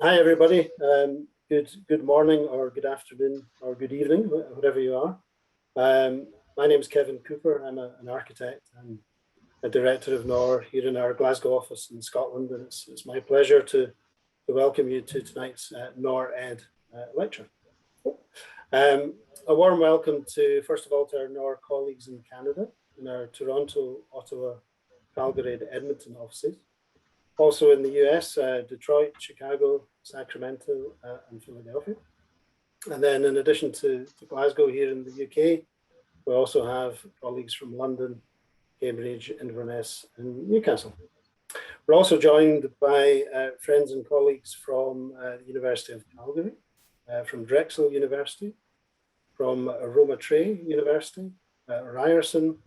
Hi, everybody. Good morning or good afternoon or good evening, whatever you are. My name is Kevin Cooper. I'm an architect and a director of NORR here in our Glasgow office in Scotland. And it's my pleasure to welcome you to tonight's NORR Ed lecture. A warm welcome to, first of all, to our NORR colleagues in Canada, in our Toronto, Ottawa, Calgary, and Edmonton offices. Also in the US, Detroit, Chicago, Sacramento, and Philadelphia. And then in addition to Glasgow here in the UK, we also have colleagues from London, Cambridge, Inverness, and Newcastle. We're also joined by friends and colleagues from the University of Calgary, from Drexel University, from Roma University, Ryerson,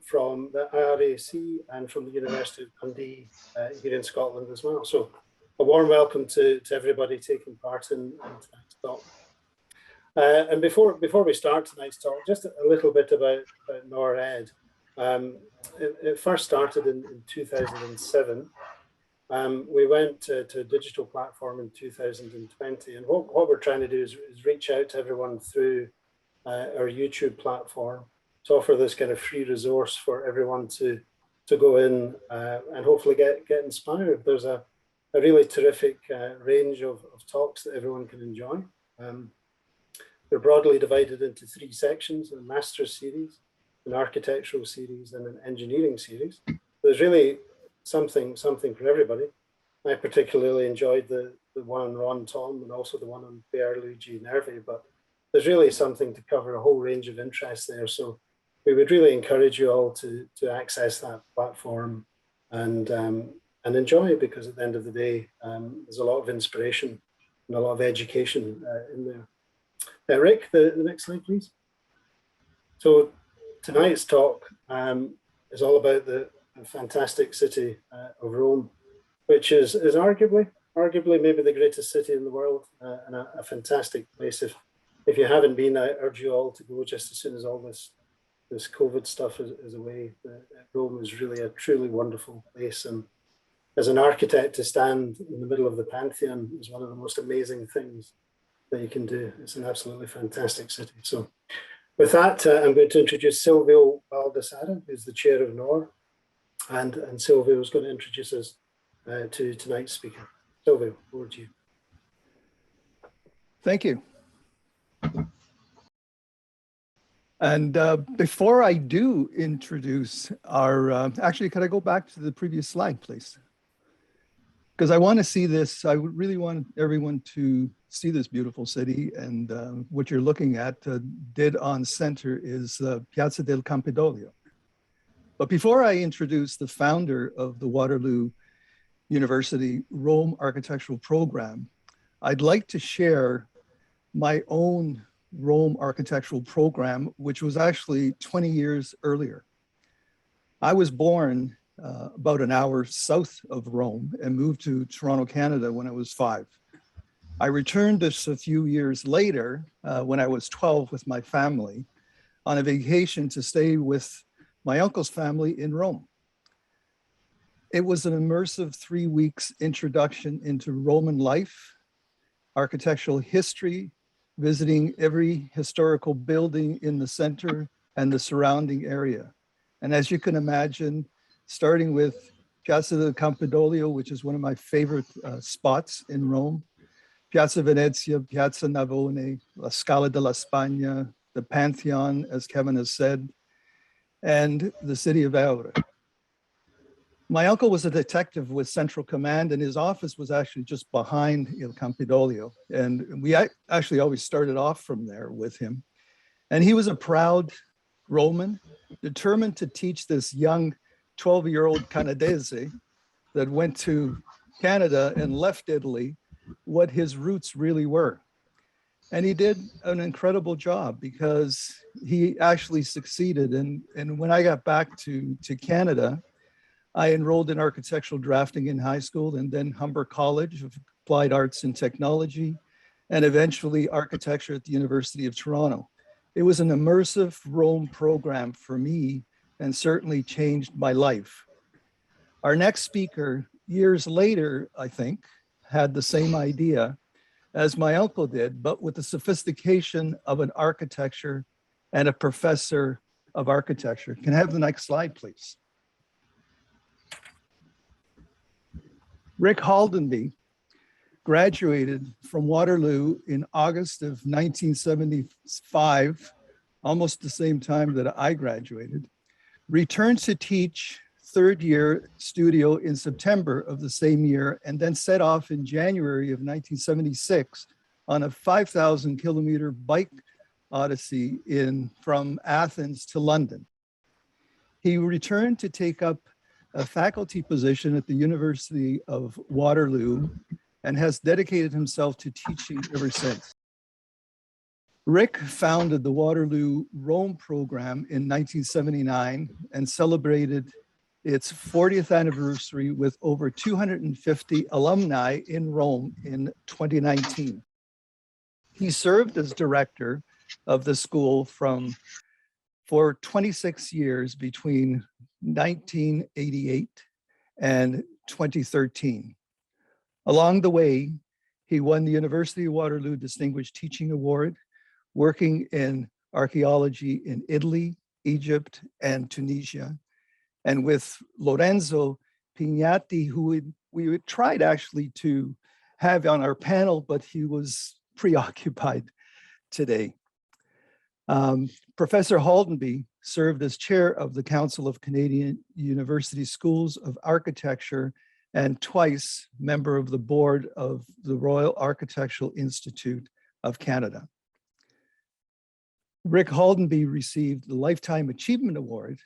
from the IRAC and from the University of Dundee here in Scotland as well. So a warm welcome to everybody taking part in tonight's talk. And before we start tonight's talk, just a little bit about NORR Ed. It first started in 2007. We went to a digital platform in 2020, and what we're trying to do is reach out to everyone through our YouTube platform to offer this kind of free resource for everyone to go in and hopefully get inspired. There's a really terrific range of talks that everyone can enjoy. They're broadly divided into 3 sections: a master's series, an architectural series, and an engineering series. There's really something for everybody. I particularly enjoyed the one on Ron Tom and also the one on Pierluigi Nervi, but there's really something to cover a whole range of interests there. So we would really encourage you all to access that platform and enjoy it, because at the end of the day, there's a lot of inspiration and a lot of education in there. Rick, the next slide, please. So tonight's talk is all about the fantastic city of Rome, which is arguably maybe the greatest city in the world, and a fantastic place. If you haven't been, I urge you all to go just as soon as all this COVID stuff is away. Rome is really a truly wonderful place, and as an architect, to stand in the middle of the Pantheon is one of the most amazing things that you can do. It's an absolutely fantastic city. So with that, I'm going to introduce Silvio Baldassarre, who's the chair of NORR, and Silvio is going to introduce us to tonight's speaker. Silvio, over to you. Thank you. And before I do introduce our, actually, could I go back to the previous slide, please? Because I want to see this, I really want everyone to see this beautiful city, and what you're looking at, dead on center, is Piazza del Campidoglio. But before I introduce the founder of the Waterloo University Rome Architectural Program, I'd like to share my own Rome architectural program, which was actually 20 years earlier. I was born about an hour south of Rome and moved to Toronto, Canada when I was 5. I returned just a few years later when I was 12 with my family on a vacation to stay with my uncle's family in Rome. It was an immersive 3 weeks introduction into Roman life, architectural history, visiting every historical building in the center and the surrounding area. And as you can imagine, starting with Piazza del Campidoglio, which is one of my favorite spots in Rome, Piazza Venezia, Piazza Navone, La Scala della Spagna, the Pantheon, as Kevin has said, and the city of Aure. My uncle was a detective with Central Command, and his office was actually just behind Il Campidoglio. And we actually always started off from there with him. And he was a proud Roman, determined to teach this young 12-year-old Canadese that went to Canada and left Italy what his roots really were. And he did an incredible job, because he actually succeeded. And when I got back to Canada, I enrolled in architectural drafting in high school, and then Humber College of Applied Arts and Technology, and eventually architecture at the University of Toronto. It was an immersive Rome program for me, and certainly changed my life. Our next speaker, years later, I think, had the same idea as my uncle did, but with the sophistication of an architecture and a professor of architecture. Can I have the next slide, please? Rick Haldenby graduated from Waterloo in August of 1975, almost the same time that I graduated, returned to teach third year studio in September of the same year, and then set off in January of 1976 on a 5,000 kilometer bike odyssey from Athens to London. He returned to take up a faculty position at the University of Waterloo and has dedicated himself to teaching ever since. Rick founded the Waterloo Rome Program in 1979 and celebrated its 40th anniversary with over 250 alumni in Rome in 2019. He served as director of the school for 26 years between 1988 and 2013. Along the way, he won the University of Waterloo Distinguished Teaching Award, working in archaeology in Italy, Egypt, and Tunisia. And with Lorenzo Pignatti, who we tried actually to have on our panel, but he was preoccupied today. Professor Haldenby served as chair of the Council of Canadian University Schools of Architecture and twice member of the board of the Royal Architectural Institute of Canada. Rick Haldenby received the Lifetime Achievement Award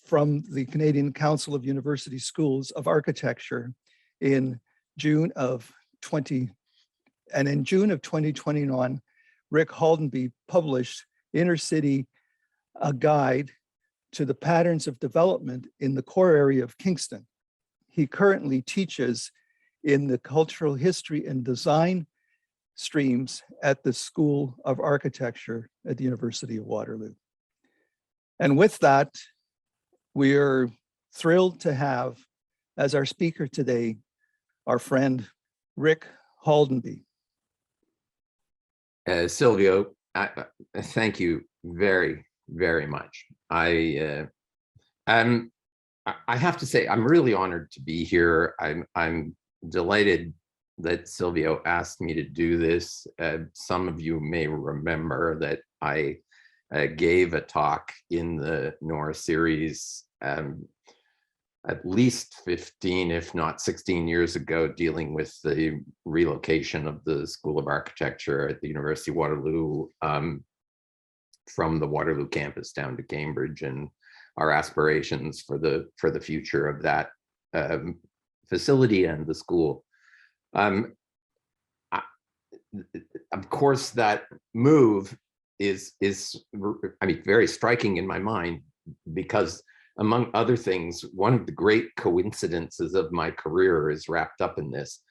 from the Canadian Council of University Schools of Architecture in June of 2021, Rick Haldenby published Inner City, a guide to the patterns of development in the core area of Kingston. He currently teaches in the cultural history and design streams at the School of Architecture at the University of Waterloo. And with that, we are thrilled to have as our speaker today, our friend, Rick Haldenby. Silvio, thank you very, very much. I have to say, I'm really honored to be here. I'm delighted that Silvio asked me to do this. Some of you may remember that I gave a talk in the NORR series at least 15, if not 16 years ago, dealing with the relocation of the School of Architecture at the University of Waterloo from the Waterloo campus down to Cambridge, and our aspirations for the future of that facility and the school. Of course, that move is very striking in my mind, because among other things, one of the great coincidences of my career is wrapped up in this.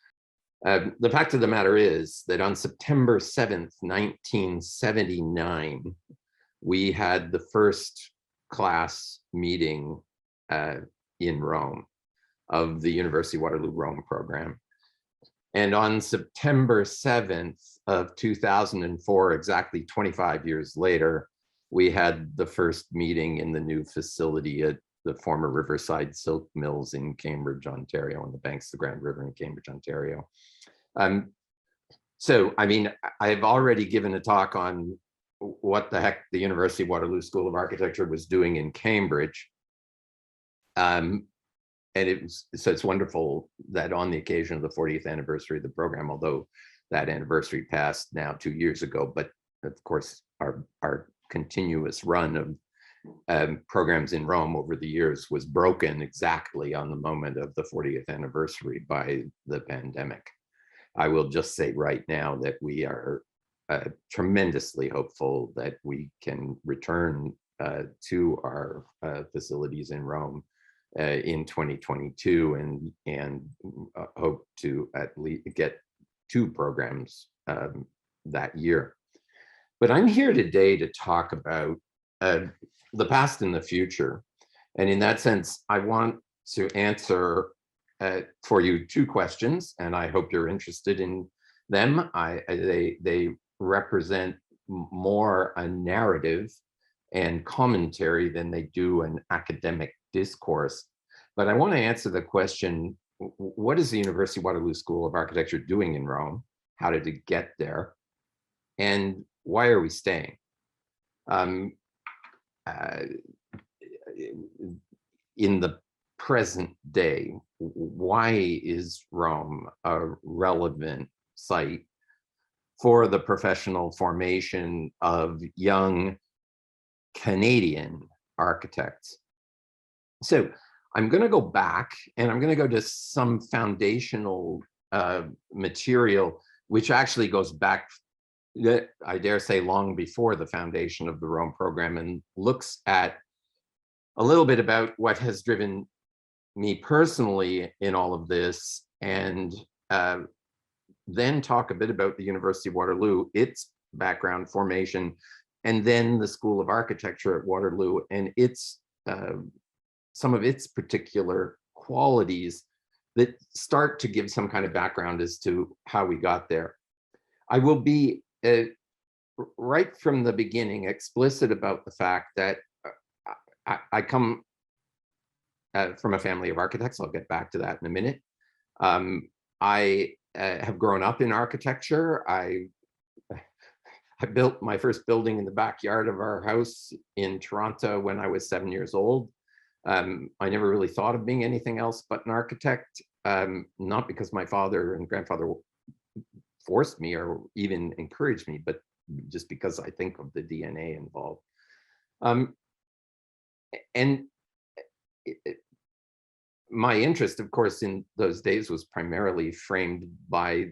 The fact of the matter is that on September 7th, 1979, we had the first class meeting in Rome of the University of Waterloo Rome Program. And on September 7th of 2004, exactly 25 years later, we had the first meeting in the new facility at the former Riverside Silk Mills in Cambridge, Ontario, on the banks of the Grand River in Cambridge, Ontario. So, I mean, I've already given a talk on what the heck the University of Waterloo School of Architecture was doing in Cambridge. And it's wonderful that on the occasion of the 40th anniversary of the program, although that anniversary passed now 2 years ago, but of course our continuous run of programs in Rome over the years was broken exactly on the moment of the 40th anniversary by the pandemic. I will just say right now that we are tremendously hopeful that we can return to our facilities in Rome in 2022 and hope to at least get 2 programs that year. But I'm here today to talk about the past and the future. And in that sense, I want to answer for you two questions, and I hope you're interested in them. They represent more a narrative and commentary than they do an academic discourse. But I want to answer the question, what is the University of Waterloo School of Architecture doing in Rome? How did it get there? And why are we staying? In the present day, why is Rome a relevant site for the professional formation of young Canadian architects? So I'm going to go back, and I'm going to go to some foundational material, which actually goes back, I dare say, long before the foundation of the Rome program, and looks at a little bit about what has driven me personally in all of this, and then talk a bit about the University of Waterloo, its background formation, and then the School of Architecture at Waterloo and its some of its particular qualities that start to give some kind of background as to how we got there. I will be right from the beginning explicit about the fact that I come from a family of architects. I'll get back to that in a minute. I have grown up in architecture. I built my first building in the backyard of our house in Toronto when I was 7 years old. I never really thought of being anything else but an architect, not because my father and grandfather forced me or even encouraged me, but just because I think of the DNA involved. My interest, of course, in those days was primarily framed by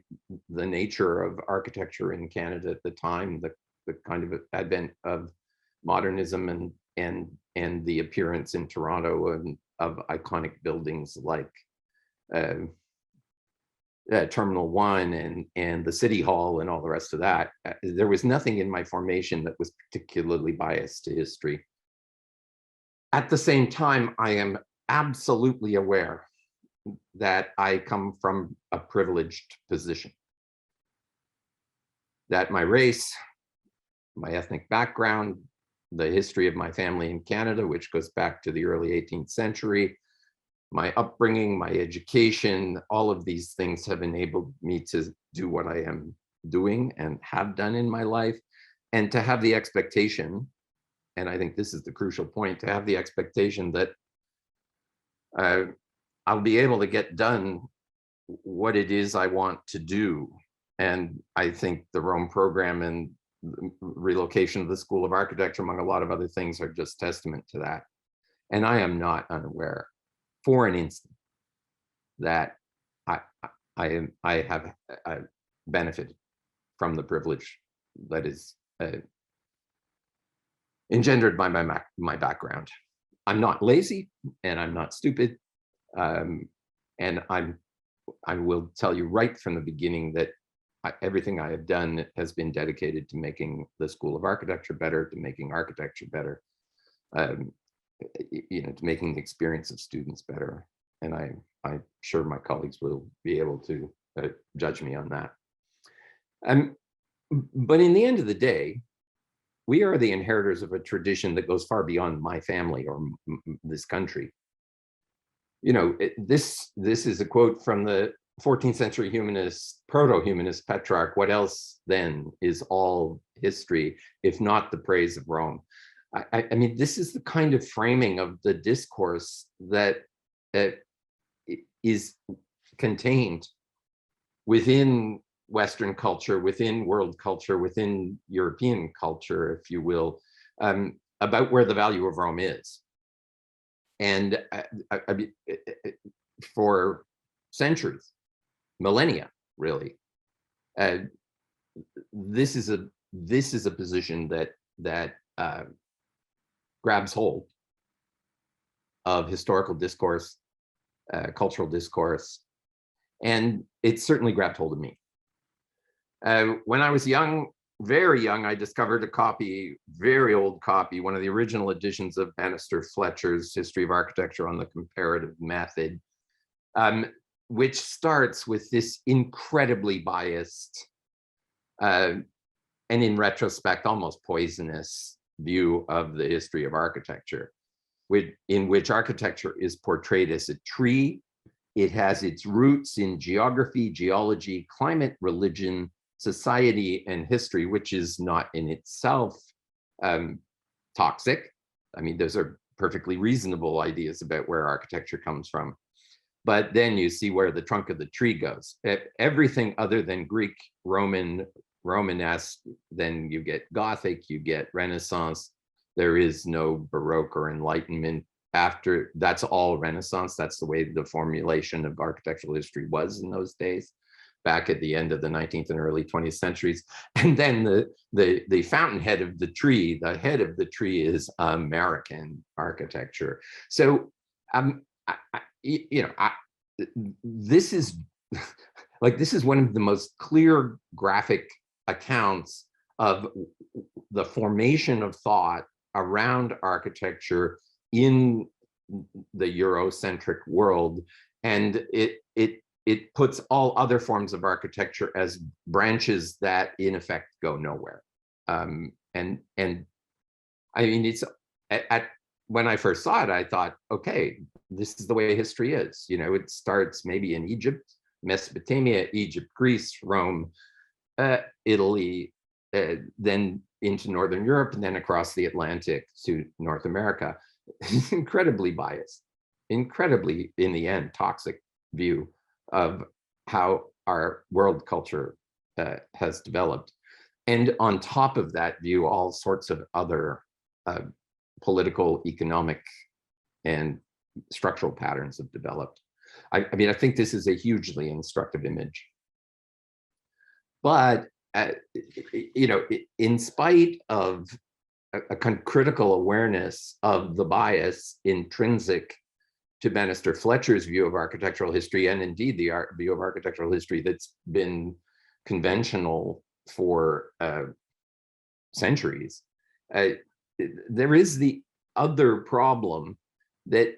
the nature of architecture in Canada at the time, the kind of advent of modernism and the appearance in Toronto of iconic buildings like Terminal 1 and the City Hall and all the rest of that. There was nothing in my formation that was particularly biased to history. At the same time, I am absolutely aware that I come from a privileged position, that my race, my ethnic background, the history of my family in Canada, which goes back to the early 18th century, my upbringing, my education, all of these things have enabled me to do what I am doing and have done in my life, and to have the expectation, and I think this is the crucial point, to have the expectation that I'll be able to get done what it is I want to do. And I think the Rome program and the relocation of the School of Architecture, among a lot of other things, are just testament to that. And I am not unaware for an instant that I have benefited from the privilege that is engendered by my background. I'm not lazy and I'm not stupid. And I will tell you right from the beginning that everything I have done has been dedicated to making the School of Architecture better, to making architecture better, to making the experience of students better. And I'm sure my colleagues will be able to judge me on that. But in the end of the day, we are the inheritors of a tradition that goes far beyond my family or this country. This is a quote from the 14th century humanist, proto-humanist Petrarch. What else then is all history, if not the praise of Rome? I mean, this is the kind of framing of the discourse that is contained within Western culture, within world culture, within European culture, if you will, about where the value of Rome is. And for centuries, millennia, really, this is a position that grabs hold of historical discourse, cultural discourse, and it certainly grabbed hold of me. When I was young, very young, I discovered a copy, very old copy, one of the original editions of Bannister Fletcher's History of Architecture on the Comparative Method. which starts with this incredibly biased and in retrospect, almost poisonous view of the history of architecture, in which architecture is portrayed as a tree. It has its roots in geography, geology, climate, religion, society, and history, which is not in itself toxic. I mean, those are perfectly reasonable ideas about where architecture comes from. But then you see where the trunk of the tree goes. Everything other than Greek, Romanesque, then you get Gothic, you get Renaissance. There is no Baroque or Enlightenment after. That's all Renaissance. That's the way the formulation of architectural history was in those days, back at the end of the 19th and early 20th centuries. And then the fountainhead of the tree, the head of the tree, is American architecture. So this is this is one of the most clear graphic accounts of the formation of thought around architecture in the Eurocentric world, and it puts all other forms of architecture as branches that in effect go nowhere. And I mean, it's when I first saw it, I thought, okay, this is the way history is. You know, it starts maybe in Egypt, Mesopotamia, Egypt, Greece, Rome, Italy, then into Northern Europe, and then across the Atlantic to North America. Incredibly biased, incredibly, in the end, toxic view of how our world culture has developed. And on top of that view, all sorts of other political, economic, and structural patterns have developed. I mean, I think this is a hugely instructive image. But, you know, in spite of a critical awareness of the bias intrinsic to Bannister Fletcher's view of architectural history, and indeed the view of architectural history that's been conventional for centuries, there is the other problem that,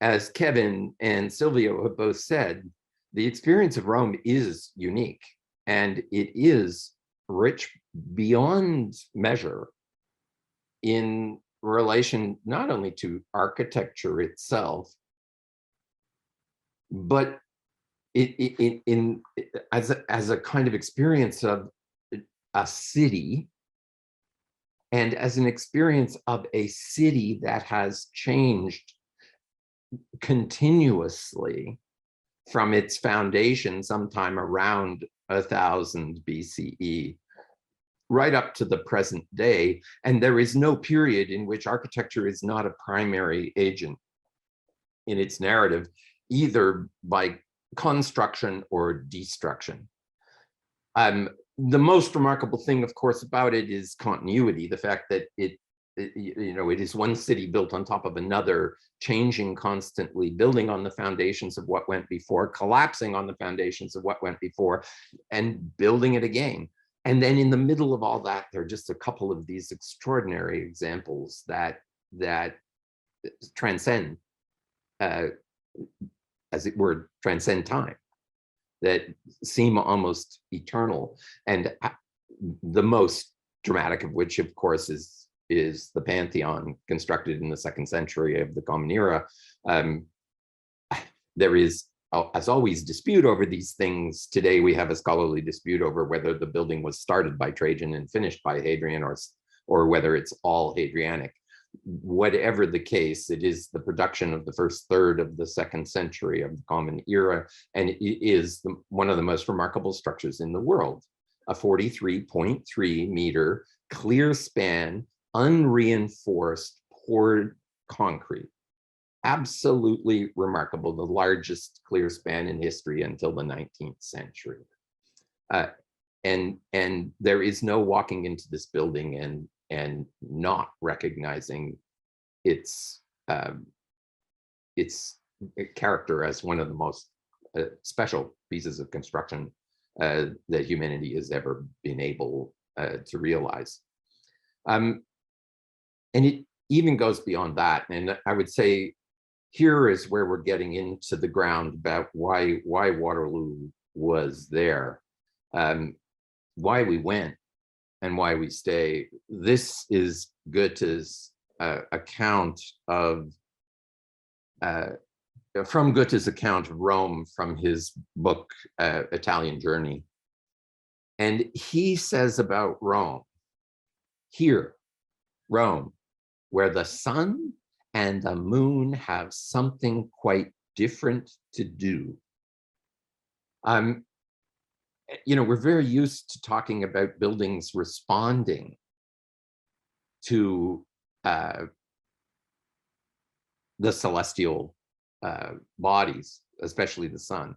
as Kevin and Silvio have both said, the experience of Rome is unique, and it is rich beyond measure in relation not only to architecture itself, but as a kind of experience of a city, and as an experience of a city that has changed continuously from its foundation sometime around 1000 BCE right up to the present day. And there is no period in which architecture is not a primary agent in its narrative, either by construction or destruction. The most remarkable thing, of course, about it is continuity, the fact that it is one city built on top of another, changing constantly, building on the foundations of what went before, collapsing on the foundations of what went before, and building it again. And then in the middle of all that, there are just a couple of these extraordinary examples that transcend, as it were, transcend time, that seem almost eternal. And the most dramatic of which, of course, is the Pantheon, constructed in the 2nd century of the Common Era. There is, as always, dispute over these things. Today, we have a scholarly dispute over whether the building was started by Trajan and finished by Hadrian, or whether it's all Hadrianic. Whatever the case, it is the production of the first third of the 2nd century of the Common Era, and it is one of the most remarkable structures in the world. A 43.3 meter clear span, unreinforced, poured concrete. Absolutely remarkable, the largest clear span in history until the 19th century. And there is no walking into this building and not recognizing its character as one of the most special pieces of construction that humanity has ever been able to realize. And it even goes beyond that. And I would say here is where we're getting into the ground about why Waterloo was there, why we went and why we stay. This is Goethe's account of, from Goethe's account of Rome from his book, Italian Journey. And he says about Rome, here, Rome, where the sun and the moon have something quite different to do. You know, we're very used to talking about buildings responding to the celestial bodies, especially the sun.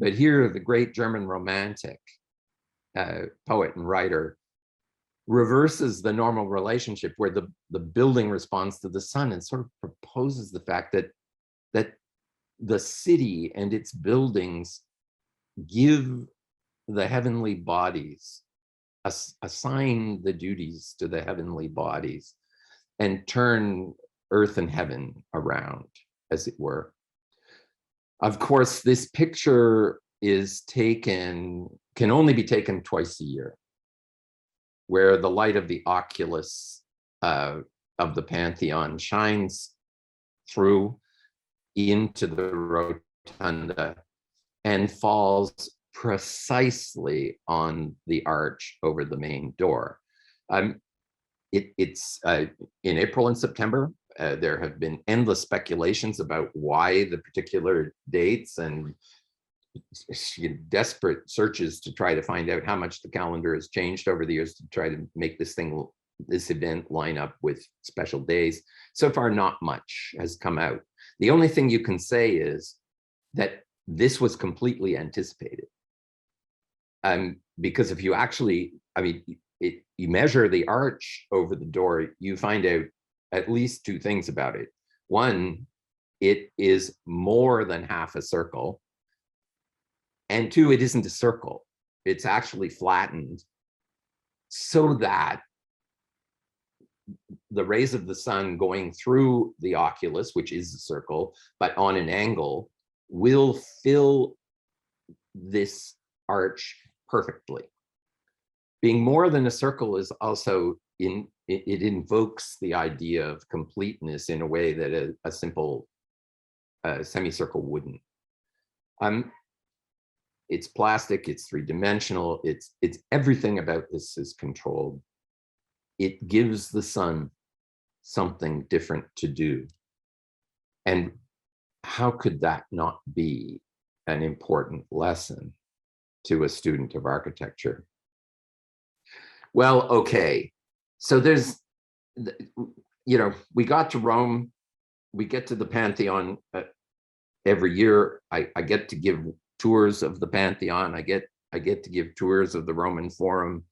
But here, the great German romantic poet and writer reverses the normal relationship where the building responds to the sun and sort of proposes the fact that the city and its buildings give the heavenly bodies, assign the duties to the heavenly bodies, and turn earth and heaven around, as it were. Of course, this picture is taken, can only be taken twice a year, where the light of the oculus of the Pantheon shines through into the rotunda and falls precisely on the arch over the main door. It's in April and September. There have been endless speculations about why the particular dates and desperate searches to try to find out how much the calendar has changed over the years to try to make this event line up with special days. So far, not much has come out. The only thing you can say is that this was completely anticipated. Because if you actually, I mean, you measure the arch over the door, you find out at least two things about it. One, it is more than half a circle. And two, it isn't a circle. It's actually flattened so that the rays of the sun going through the oculus, which is a circle, but on an angle, will fill this arch perfectly. Being more than a circle is also, it invokes the idea of completeness in a way that a simple semicircle wouldn't. It's plastic, it's three-dimensional, it's everything about this is controlled. It gives the sun something different to do. And how could that not be an important lesson to a student of architecture? Well, okay, so there's, you know, we got to Rome, we get to the Pantheon every year. I get to give tours of the Pantheon. I get to give tours of the Roman Forum.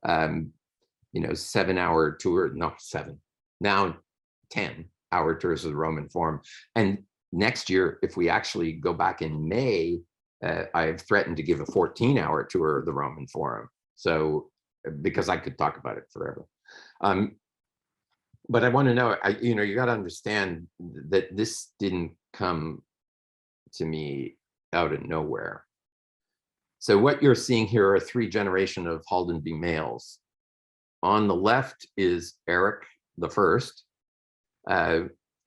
You know, 7-hour tour, not 7, now 10-hour tours of the Roman Forum. And next year, if we actually go back in May, I've threatened to give a 14-hour tour of the Roman Forum. So, because I could talk about it forever. But I want to know, you know, you got to understand that this didn't come to me out of nowhere. So what you're seeing here are 3 generations of Haldenby males. On the left is Eric the First,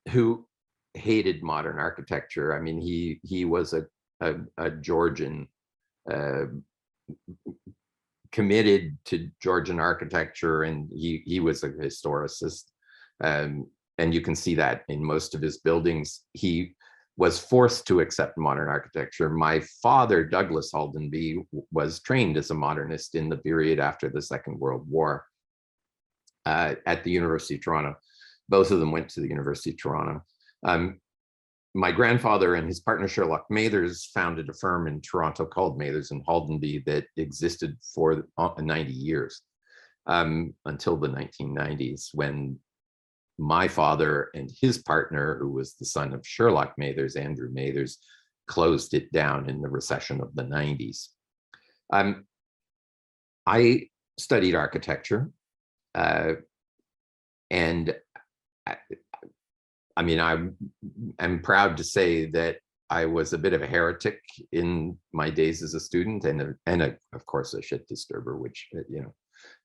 who hated modern architecture. I mean, he was a Georgian, committed to Georgian architecture, and he was a historicist. And you can see that in most of his buildings. He was forced to accept modern architecture. My father, Douglas Haldenby, was trained as a modernist in the period after the Second World War at the University of Toronto. Both of them went to the University of Toronto. My grandfather and his partner Sherlock Mathers founded a firm in Toronto called Mathers and Haldenby that existed for 90 years until the 1990s, when my father and his partner, who was the son of Sherlock Mathers, Andrew Mathers, closed it down in the recession of the 90s. I studied architecture, and I mean, I'm proud to say that I was a bit of a heretic in my days as a student, and of course a shit disturber, which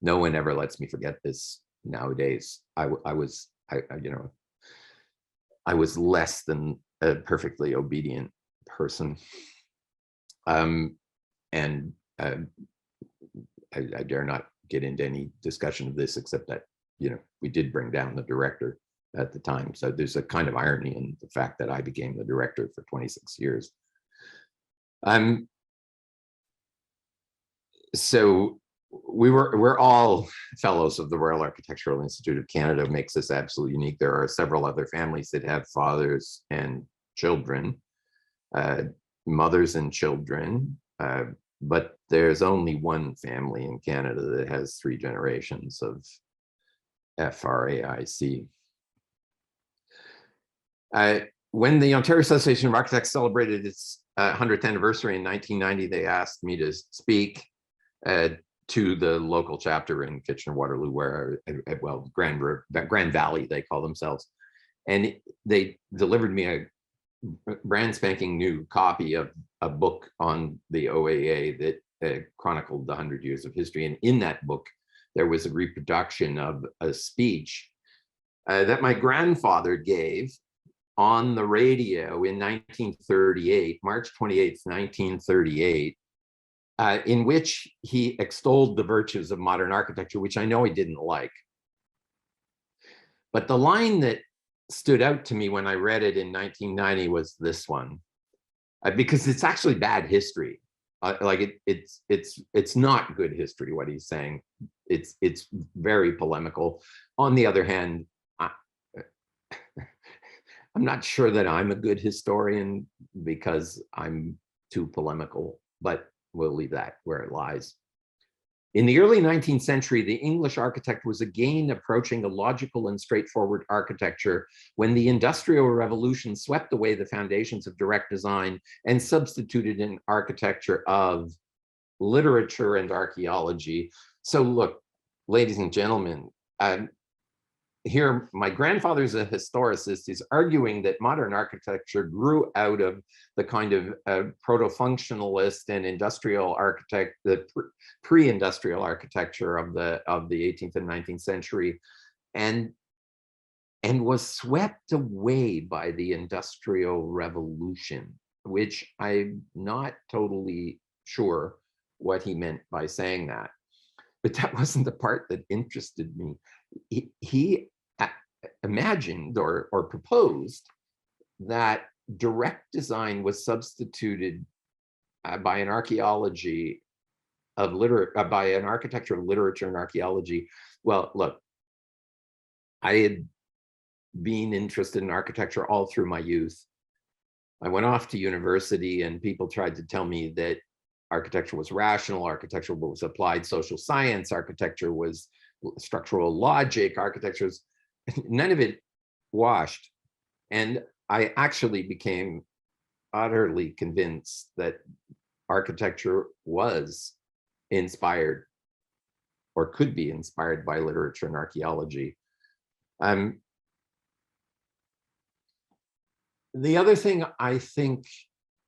no one ever lets me forget this nowadays. I was less than a perfectly obedient person, and I dare not get into any discussion of this, except that we did bring down the director at the time. So there's a kind of irony in the fact that I became the director for 26 years. So we're all fellows of the Royal Architectural Institute of Canada. Makes us absolutely unique. There are several other families that have fathers and children, mothers and children, but there's only one family in Canada that has 3 generations of FRAIC. When the Ontario Association of Architects celebrated its 100th anniversary in 1990, they asked me to speak to the local chapter in Kitchener-Waterloo, where, well, Grand Valley, they call themselves. And they delivered me a brand spanking new copy of a book on the OAA that chronicled the 100 years of history. And in that book, there was a reproduction of a speech that my grandfather gave on the radio in 1938, March 28th, 1938, in which he extolled the virtues of modern architecture, which I know he didn't like. But the line that stood out to me when I read it in 1990 was this one, because it's actually bad history. It's not good history, what he's saying. It's very polemical. On the other hand, I'm not sure that I'm a good historian because I'm too polemical, but we'll leave that where it lies. In the early 19th century, the English architect was again approaching a logical and straightforward architecture when the Industrial Revolution swept away the foundations of direct design and substituted an architecture of literature and archaeology. So look, ladies and gentlemen, here, my grandfather's a historicist, is arguing that modern architecture grew out of the kind of proto-functionalist and industrial architect, the pre-industrial architecture of the 18th and 19th century, and was swept away by the Industrial Revolution, which I'm not totally sure what he meant by saying that. But that wasn't the part that interested me. He imagined or proposed that direct design was substituted by an archaeology of by an architecture of literature and archaeology. Well, look, I had been interested in architecture all through my youth. I went off to university and people tried to tell me that architecture was rational, architecture was applied social science, architecture was structural logic, architecture was, none of it washed. And I actually became utterly convinced that architecture was inspired or could be inspired by literature and archaeology. The other thing I think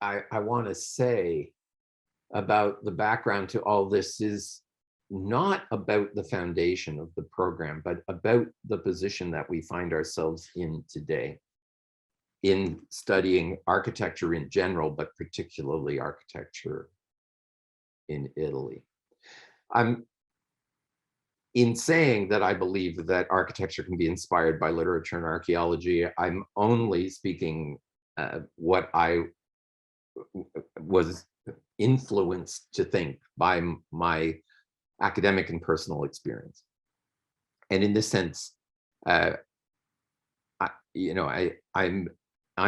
I want to say about the background to all this is not about the foundation of the program, but about the position that we find ourselves in today in studying architecture in general, but particularly architecture in Italy. In saying that I believe that architecture can be inspired by literature and archaeology, I'm only speaking what I was influenced to think by my academic and personal experience. And in this sense, I'm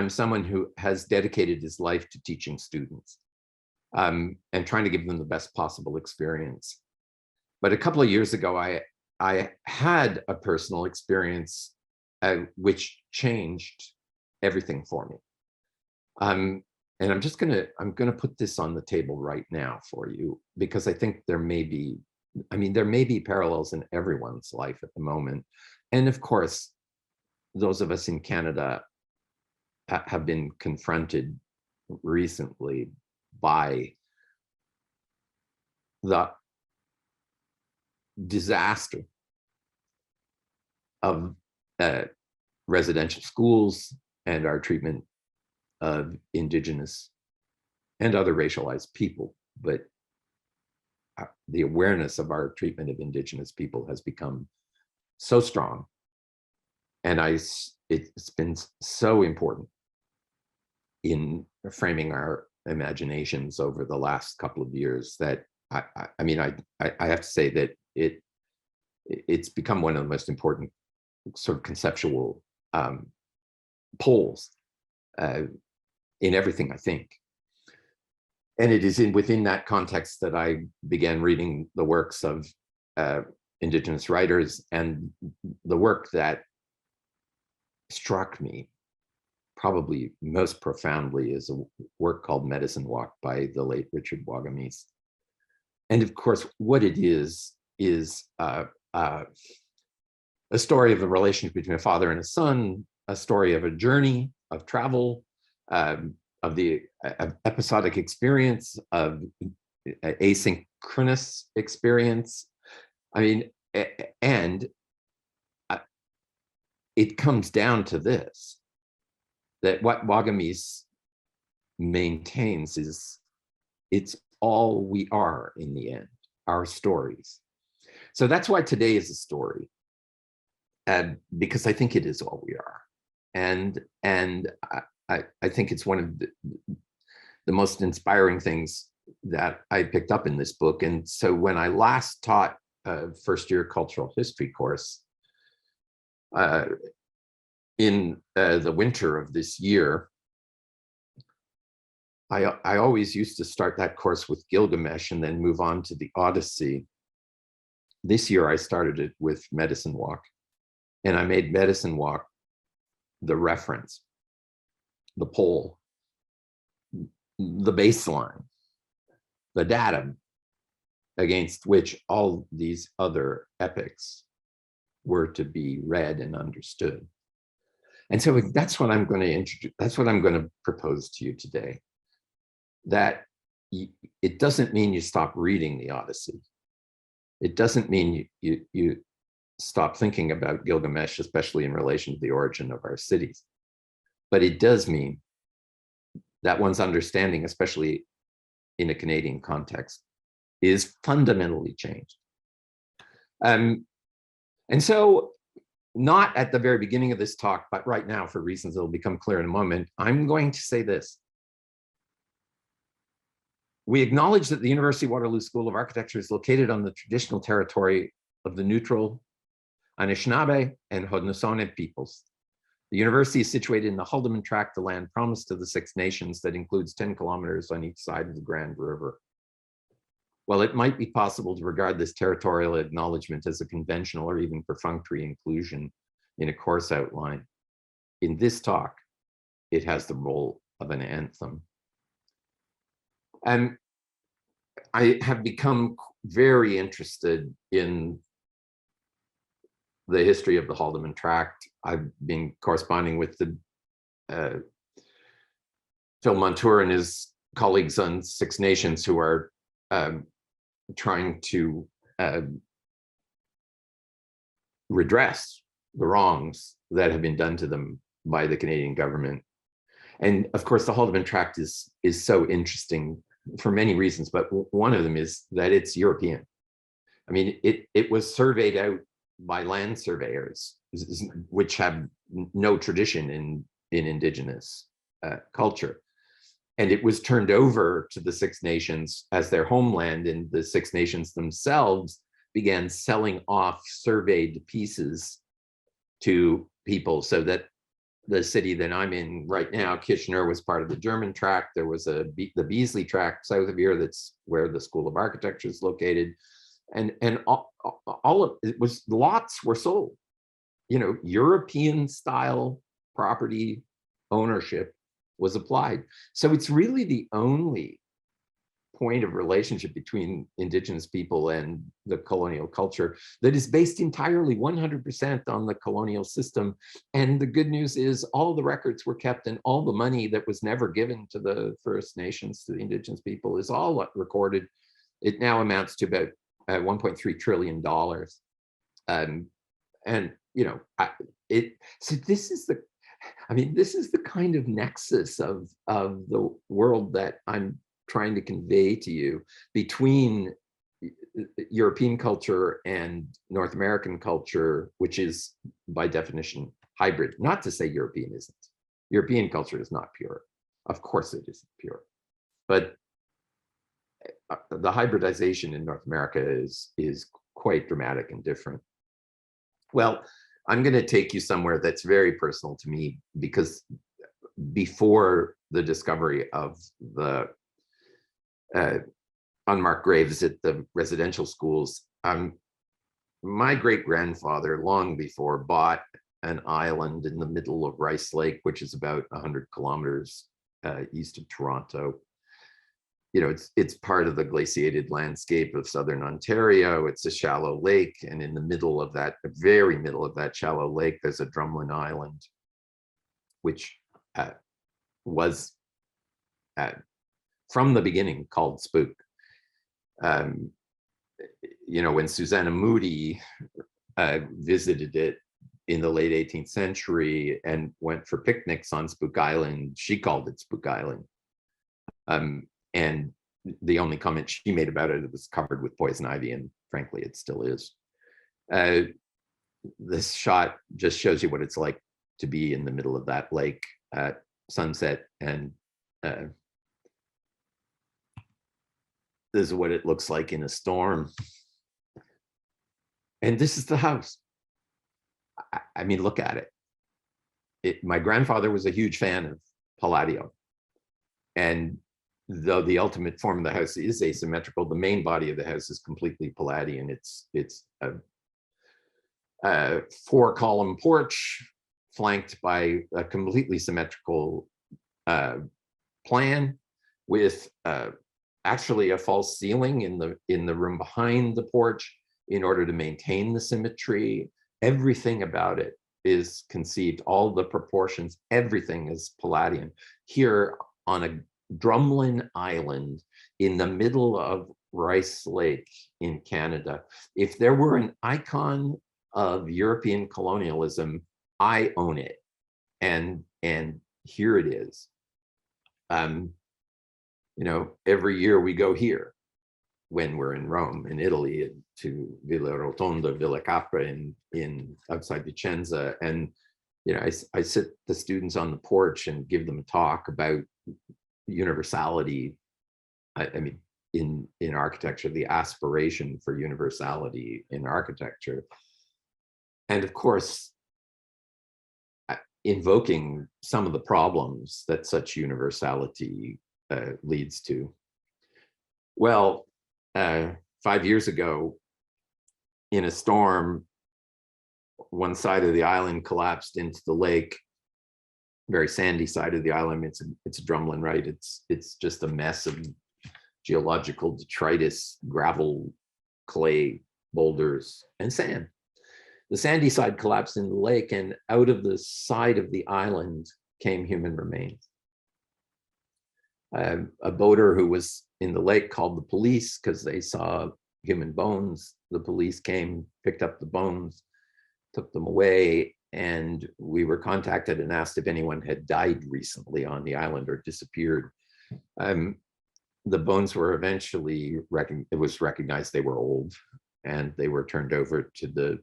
someone who has dedicated his life to teaching students and trying to give them the best possible experience. But a couple of years ago, I had a personal experience which changed everything for me. And I'm gonna put this on the table right now for you, because I think there may be parallels in everyone's life at the moment. And of course, those of us in Canada have been confronted recently by the disaster of residential schools and our treatment of Indigenous and other racialized people. But the awareness of our treatment of Indigenous people has become so strong. And it's been so important in framing our imaginations over the last couple of years that I have to say that it's become one of the most important sort of conceptual poles in everything, I think. And it is within that context that I began reading the works of Indigenous writers, and the work that struck me probably most profoundly is a work called Medicine Walk by the late Richard Wagamese. And of course, what it is a story of a relationship between a father and a son, a story of a journey of travel, of the episodic experience, of asynchronous experience. I mean, and it comes down to this, that what Wagamese maintains is it's all we are in the end, our stories. So that's why today is a story, because I think it is all we are. And I think it's one of the most inspiring things that I picked up in this book. And so when I last taught a first-year cultural history course in the winter of this year, I always used to start that course with Gilgamesh and then move on to the Odyssey. This year I started it with Medicine Walk, and I made Medicine Walk the reference, the pole, the baseline, the datum against which all these other epics were to be read and understood. And so that's what I'm going to introduce, that's what I'm going to propose to you today. That it doesn't mean you stop reading the Odyssey. It doesn't mean you stop thinking about Gilgamesh, especially in relation to the origin of our cities. But it does mean that one's understanding, especially in a Canadian context, is fundamentally changed. And so, not at the very beginning of this talk, but right now, for reasons that will become clear in a moment, I'm going to say this. We acknowledge that the University of Waterloo School of Architecture is located on the traditional territory of the neutral Anishinaabe and Haudenosaunee peoples. The university is situated in the Haldeman Tract, the land promised to the Six Nations that includes 10 kilometers on each side of the Grand River. While it might be possible to regard this territorial acknowledgement as a conventional or even perfunctory inclusion in a course outline, in this talk, it has the role of an anthem. And I have become very interested in the history of the Haldeman Tract. I've been corresponding with the Phil Montour and his colleagues on Six Nations who are trying to redress the wrongs that have been done to them by the Canadian government. And of course, the Haldeman Tract is so interesting for many reasons, but one of them is that it's European. I mean, it was surveyed out by land surveyors, which have no tradition in Indigenous culture. And it was turned over to the Six Nations as their homeland, and the Six Nations themselves began selling off surveyed pieces to people, so that the city that I'm in right now, Kitchener, was part of the German tract. There was the Beasley tract south of here, that's where the School of Architecture is located. And all of it was, lots were sold. You know, European style property ownership was applied. So it's really the only point of relationship between indigenous people and the colonial culture that is based entirely 100% on the colonial system. And the good news is all the records were kept, and all the money that was never given to the First Nations, to the indigenous people, is all recorded. It now amounts to about $1.3 trillion. And you know, so this is the, I mean, this is the kind of nexus of the world that I'm trying to convey to you between European culture and North American culture, which is by definition hybrid. Not to say European isn't. European culture is not pure. Of course it isn't pure. But the hybridization in North America is quite dramatic and different. Well, I'm going to take you somewhere that's very personal to me, because before the discovery of the unmarked graves at the residential schools, my great-grandfather, long before, bought an island in the middle of Rice Lake, which is about 100 kilometers east of Toronto. You know, it's part of the glaciated landscape of southern Ontario. It's a shallow lake, and in the middle of that, the very middle of that shallow lake, there's a drumlin island, which was from the beginning called Spook. You know, when Susanna Moodie visited it in the late 18th century and went for picnics on Spook Island, she called it Spook Island. And the only comment she made about it was covered with poison ivy, and frankly, it still is. This shot just shows you what it's like to be in the middle of that lake at sunset, and this is what it looks like in a storm. And this is the house. I mean, look at it. My grandfather was a huge fan of Palladio, and though the ultimate form of the house is asymmetrical, the main body of the house is completely Palladian. It's a 4-column porch flanked by a completely symmetrical plan with actually a false ceiling in the room behind the porch in order to maintain the symmetry. Everything about it is conceived, all the proportions, everything is Palladian. Here on a drumlin island in the middle of Rice Lake in Canada, if there were an icon of European colonialism, I own it, and here it is. You know, every year we go here when we're in Rome, in Italy, to Villa Rotonda, Villa Capra in outside Vicenza, and you know, I sit the students on the porch and give them a talk about universality. I mean, in architecture, the aspiration for universality in architecture, and of course, invoking some of the problems that such universality leads to. Well, 5 years ago, in a storm, one side of the island collapsed into the lake. Very sandy side of the island. It's a drumlin, right? It's just a mess of geological detritus, gravel, clay, boulders, and sand. The sandy side collapsed in the lake, and out of the side of the island came human remains. A boater who was in the lake called the police because they saw human bones. The police came, picked up the bones, took them away, and we were contacted and asked if anyone had died recently on the island or disappeared. The bones were eventually it was recognized they were old, and they were turned over to the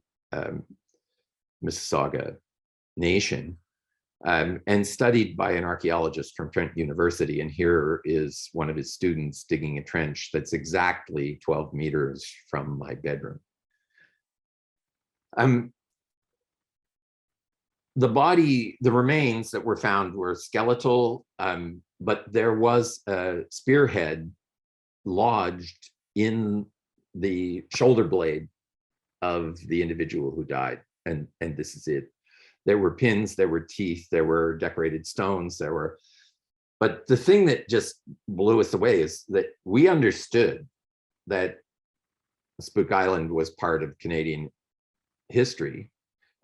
Mississauga Nation and studied by an archaeologist from Trent University. And here is one of his students digging a trench that's exactly 12 meters from my bedroom. The remains that were found were skeletal, but there was a spearhead lodged in the shoulder blade of the individual who died, and this is it. There were pins, there were teeth, there were decorated stones, but But the thing that just blew us away is that we understood that Spook Island was part of Canadian history.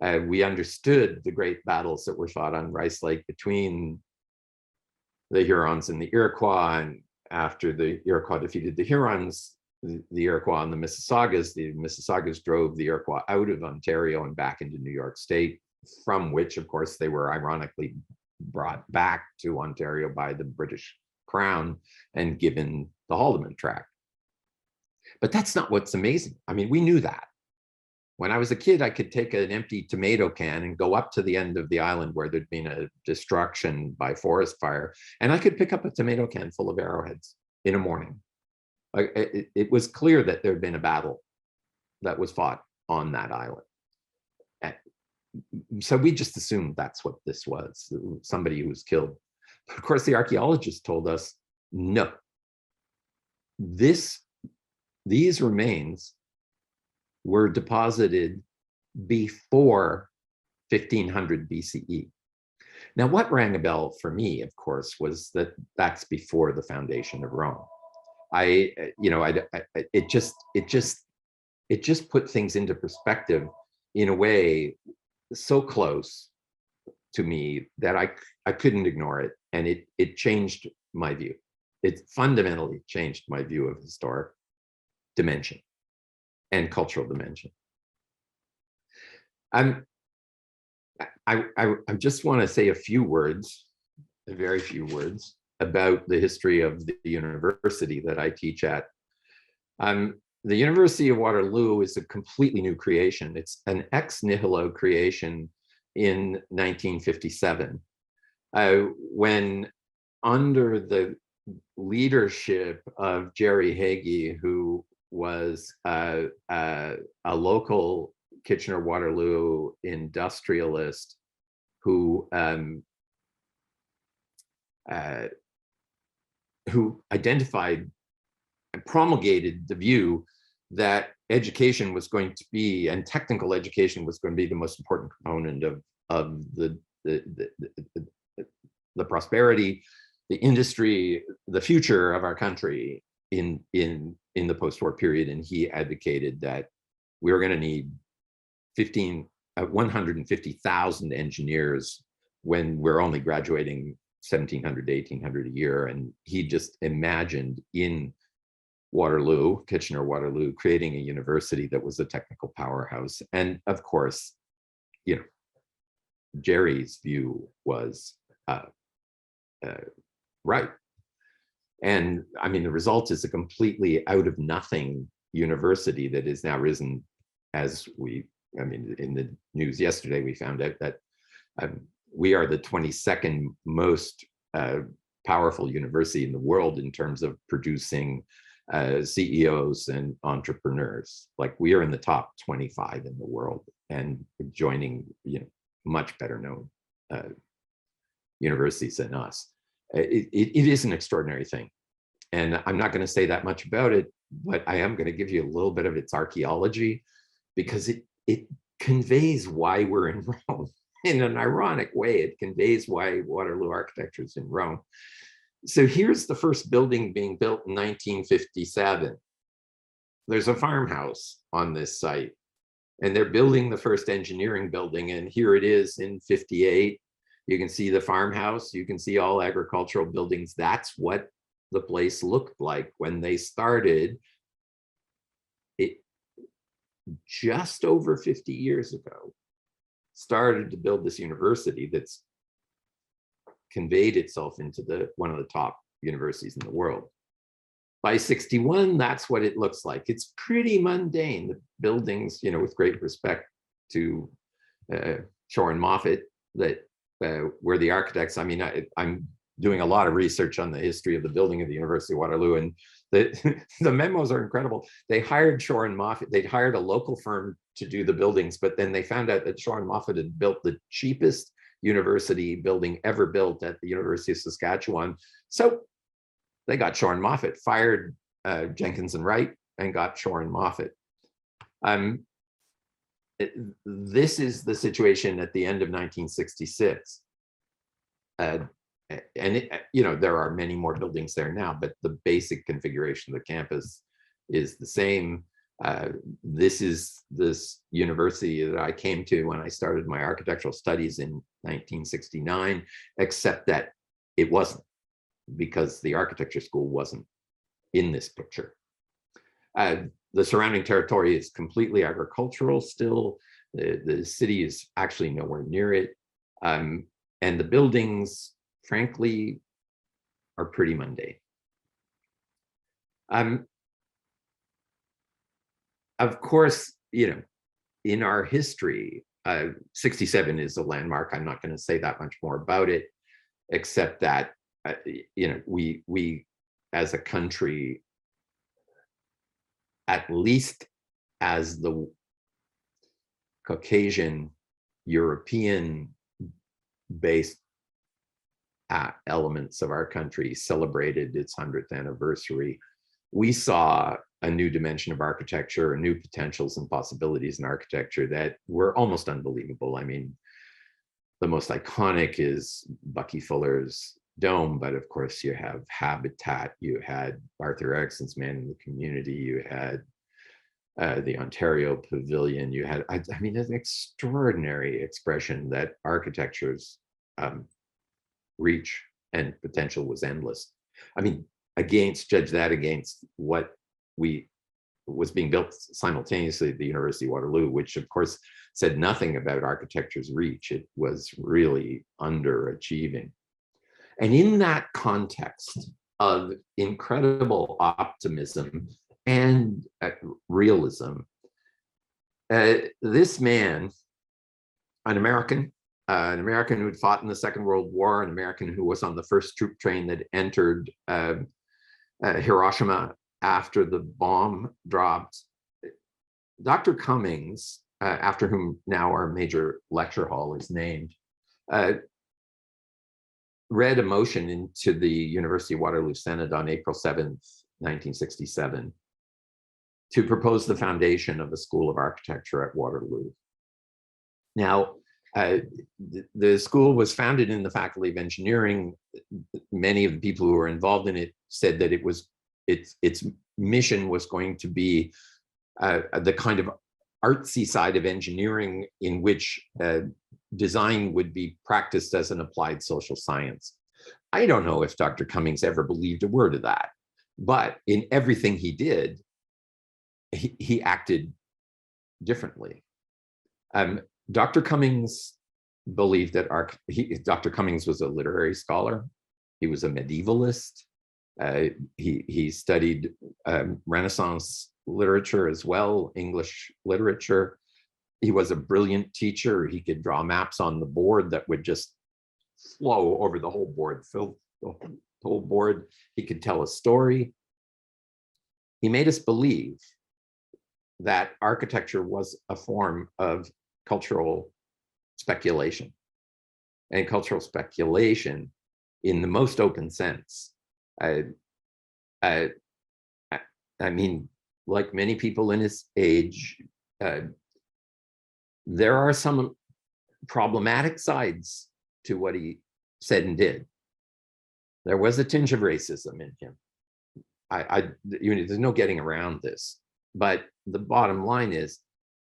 We understood the great battles that were fought on Rice Lake between the Hurons and the Iroquois, and after the Iroquois defeated the Hurons, the Iroquois and the Mississaugas drove the Iroquois out of Ontario and back into New York State, from which, of course, they were ironically brought back to Ontario by the British Crown and given the Haldeman Tract. But that's not what's amazing. I mean, we knew that. When I was a kid, I could take an empty tomato can and go up to the end of the island where there'd been a destruction by forest fire, and I could pick up a tomato can full of arrowheads in a morning. It was clear that there'd been a battle that was fought on that island. So we just assumed that's what this was, somebody who was killed. But of course, the archaeologists told us, no, these remains were deposited before 1500 BCE. Now, what rang a bell for me, of course, was that that's before the foundation of Rome. It just put things into perspective in a way so close to me that I couldn't ignore it, and it changed my view. It fundamentally changed my view of historic dimension and cultural dimension. I just want to say a few words, a very few words, about the history of the university that I teach at. The University of Waterloo is a completely new creation. It's an ex nihilo creation in 1957, when, under the leadership of Jerry Hagee, who was a local Kitchener-Waterloo industrialist who identified and promulgated the view that education was going to be, and technical education was going to be, the most important component of the prosperity, the industry, the future of our country in the post-war period. And he advocated that we were going to need 150,000 engineers when we're only graduating 1,700 to 1,800 a year. And he just imagined in Waterloo, Kitchener-Waterloo, creating a university that was a technical powerhouse. And of course, Jerry's view was right. And I mean, the result is a completely out of nothing university that is now risen, as in the news yesterday, we found out that we are the 22nd most powerful university in the world in terms of producing CEOs and entrepreneurs. Like, we are in the top 25 in the world, and joining much better known universities than us. It is an extraordinary thing. And I'm not going to say that much about it, but I am going to give you a little bit of its archaeology, because it conveys why we're in Rome. In an ironic way, it conveys why Waterloo architecture is in Rome. So here's the first building being built in 1957. There's a farmhouse on this site, and they're building the first engineering building. And here it is in 58. You can see the farmhouse, you can see all agricultural buildings. That's what the place looked like when they started it just over 50 years ago. Started to build this university that's conveyed itself into one of the top universities in the world. By 61, that's what it looks like. It's pretty mundane. The buildings, with great respect to Shore and Moffat, that were the architects. I mean, I'm doing a lot of research on the history of the building of the University of Waterloo, and the memos are incredible. They hired Shore and Moffat. They'd hired a local firm to do the buildings, but then they found out that Shore and Moffat had built the cheapest university building ever built at the University of Saskatchewan. So they got Shore and Moffat, fired Jenkins and Wright, and got Shore and Moffat. This is the situation at the end of 1966. and there are many more buildings there now, but the basic configuration of the campus is the same. This is this university that I came to when I started my architectural studies in 1969, except that it wasn't, because the architecture school wasn't in this picture. The surrounding territory is completely agricultural still. The city is actually nowhere near it. And the buildings, frankly, are pretty mundane. Of course, in our history, 67 is a landmark. I'm not going to say that much more about it, except that, we as a country, at least as the Caucasian European based elements of our country celebrated its 100th anniversary, we saw a new dimension of architecture, new potentials and possibilities in architecture that were almost unbelievable. I mean, the most iconic is Bucky Fuller's Dome, but of course you have Habitat, you had Arthur Erickson's Man in the Community, you had the Ontario Pavilion, you had, I mean, an extraordinary expression that architecture's reach and potential was endless. I mean, judge that against what was being built simultaneously at the University of Waterloo, which of course said nothing about architecture's reach. It was really underachieving. And in that context of incredible optimism and realism, this man, an American who had fought in the Second World War, an American who was on the first troop train that entered Hiroshima after the bomb dropped, Dr. Cummings, after whom now our major lecture hall is named, read a motion into the University of Waterloo Senate on April 7th, 1967, to propose the foundation of a School of Architecture at Waterloo. Now, the school was founded in the Faculty of Engineering. Many of the people who were involved in it said that its mission was going to be the kind of artsy side of engineering in which design would be practiced as an applied social science. I don't know if Dr. Cummings ever believed a word of that, but in everything he did, he acted differently. Dr. Cummings believed that Dr. Cummings was a literary scholar. He was a medievalist. He studied Renaissance literature as well, English literature. He was a brilliant teacher. He could draw maps on the board that would just flow over the whole board, fill the whole board. He could tell a story. He made us believe that architecture was a form of cultural speculation, and cultural speculation in the most open sense. I mean, like many people in his age, there are some problematic sides to what he said and did. There was a tinge of racism in him. There's no getting around this. But the bottom line is,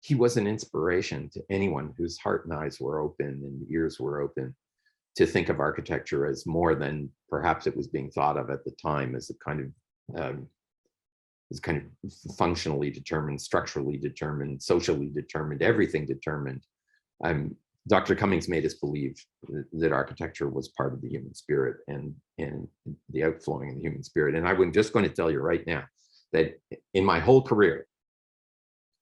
he was an inspiration to anyone whose heart and eyes were open and ears were open to think of architecture as more than perhaps it was being thought of at the time, as a kind of functionally determined, structurally determined, socially determined, everything determined. Dr. Cummings made us believe that architecture was part of the human spirit and the outflowing of the human spirit. And I'm just going to tell you right now that in my whole career,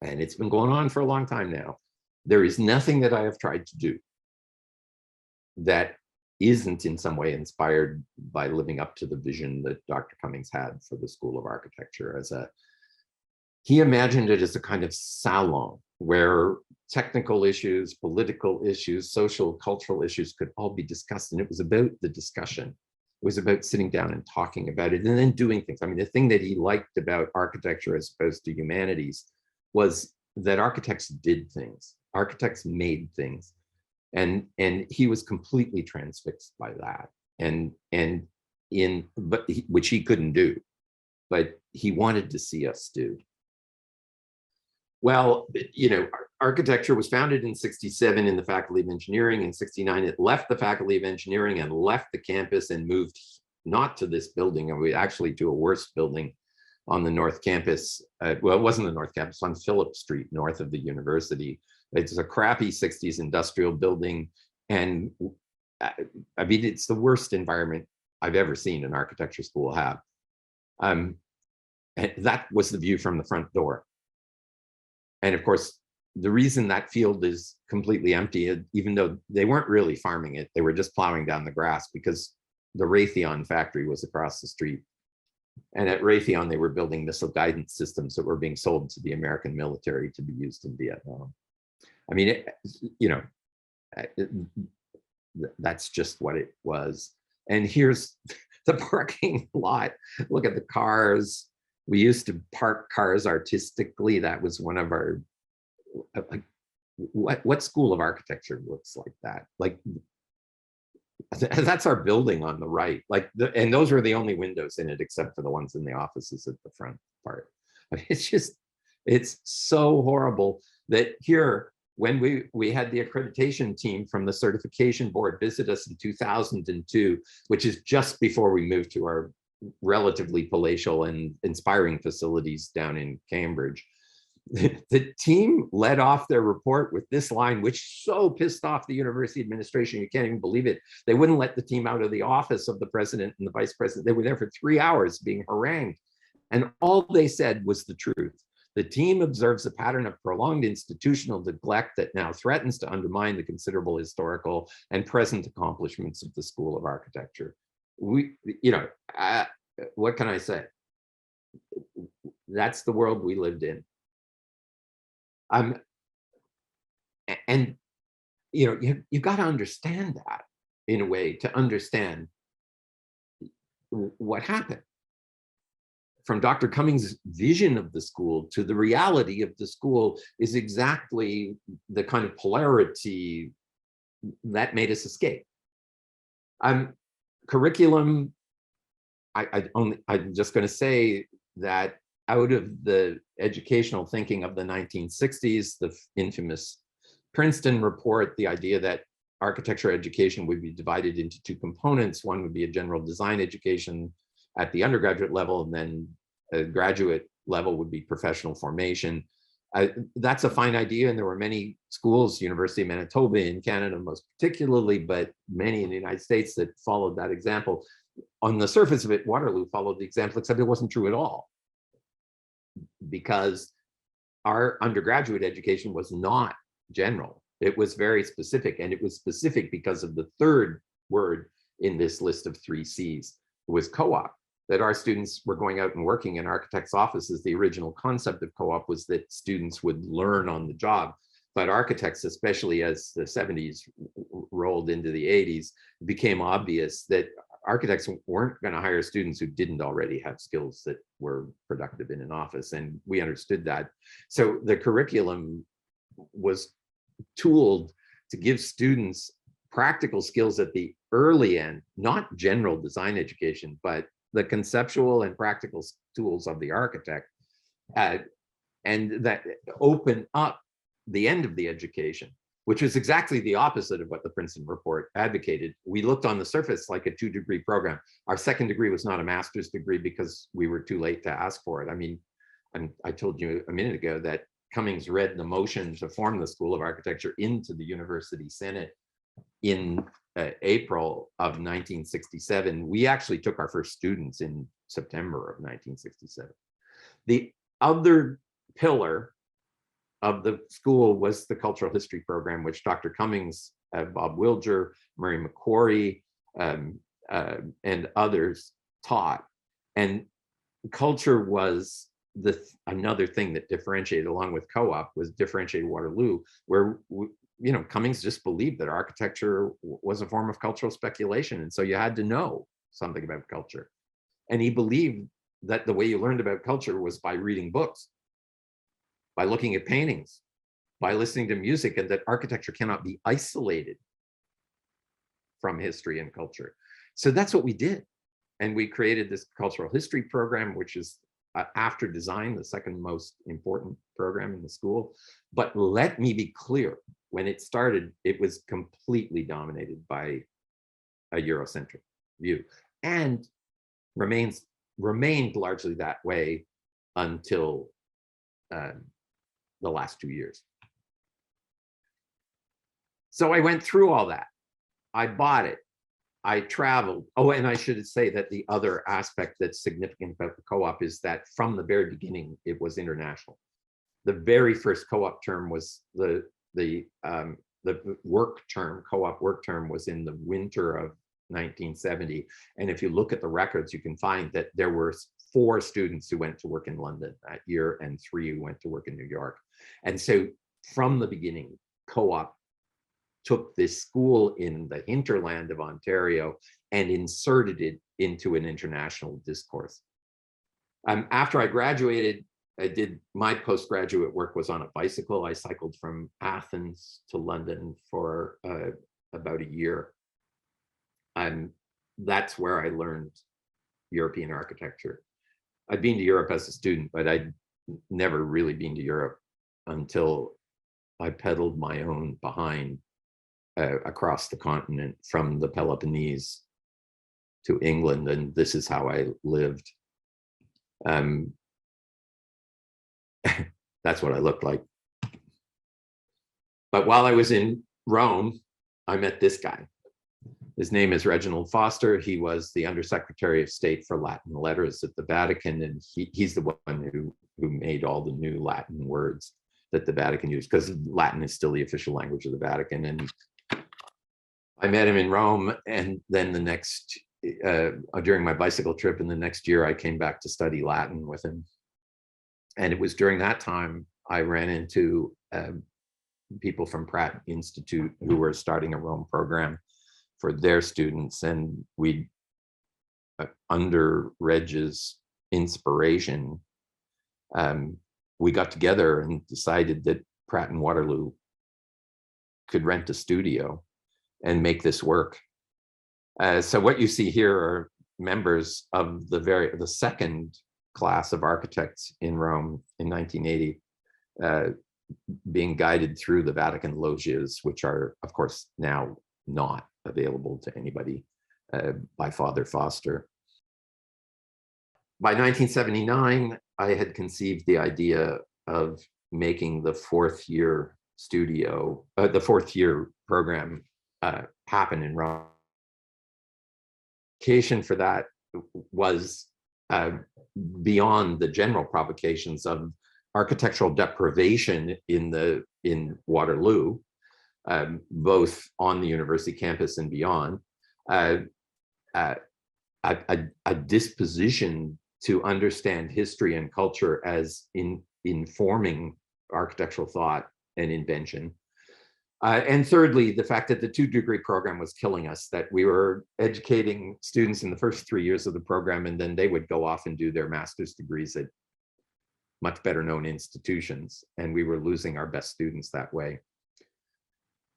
and it's been going on for a long time now, there is nothing that I have tried to do that isn't in some way inspired by living up to the vision that Dr. Cummings had for the School of Architecture. He imagined it as a kind of salon where technical issues, political issues, social, cultural issues could all be discussed. And it was about the discussion. It was about sitting down and talking about it and then doing things. I mean, the thing that he liked about architecture as opposed to humanities was that architects did things. Architects made things. And he was completely transfixed by that. which he couldn't do, but he wanted to see us do. Well, architecture was founded in 67 in the Faculty of Engineering. In 69, it left the Faculty of Engineering and left the campus and moved not to this building, actually to a worse building on the North Campus. Well, it wasn't the North Campus, on Phillip Street, north of the university. It's a crappy 60s industrial building. And I mean, it's the worst environment I've ever seen an architecture school have. And that was the view from the front door. And of course, the reason that field is completely empty, even though they weren't really farming it, they were just plowing down the grass, because the Raytheon factory was across the street. And at Raytheon, they were building missile guidance systems that were being sold to the American military to be used in Vietnam. I mean, that's just what it was. And here's the parking lot. Look at the cars. We used to park cars artistically. That was one of our, like, what school of architecture looks like that? Like, that's our building on the right. Like, and those were the only windows in it, except for the ones in the offices at the front part. I mean, it's so horrible that here, when we had the accreditation team from the certification board visit us in 2002, which is just before we moved to our relatively palatial and inspiring facilities down in Cambridge. The team led off their report with this line, which so pissed off the university administration, you can't even believe it. They wouldn't let the team out of the office of the president and the vice president. They were there for 3 hours being harangued. And all they said was the truth. The team observes a pattern of prolonged institutional neglect that now threatens to undermine the considerable historical and present accomplishments of the School of Architecture. What can I say? That's the world we lived in. And you got to understand that in a way to understand what happened. From Dr. Cummings' vision of the school to the reality of the school is exactly the kind of polarity that made us escape. Curriculum, I'm just going to say that out of the educational thinking of the 1960s, the infamous Princeton report, the idea that architecture education would be divided into two components. One would be a general design education at the undergraduate level, and then a graduate level would be professional formation. That's a fine idea, and there were many schools, University of Manitoba in Canada most particularly, but many in the United States that followed that example. On the surface of it, Waterloo followed the example, except it wasn't true at all, because our undergraduate education was not general. It was very specific, and it was specific because of the third word in this list of 3 C's. It was co-op, that our students were going out and working in architects' offices. The original concept of co-op was that students would learn on the job, but architects, especially as the 70s rolled into the 80s, it became obvious that architects weren't going to hire students who didn't already have skills that were productive in an office, and we understood that. So the curriculum was tooled to give students practical skills at the early end, not general design education, but the conceptual and practical tools of the architect, and that open up the end of the education, which was exactly the opposite of what the Princeton report advocated. We looked on the surface like a 2-degree program. Our second degree was not a master's degree because we were too late to ask for it. I mean, I told you a minute ago that Cummings read the motion to form the School of Architecture into the University Senate in April of 1967. We actually took our first students in September of 1967. The other pillar of the school was the cultural history program, which Dr. Cummings, Bob Wilger, Murray McQuarrie, and others taught. And culture was another thing that differentiated, along with co-op, was differentiated Waterloo, where Cummings just believed that architecture was a form of cultural speculation, and so you had to know something about culture. And he believed that the way you learned about culture was by reading books, by looking at paintings, by listening to music, and that architecture cannot be isolated from history and culture. So that's what we did. And we created this cultural history program, which is after design, the second most important program in the school. But let me be clear, when it started, it was completely dominated by a Eurocentric view and remained largely that way until the last 2 years. So I went through all that. I bought it. I traveled. Oh, and I should say that the other aspect that's significant about the co-op is that from the very beginning, it was international. The very first co-op term was the work term, co-op work term was in the winter of 1970. And if you look at the records, you can find that there were 4 students who went to work in London that year and 3 who went to work in New York. And so from the beginning, co-op took this school in the hinterland of Ontario and inserted it into an international discourse. After I graduated, I did my postgraduate work was on a bicycle. I cycled from Athens to London for about a year. And that's where I learned European architecture. I'd been to Europe as a student, but I'd never really been to Europe until I pedaled my own behind across the continent from the Peloponnese to England, and this is how I lived. That's what I looked like. But while I was in Rome, I met this guy. His name is Reginald Foster. He was the Undersecretary of State for Latin Letters at the Vatican, and he's the one who made all the new Latin words that the Vatican used, because Latin is still the official language of the Vatican. And I met him in Rome, and then the next, during my bicycle trip, and the next year I came back to study Latin with him. And it was during that time I ran into people from Pratt Institute who were starting a Rome program for their students. And we, under Reg's inspiration, we got together and decided that Pratt and Waterloo could rent a studio and make this work. So what you see here are members of the second class of architects in Rome in 1980, being guided through the Vatican loggias, which are, of course, now not available to anybody, by Father Foster. By 1979, I had conceived the idea of making the 4th year studio, the 4th year program happen in Rome. Occasion for that was beyond the general provocations of architectural deprivation in Waterloo, both on the university campus and beyond, a disposition to understand history and culture as informing architectural thought and invention. And thirdly, the fact that the 2-degree program was killing us, that we were educating students in the first 3 years of the program, and then they would go off and do their master's degrees at much better known institutions. And we were losing our best students that way.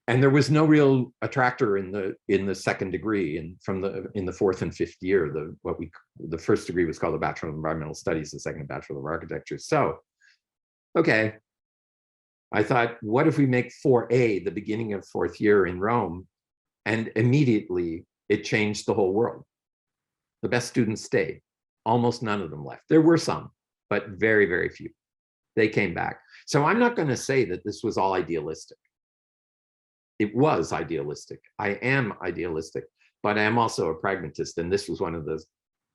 And there was no real attractor in the second degree, and in the 4th and 5th year, the first degree was called the Bachelor of Environmental Studies, the second Bachelor of Architecture. So, okay, I thought, what if we make 4A the beginning of 4th year in Rome? And immediately it changed the whole world. The best students stayed. Almost none of them left. There were some, but very, very few. They came back. So I'm not going to say that this was all idealistic. It was idealistic. I am idealistic, but I am also a pragmatist. And this was one of the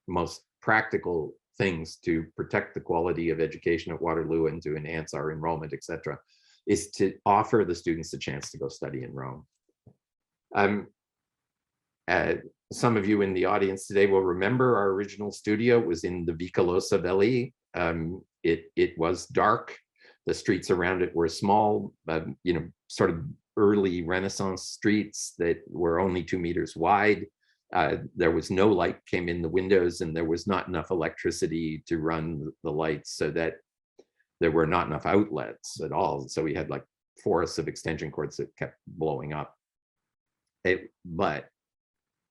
most practical things to protect the quality of education at Waterloo and to enhance our enrollment, et cetera, is to offer the students a chance to go study in Rome. Some of you in the audience today will remember our original studio was in the Vicolo Savelli. It was dark. The streets around it were small, sort of early Renaissance streets that were only 2 meters wide. There was no light came in the windows, and there was not enough electricity to run the lights, so that there were not enough outlets at all. So we had like forests of extension cords that kept blowing up. But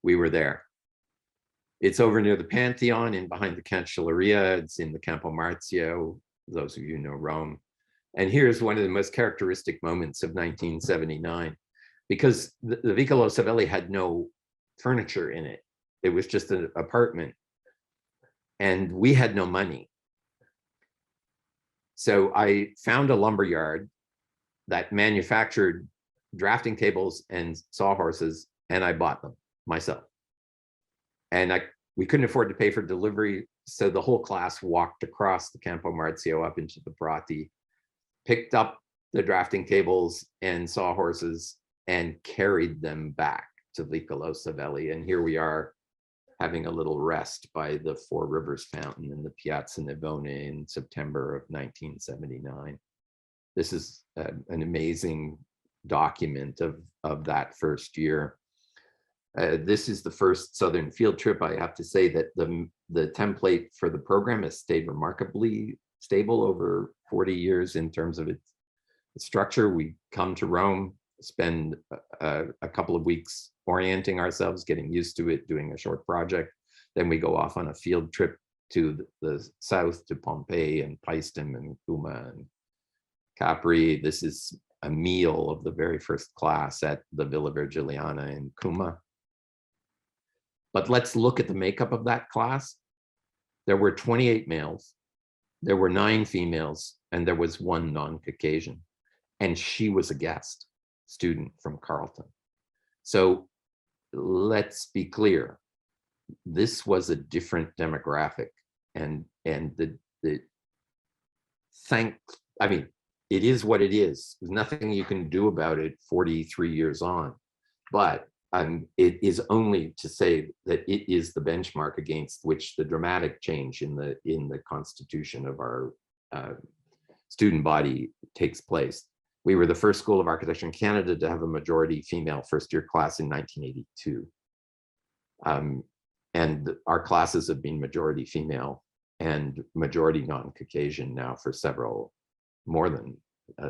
we were there. It's over near the Pantheon and behind the Cancelleria. It's in the Campo Marzio, those of you who know Rome. And here's one of the most characteristic moments of 1979, because the Vicolo Savelli had no furniture in it. It was just an apartment, and we had no money. So I found a lumberyard that manufactured drafting tables and sawhorses, and I bought them myself. And we couldn't afford to pay for delivery, so the whole class walked across the Campo Marzio up into the Prati, picked up the drafting tables and sawhorses, and carried them back to Vicolo Savelli. And here we are having a little rest by the Four Rivers Fountain in the Piazza Navona in September of 1979. This is an amazing document of that first year. This is the first Southern field trip. I have to say that the template for the program has stayed remarkably stable over 40 years in terms of its structure. We come to Rome, spend a couple of weeks orienting ourselves, getting used to it, doing a short project. Then we go off on a field trip to the south, to Pompeii and Paestum and Cuma and Capri. This is a meal of the very first class at the Villa Virgiliana in Cuma. But let's look at the makeup of that class. There were 28 males, there were 9 females, and there was 1 non-Caucasian. And she was a guest student from Carleton. So let's be clear, this was a different demographic. And it is what it is. There's nothing you can do about it 43 years on. But it is only to say that it is the benchmark against which the dramatic change in the constitution of our student body takes place. We were the first school of architecture in Canada to have a majority female first-year class in 1982. And our classes have been majority female and majority non-Caucasian now for more than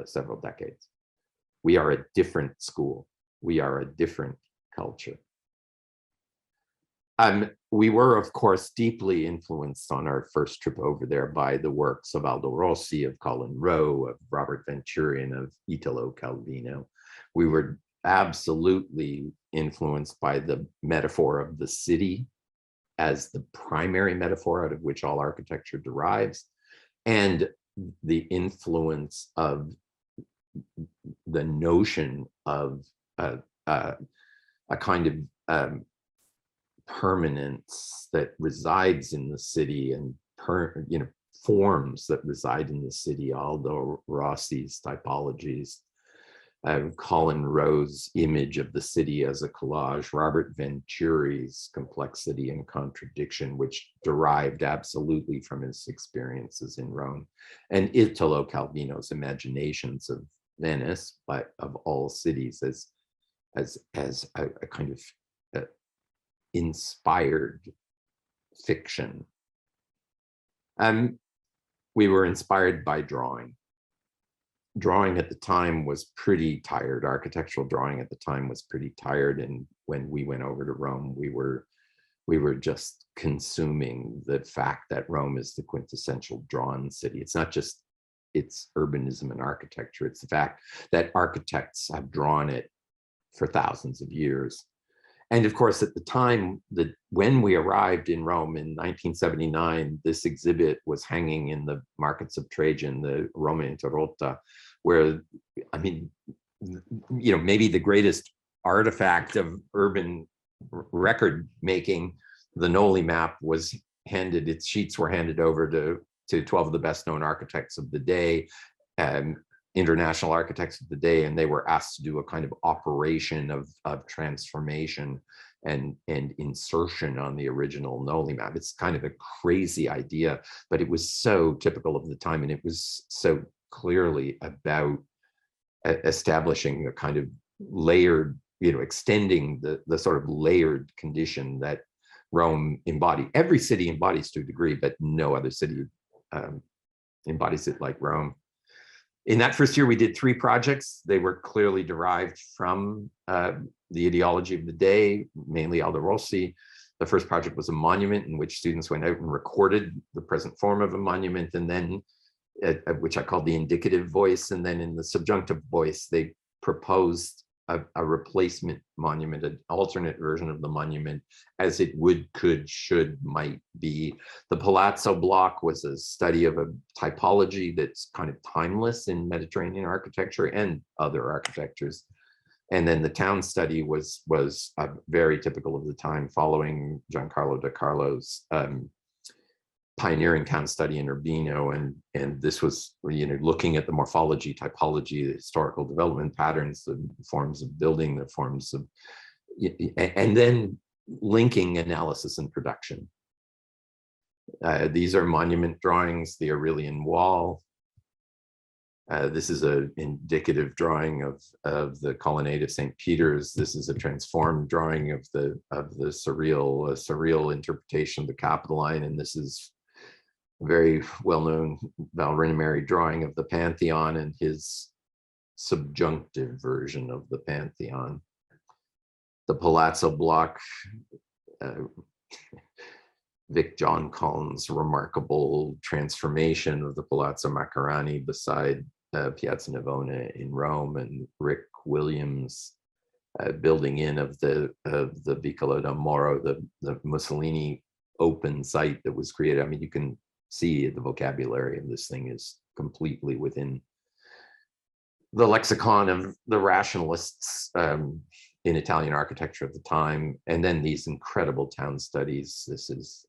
several decades. We are a different school. We are a different culture. We were, of course, deeply influenced on our first trip over there by the works of Aldo Rossi, of Colin Rowe, of Robert Venturian, of Italo Calvino. We were absolutely influenced by the metaphor of the city as the primary metaphor out of which all architecture derives, and the influence of the notion of a kind of permanence that resides in the city, and forms that reside in the city. Aldo Rossi's typologies, Colin Rowe's image of the city as a collage, Robert Venturi's complexity and contradiction, which derived absolutely from his experiences in Rome, and Italo Calvino's imaginations of Venice, but of all cities as a kind of inspired fiction. We were inspired by drawing. Drawing at the time was pretty tired. Architectural drawing at the time was pretty tired. And when we went over to Rome, we were just consuming the fact that Rome is the quintessential drawn city. It's not just its urbanism and architecture. It's the fact that architects have drawn it for thousands of years. And of course, at the time, when we arrived in Rome in 1979, this exhibit was hanging in the markets of Trajan, the Roma Interrotta, where, I mean, maybe the greatest artifact of urban record making, the Noli map, was handed, its sheets were handed over to 12 of the best known architects of the day, international architects of the day, and they were asked to do a kind of operation of transformation and insertion on the original Noli map. It's kind of a crazy idea, but it was so typical of the time, and it was so clearly about establishing a kind of layered, extending the sort of layered condition that Rome embodied. Every city embodies to a degree, but no other city embodies it like Rome. In that first year, we did 3 projects. They were clearly derived from the ideology of the day, mainly Aldo Rossi. the first project was a monument in which students went out and recorded the present form of a monument, and then, which I called the indicative voice, and then in the subjunctive voice, they proposed a replacement monument, an alternate version of the monument as it would, could, should, might be. The Palazzo block was a study of a typology that's kind of timeless in Mediterranean architecture and other architectures. And then the town study was very typical of the time, following Giancarlo da Carlo's pioneering town study in Urbino, and this was, you know, looking at the morphology, typology, the historical development patterns, the forms of building, the forms of, and then linking analysis and production. These are monument drawings, the Aurelian Wall. This is an indicative drawing of the colonnade of St. Peter's. This is a transformed drawing of the surreal interpretation of the Capitoline, and this is a very well-known Val Rinamari drawing of the Pantheon and his subjunctive version of the Pantheon. The Palazzo block, Vic John Collins' remarkable transformation of the Palazzo Macarani beside Piazza Navona in Rome, and Rick Williams' building in of the Vicolo del Moro, the Mussolini open site that was created. I mean, you can see the vocabulary of this thing is completely within the lexicon of the rationalists in Italian architecture at the time. And then these incredible town studies. This is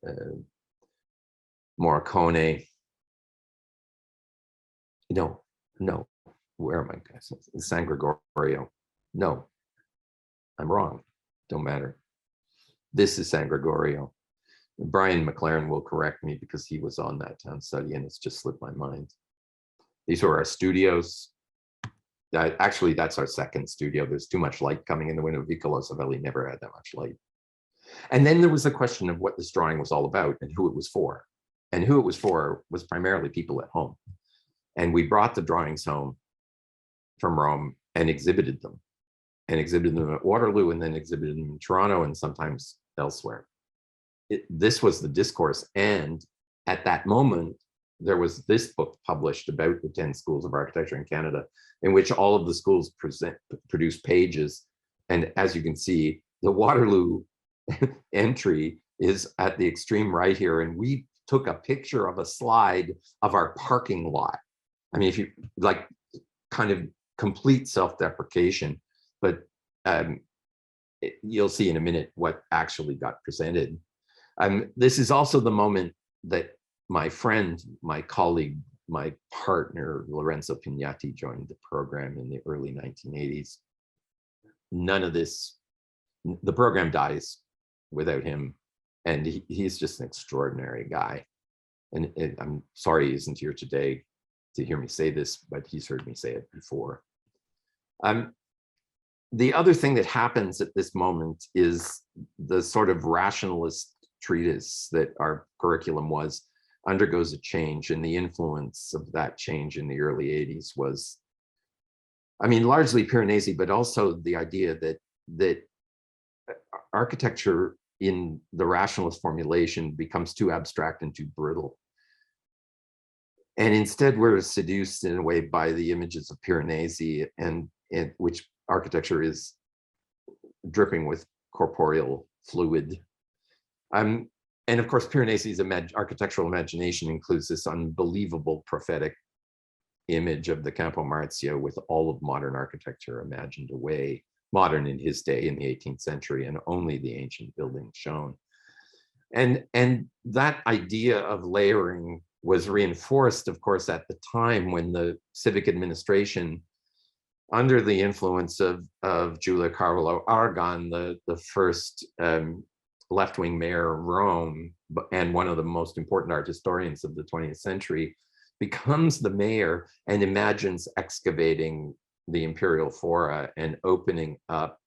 Morricone. No, where am I? San Gregorio. No, I'm wrong. Don't matter. This is San Gregorio. Brian McLaren will correct me because he was on that town study and it's just slipped my mind. These were our studios. Actually, that's our second studio. There's too much light coming in the window. Vicolo Savelli never had that much light. And then there was the question of what this drawing was all about and who it was for. And who it was for was primarily people at home. And we brought the drawings home from Rome and exhibited them at Waterloo, and then exhibited them in Toronto and sometimes elsewhere. This was the discourse. And at that moment, there was this book published about the 10 schools of architecture in Canada, in which all of the schools produce pages. And as you can see, the Waterloo entry is at the extreme right here. And we took a picture of a slide of our parking lot. I mean, if you like, kind of complete self-deprecation, but you'll see in a minute what actually got presented. This is also the moment that my friend, my colleague, my partner, Lorenzo Pignatti, joined the program in the early 1980s. None of this, the program dies without him. And he's just an extraordinary guy. And I'm sorry he isn't here today to hear me say this, but he's heard me say it before. The other thing that happens at this moment is the sort of rationalist treatise that our curriculum was undergoes a change, and the influence of that change in the early 80s was, I mean, largely Piranesi, but also the idea that architecture in the rationalist formulation becomes too abstract and too brittle. And instead we're seduced in a way by the images of Piranesi, and which architecture is dripping with corporeal fluid. And of course, Piranesi's architectural imagination includes this unbelievable prophetic image of the Campo Marzio with all of modern architecture imagined away, modern in his day in the 18th century, and only the ancient buildings shown. And that idea of layering was reinforced, of course, at the time when the civic administration, under the influence of Giulio Carlo Aragon, the first left-wing mayor of Rome, and one of the most important art historians of the 20th century, becomes the mayor and imagines excavating the imperial fora and opening up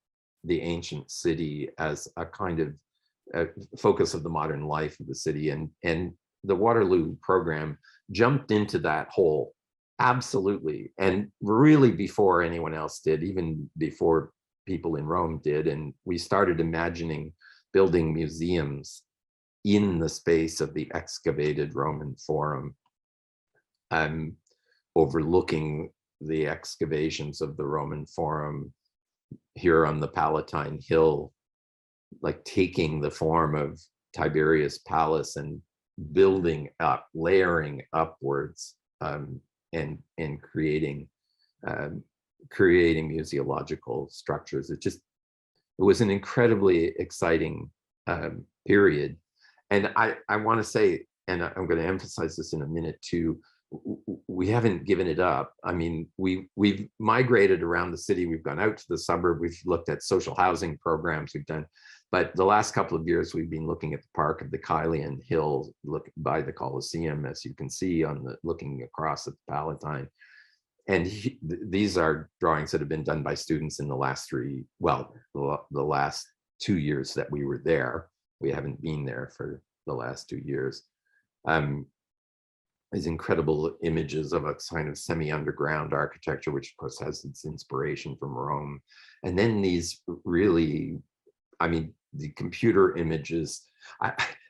the ancient city as a kind of focus of the modern life of the city. And the Waterloo program jumped into that hole, absolutely, and really before anyone else did, even before people in Rome did. And we started imagining building museums in the space of the excavated Roman Forum, overlooking the excavations of the Roman Forum here on the Palatine Hill, like taking the form of Tiberius' palace and building up, layering upwards, and creating museological structures. It was an incredibly exciting period. And I want to say, and I'm going to emphasize this in a minute too, we haven't given it up. I mean, we've migrated around the city. We've gone out to the suburb. We've looked at social housing programs we've done. But the last couple of years, we've been looking at the park of the Kylian Hill, look by the Colosseum, as you can see on the looking across at the Palatine. And these are drawings that have been done by students in the last the last 2 years that we were there. We haven't been there for the last 2 years. These incredible images of a kind of semi-underground architecture, which of course has its inspiration from Rome. And then these really, I mean, the computer images,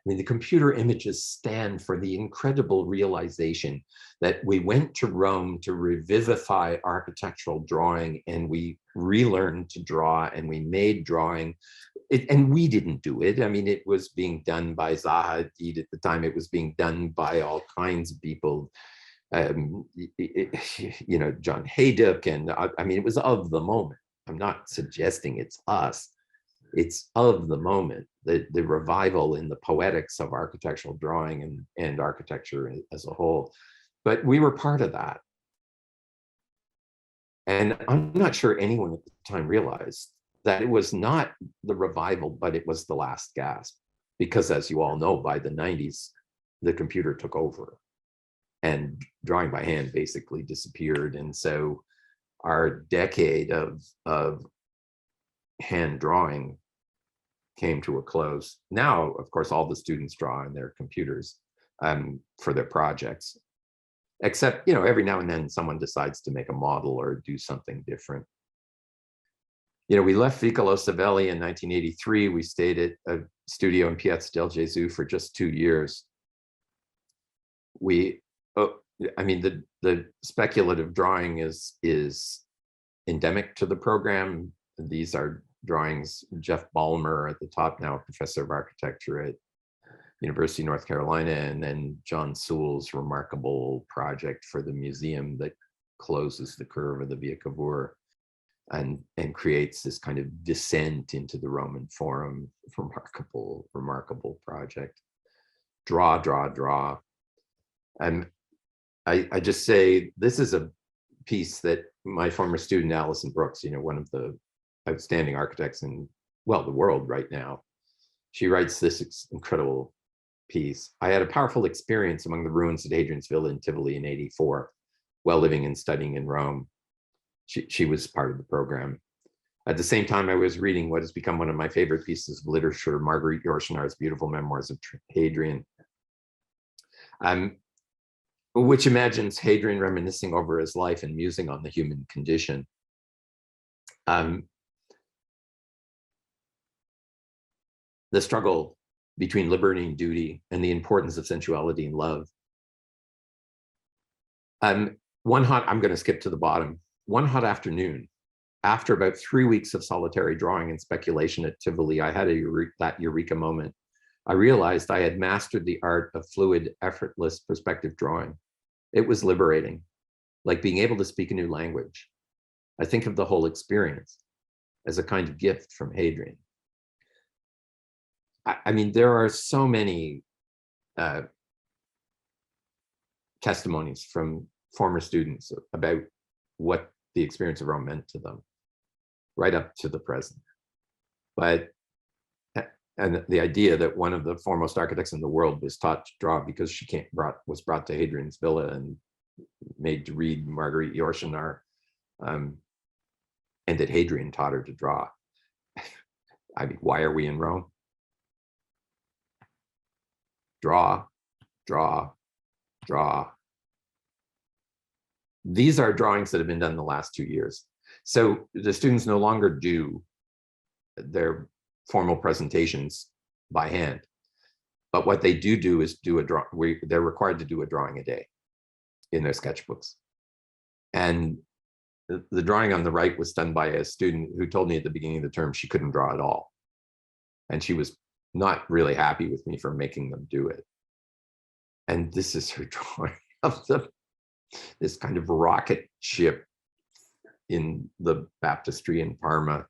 the computer images stand for the incredible realization that we went to Rome to revivify architectural drawing, and we relearned to draw, and we made drawing. And we didn't do it. I mean, it was being done by Zaha Hadid at the time. It was being done by all kinds of people, John Hayduck, and I mean, it was of the moment. I'm not suggesting it's us. It's of the moment, the revival in the poetics of architectural drawing and architecture as a whole. But we were part of that. And I'm not sure anyone at the time realized that it was not the revival, but it was the last gasp. Because as you all know, by the 90s, the computer took over and drawing by hand basically disappeared. And so our decade of hand drawing came to a close. Now, of course, all the students draw on their computers for their projects, except, every now and then someone decides to make a model or do something different. We left Vicolo Savelli in 1983. We stayed at a studio in Piazza del Gesù for just 2 years. The speculative drawing is endemic to the program. These are drawings, Jeff Ballmer at the top now, professor of architecture at University of North Carolina, and then John Sewell's remarkable project for the museum that closes the curve of the Via Cavour and creates this kind of descent into the Roman Forum. Remarkable project. Draw. And I just say, this is a piece that my former student, Alison Brooks, one of the outstanding architects in, the world right now, she writes this incredible piece. I had a powerful experience among the ruins at Hadrian's Villa in Tivoli in '84, while living and studying in Rome. She was part of the program. At the same time, I was reading what has become one of my favorite pieces of literature, Marguerite Yourcenar's beautiful memoirs of Hadrian, which imagines Hadrian reminiscing over his life and musing on the human condition. The struggle between liberty and duty, and the importance of sensuality and love. I'm going to skip to the bottom. One hot afternoon, after about 3 weeks of solitary drawing and speculation at Tivoli, I had that eureka moment. I realized I had mastered the art of fluid, effortless perspective drawing. It was liberating, like being able to speak a new language. I think of the whole experience as a kind of gift from Hadrian. There are so many testimonies from former students about what the experience of Rome meant to them, right up to the present. And the idea that one of the foremost architects in the world was taught to draw because she was brought to Hadrian's Villa and made to read Marguerite Yourcenar, and that Hadrian taught her to draw. Why are we in Rome? Draw. These are drawings that have been done in the last 2 years. So the students no longer do their formal presentations by hand. But what they do is do a draw. They're required to do a drawing a day in their sketchbooks. And the drawing on the right was done by a student who told me at the beginning of the term she couldn't draw at all. And she was not really happy with me for making them do it. And this is her drawing of this kind of rocket ship in the baptistry in Parma.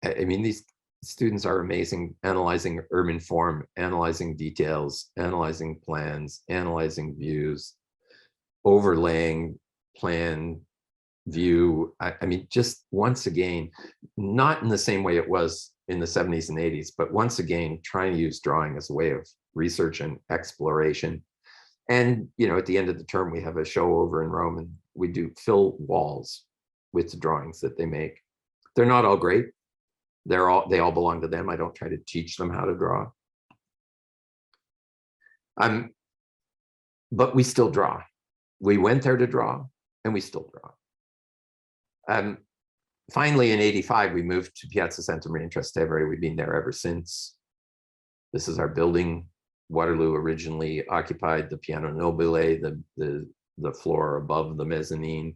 I mean, these students are amazing, analyzing urban form, analyzing details, analyzing plans, analyzing views, overlaying plan, view. I mean, just once again, not in the same way it was in the 70s and 80s, but once again, trying to use drawing as a way of research and exploration. And, you know, at the end of the term, we have a show over in Rome, and we do fill walls with the drawings that they make. They're not all great. They all belong to them. I don't try to teach them how to draw. But we still draw. We went there to draw, and we still draw. Finally, in '85, we moved to Piazza Santa Maria in Trastevere. We've been there ever since. This is our building. Waterloo originally occupied the piano nobile, the floor above the mezzanine.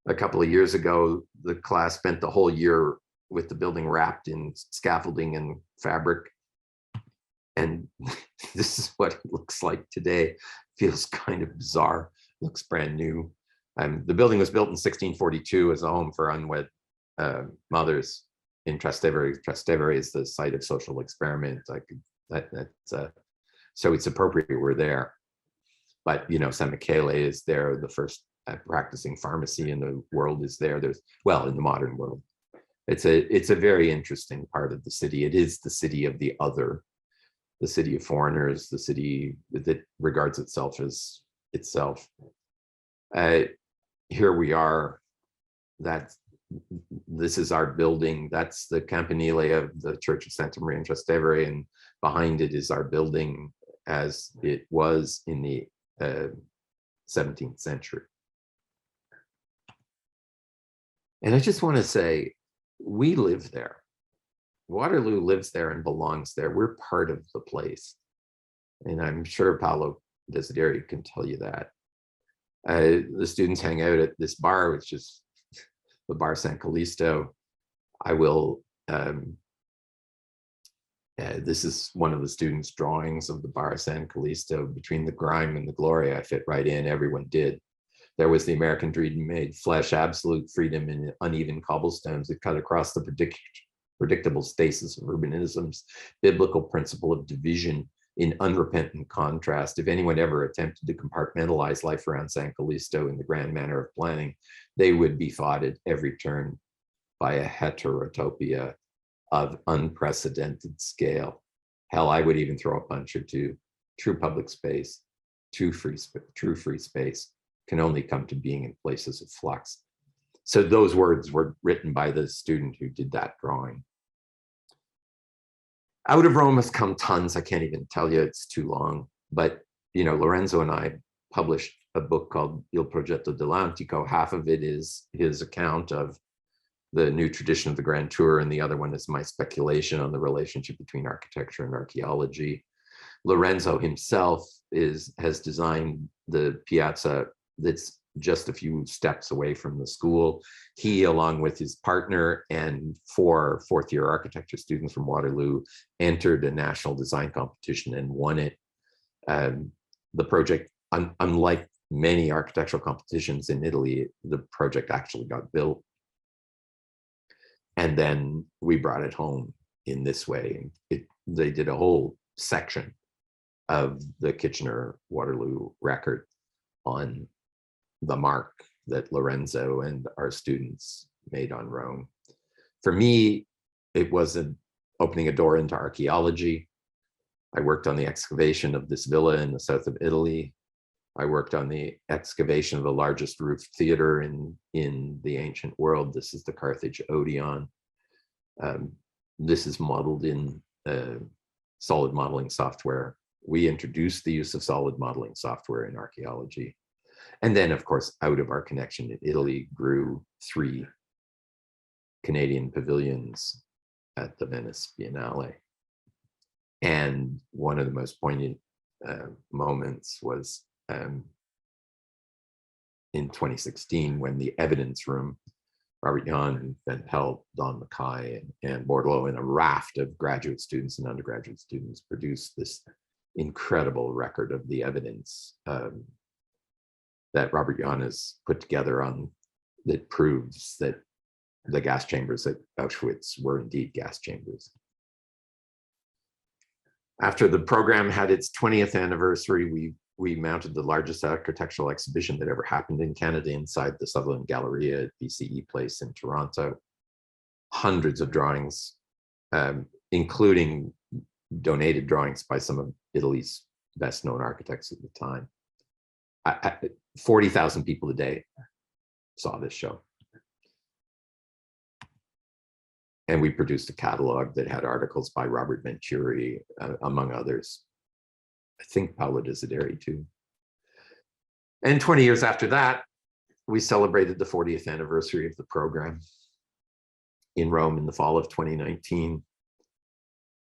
A couple of years ago, the class spent the whole year with the building wrapped in scaffolding and fabric. And this is what it looks like today. Feels kind of bizarre, looks brand new. The building was built in 1642 as a home for unwed mothers in Trastevere. Trastevere is the site of social experiment. So it's appropriate we're there. But, you know, San Michele is there. The first practicing pharmacy in the world is there. Well, in the modern world. It's a very interesting part of the city. It is the city of the other, the city of foreigners, the city that regards itself as itself. Here we are. This is our building. That's the campanile of the Church of Santa Maria in Trastevere, and behind it is our building as it was in the 17th century. And I just want to say, we live there. Waterloo lives there and belongs there. We're part of the place. And I'm sure Paolo Desideri can tell you that. The students hang out at this bar, which is the Bar San Callisto. I will, this is one of the students' drawings of the Bar San Callisto. Between the grime and the glory, I fit right in, everyone did. There was the American dream made flesh, absolute freedom in uneven cobblestones that cut across the predictable stasis of urbanism's biblical principle of division in unrepentant contrast. If anyone ever attempted to compartmentalize life around San Callisto in the grand manner of planning, they would be fought at every turn by a heterotopia of unprecedented scale. Hell, I would even throw a punch or two. True public space, true free space can only come to being in places of flux. So those words were written by the student who did that drawing. Out of Rome has come tons. I can't even tell you, it's too long. But, you know, Lorenzo and I published a book called Il Progetto dell'Antico. Half of it is his account of the new tradition of the Grand Tour, and the other one is my speculation on the relationship between architecture and archaeology. Lorenzo himself has designed the piazza that's just a few steps away from the school. He, along with his partner and 4 fourth-year architecture students from Waterloo, entered a national design competition and won it. The project, unlike many architectural competitions in Italy, the project actually got built. And then we brought it home in this way. They did a whole section of the Kitchener-Waterloo record on the mark that Lorenzo and our students made on Rome. For me, it was opening a door into archaeology. I worked on the excavation of this villa in the south of Italy. I worked on the excavation of the largest roofed theater in the ancient world. This is the Carthage Odeon. This is modeled in solid modeling software. We introduced the use of solid modeling software in archaeology. And then, of course, out of our connection in Italy grew 3 Canadian pavilions at the Venice Biennale. And one of the most poignant moments was in 2016 when the evidence room, Robert Jan and Ben Pelt, Don Mackay, and Bordelot, and a raft of graduate students and undergraduate students produced this incredible record of the evidence that Robert Jan has put together on that proves that the gas chambers at Auschwitz were indeed gas chambers. After the program had its 20th anniversary, we mounted the largest architectural exhibition that ever happened in Canada inside the Sutherland Galleria at BCE Place in Toronto. Hundreds of drawings, including donated drawings by some of Italy's best known architects at the time. 40,000 people a day saw this show. And we produced a catalog that had articles by Robert Venturi, among others. I think Paolo Desideri too. And 20 years after that, we celebrated the 40th anniversary of the program in Rome in the fall of 2019.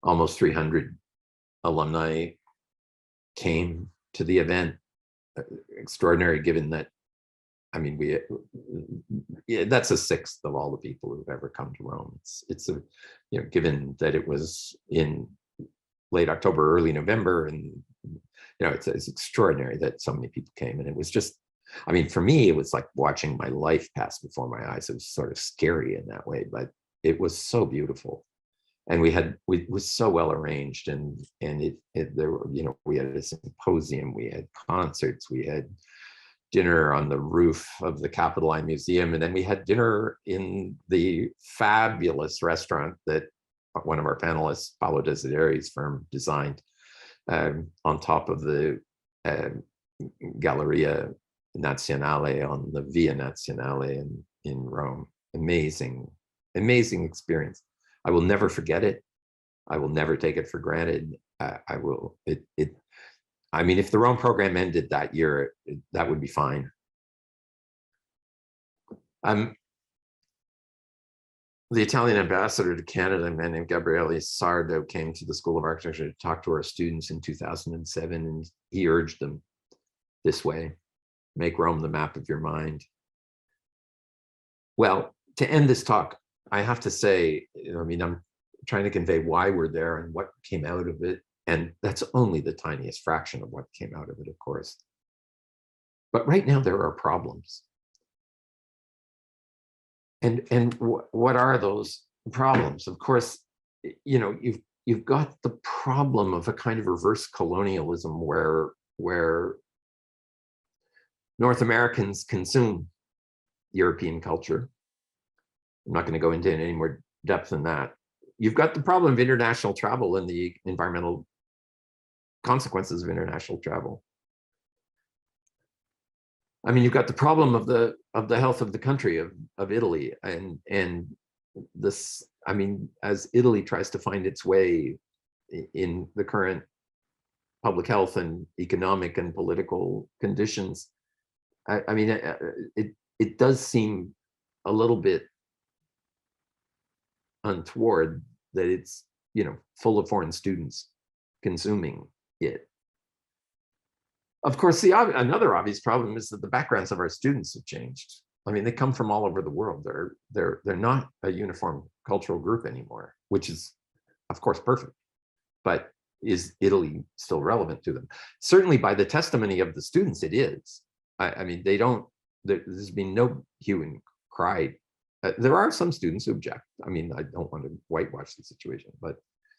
Almost 300 alumni came to the event. Extraordinary, given that, I mean, that's a sixth of all the people who've ever come to Rome. It's a, you know, given that it was in late October, early November, and you know, it's extraordinary that so many people came. And it was just, I mean, for me, it was like watching my life pass before my eyes. It was sort of scary in that way, but it was so beautiful. And it was so well arranged, and there were, you know, we had a symposium, we had concerts, we had dinner on the roof of the Capitoline Museum, and then we had dinner in the fabulous restaurant that one of our panelists, Paolo Desideri's firm, designed on top of the Galleria Nazionale on the Via Nazionale in Rome. Amazing, amazing experience. I will never forget it. I will never take it for granted. I mean, if the Rome program ended that year, that would be fine. The Italian ambassador to Canada, a man named Gabriele Sardo, came to the School of Architecture to talk to our students in 2007, and he urged them this way: make Rome the map of your mind. Well, to end this talk, I have to say, I mean, I'm trying to convey why we're there and what came out of it. And that's only the tiniest fraction of what came out of it, of course. But right now there are problems. And what are those problems? Of course, you know, you've got the problem of a kind of reverse colonialism where North Americans consume European culture. I'm not going to go into any more depth than that. You've got the problem of international travel and the environmental consequences of international travel. I mean, you've got the problem of the health of the country of Italy, and this, I mean, as Italy tries to find its way in the current public health and economic and political conditions, I mean, it does seem a little bit untoward that it's, you know, full of foreign students consuming it. Of course, another obvious problem is that the backgrounds of our students have changed. I mean, they come from all over the world. They're not a uniform cultural group anymore, which is, of course, perfect. But is Italy still relevant to them? Certainly, by the testimony of the students, it is. I mean, there's been no hue and cry. There are some students who object. I mean, I don't want to whitewash the situation, but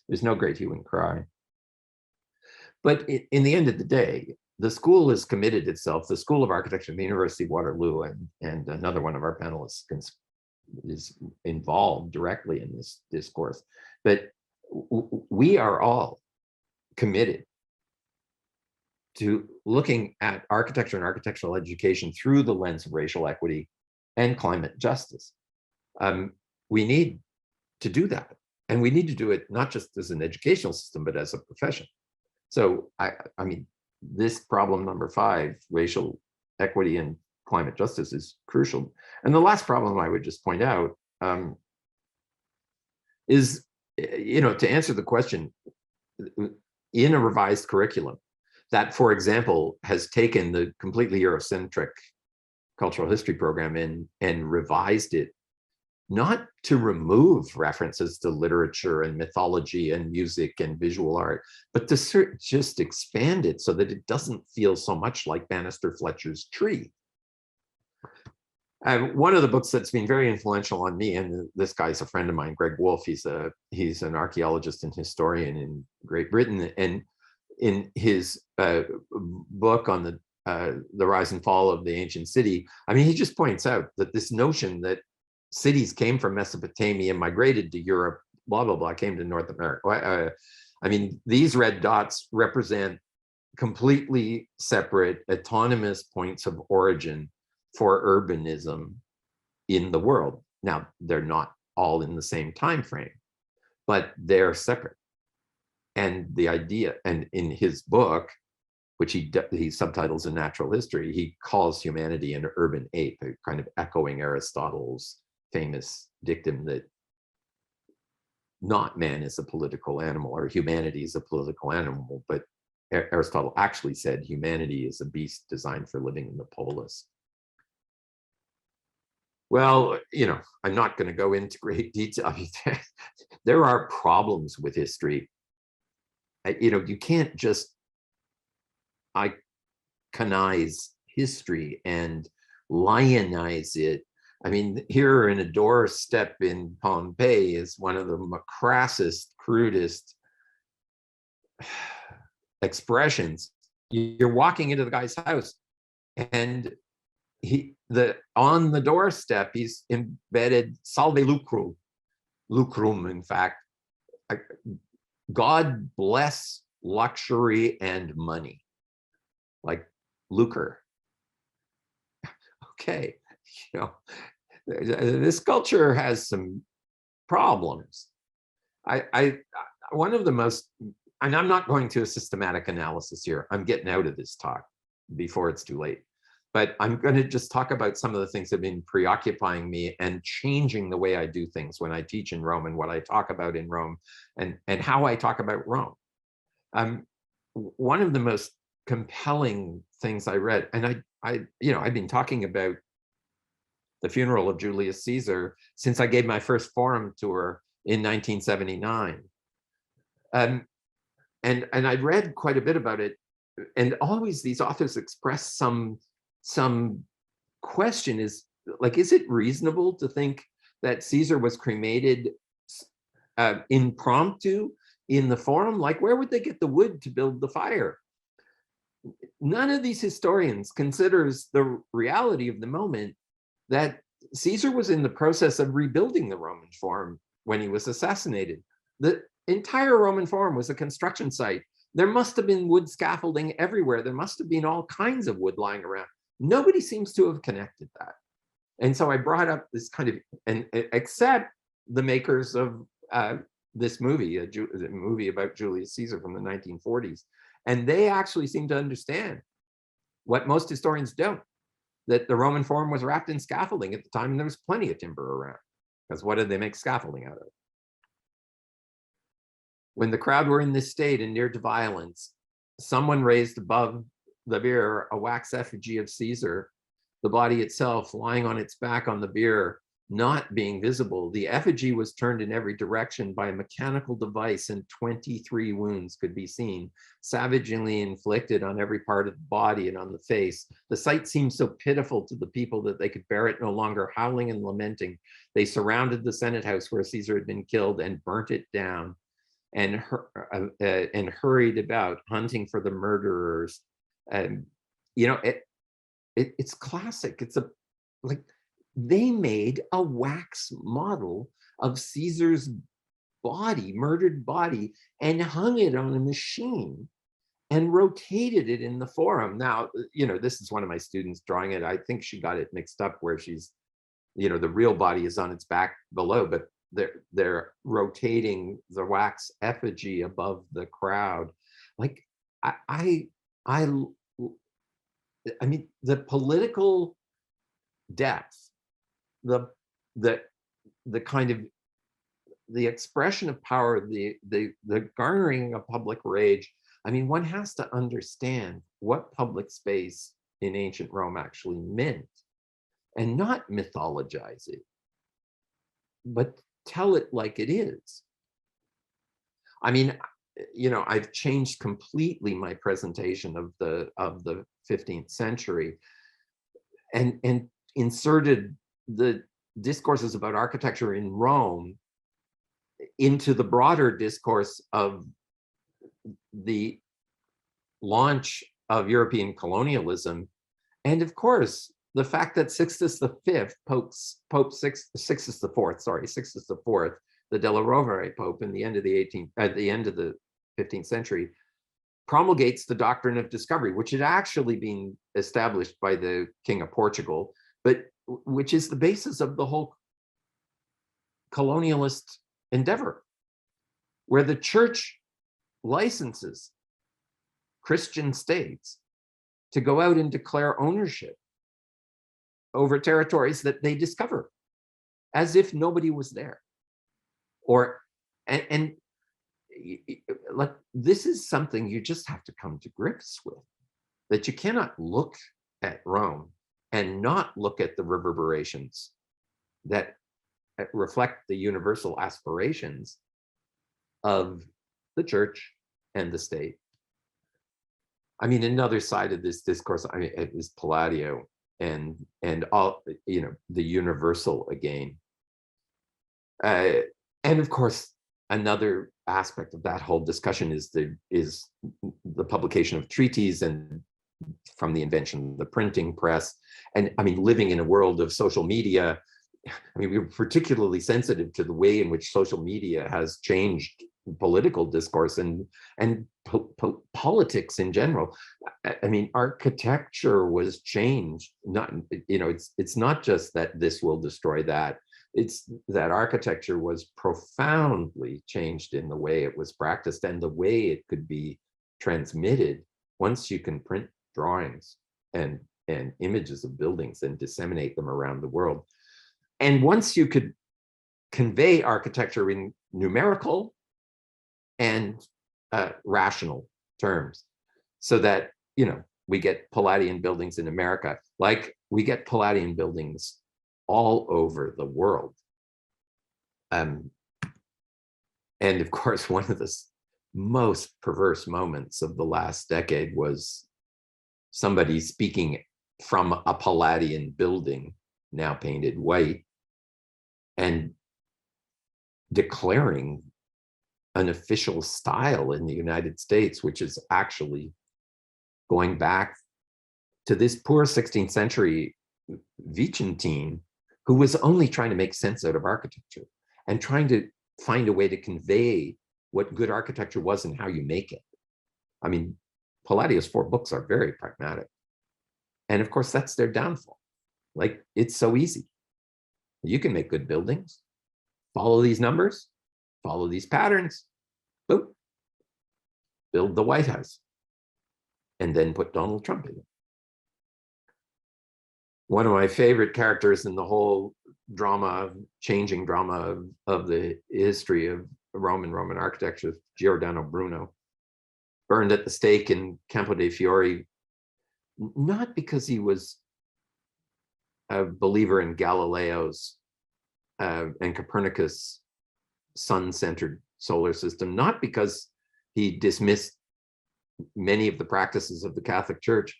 there's no great hue and cry. But in the end of the day, the school has committed itself, the School of Architecture at the University of Waterloo, and another one of our panelists is involved directly in this discourse. But we are all committed to looking at architecture and architectural education through the lens of racial equity and climate justice. We need to do that. And we need to do it not just as an educational system, but as a profession. So, I mean, this problem number 5, racial equity and climate justice, is crucial. And the last problem I would just point out is to answer the question, in a revised curriculum that, for example, has taken the completely Eurocentric cultural history program and revised it, not to remove references to literature and mythology and music and visual art, but to just expand it so that it doesn't feel so much like Bannister Fletcher's tree. One of the books that's been very influential on me, and this guy's a friend of mine, Greg Wolfe, he's an archaeologist and historian in Great Britain, and in his book on the rise and fall of the ancient city, I mean, he just points out that this notion that cities came from Mesopotamia, migrated to Europe, blah, blah, blah, came to North America. I mean, these red dots represent completely separate, autonomous points of origin for urbanism in the world. Now, they're not all in the same time frame, but they're separate. And the idea, and in his book, which he subtitles in Natural History, he calls humanity an urban ape, kind of echoing Aristotle's famous dictum that not man is a political animal or humanity is a political animal, but Aristotle actually said humanity is a beast designed for living in the polis. Well, I'm not going to go into great detail. I mean, there are problems with history. You can't just iconize history and lionize it. I mean, here in a doorstep in Pompeii is one of the crassest, crudest expressions. You're walking into the guy's house, and on the doorstep he's embedded "Salve lucrum," in fact, God bless luxury and money, like lucre. Okay, this culture has some problems. One of the most, and I'm not going to a systematic analysis here. I'm getting out of this talk before it's too late. But I'm going to just talk about some of the things that have been preoccupying me and changing the way I do things when I teach in Rome and what I talk about in Rome and how I talk about Rome. One of the most compelling things I read, and I've been talking about the funeral of Julius Caesar since I gave my first forum tour in 1979. And I read quite a bit about it, and always these authors express some question, is it reasonable to think that Caesar was cremated impromptu in the forum? Like, where would they get the wood to build the fire? None of these historians considers the reality of the moment that Caesar was in the process of rebuilding the Roman Forum when he was assassinated. The entire Roman Forum was a construction site. There must have been wood scaffolding everywhere. There must have been all kinds of wood lying around. Nobody seems to have connected that. And so I brought up this kind of, except the makers of this movie, a movie about Julius Caesar from the 1940s. And they actually seem to understand what most historians don't, that the Roman Forum was wrapped in scaffolding at the time, and there was plenty of timber around. Because what did they make scaffolding out of? When the crowd were in this state and near to violence, someone raised above the bier a wax effigy of Caesar, the body itself lying on its back on the bier, not being visible. The effigy was turned in every direction by a mechanical device, and 23 wounds could be seen, savagely inflicted on every part of the body and on the face. The sight seemed so pitiful to the people that they could bear it no longer. Howling and lamenting, they surrounded the Senate house where Caesar had been killed and burnt it down, and hurried about hunting for the murderers. It's classic. It's they made a wax model of Caesar's body, murdered body, and hung it on a machine and rotated it in the forum. Now, this is one of my students drawing it. I think she got it mixed up where she's, the real body is on its back below, but they're rotating the wax effigy above the crowd. Like, I mean, the political depth, the kind of the expression of power, the garnering of public rage. I mean, one has to understand what public space in ancient Rome actually meant, and not mythologize it, but tell it like it is. I mean, you know, I've changed completely my presentation of the 15th century and inserted the discourses about architecture in Rome into the broader discourse of the launch of European colonialism. And of course, the fact that Sixtus V, Sixtus IV, the Della Rovere Pope in the end of the 15th century, promulgates the doctrine of discovery, which had actually been established by the King of Portugal, but which is the basis of the whole colonialist endeavor, where the church licenses Christian states to go out and declare ownership over territories that they discover, as if nobody was there. Like, this is something you just have to come to grips with, that you cannot look at Rome and not look at the reverberations that reflect the universal aspirations of the church and the state. I mean, another side of this discourse, I mean, it is Palladio and all, you know, the universal again. And of course, another aspect of that whole discussion is the publication of treatises, and from the invention of the printing press. And I mean, living in a world of social media, I mean, we were particularly sensitive to the way in which social media has changed political discourse and politics in general. I mean, architecture was changed. Not, you know, it's not just that this will destroy that. It's that architecture was profoundly changed in the way it was practiced and the way it could be transmitted once you can print drawings and images of buildings and disseminate them around the world. And once you could convey architecture in numerical and rational terms, so that, you know, we get Palladian buildings in America, like we get Palladian buildings all over the world. And of course, one of the most perverse moments of the last decade was somebody speaking from a Palladian building, now painted white, and declaring an official style in the United States, which is actually going back to this poor 16th century Vicentine, who was only trying to make sense out of architecture and trying to find a way to convey what good architecture was and how you make it. I mean, Palladio's 4 books are very pragmatic. And of course, that's their downfall. Like, it's so easy. You can make good buildings, follow these numbers, follow these patterns, boop, build the White House, and then put Donald Trump in it. One of my favorite characters in the whole drama, changing drama of the history of Roman architecture, Giordano Bruno, burned at the stake in Campo dei Fiori, not because he was a believer in Galileo's and Copernicus' sun-centered solar system, not because he dismissed many of the practices of the Catholic Church.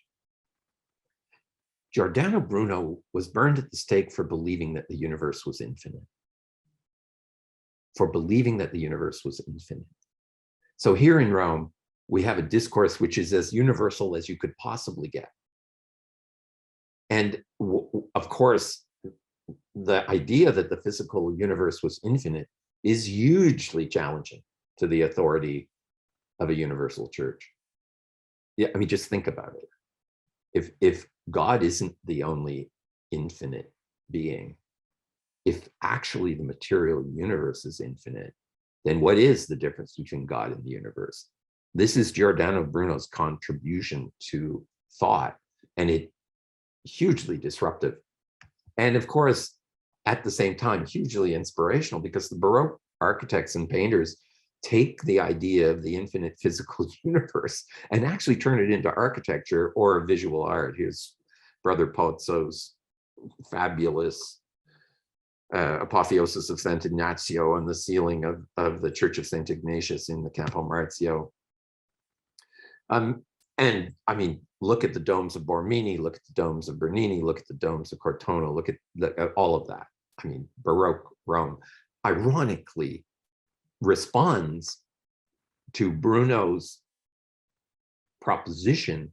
Giordano Bruno was burned at the stake for believing that the universe was infinite. For believing that the universe was infinite. So here in Rome, we have a discourse which is as universal as you could possibly get. And of course, the idea that the physical universe was infinite is hugely challenging to the authority of a universal church. Yeah, I mean, just think about it. If God isn't the only infinite being, if actually the material universe is infinite, then what is the difference between God and the universe? This is Giordano Bruno's contribution to thought, and it hugely disruptive. And of course, at the same time, hugely inspirational, because the Baroque architects and painters take the idea of the infinite physical universe and actually turn it into architecture or visual art. Here's Brother Pozzo's fabulous apotheosis of St. Ignazio on the ceiling of the Church of St. Ignatius in the Campo Marzio. And I mean, look at the domes of Bormini, look at the domes of Bernini, look at the domes of Cortona, look at all of that. I mean, Baroque Rome ironically responds to Bruno's proposition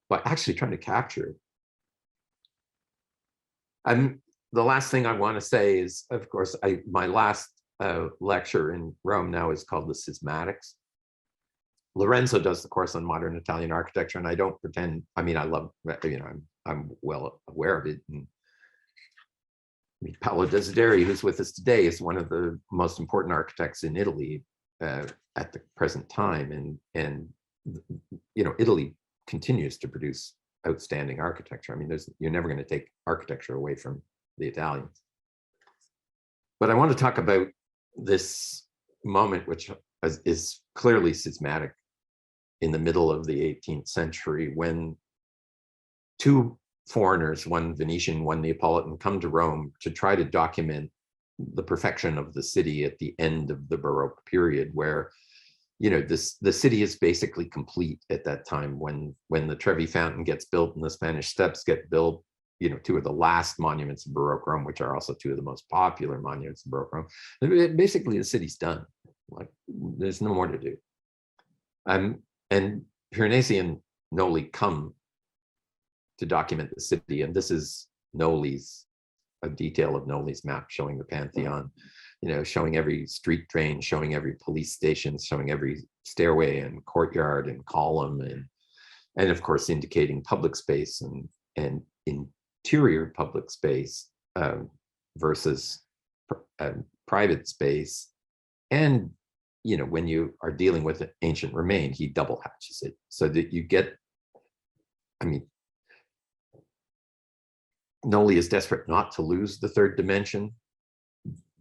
by actually trying to capture it. The last thing I want to say is, of course, my last lecture in Rome now is called the Schismatics. Lorenzo does the course on modern Italian architecture, and I don't pretend, I mean, I love, you know, I'm well aware of it. And I mean, Paolo Desideri, who's with us today, is one of the most important architects in Italy at the present time. And you know, Italy continues to produce outstanding architecture. I mean, you're never going to take architecture away from the Italians. But I want to talk about this moment, which is clearly schismatic in the middle of the 18th century, when two foreigners, one Venetian, one Neapolitan, come to Rome to try to document the perfection of the city at the end of the Baroque period, where, you know, the city is basically complete at that time when the Trevi Fountain gets built and the Spanish Steps get built, you know, two of the last monuments of Baroque Rome, which are also two of the most popular monuments of Baroque Rome. Basically, the city's done. Like, there's no more to do. And Piranesi and Noli come to document the city, and this is a detail of Noli's map showing the Pantheon, you know, showing every street drain, showing every police station, showing every stairway and courtyard and column, and of course indicating public space and interior public space versus private space. And you know, when you are dealing with an ancient remain, he double hatches it so that you get, I mean, Noli is desperate not to lose the third dimension,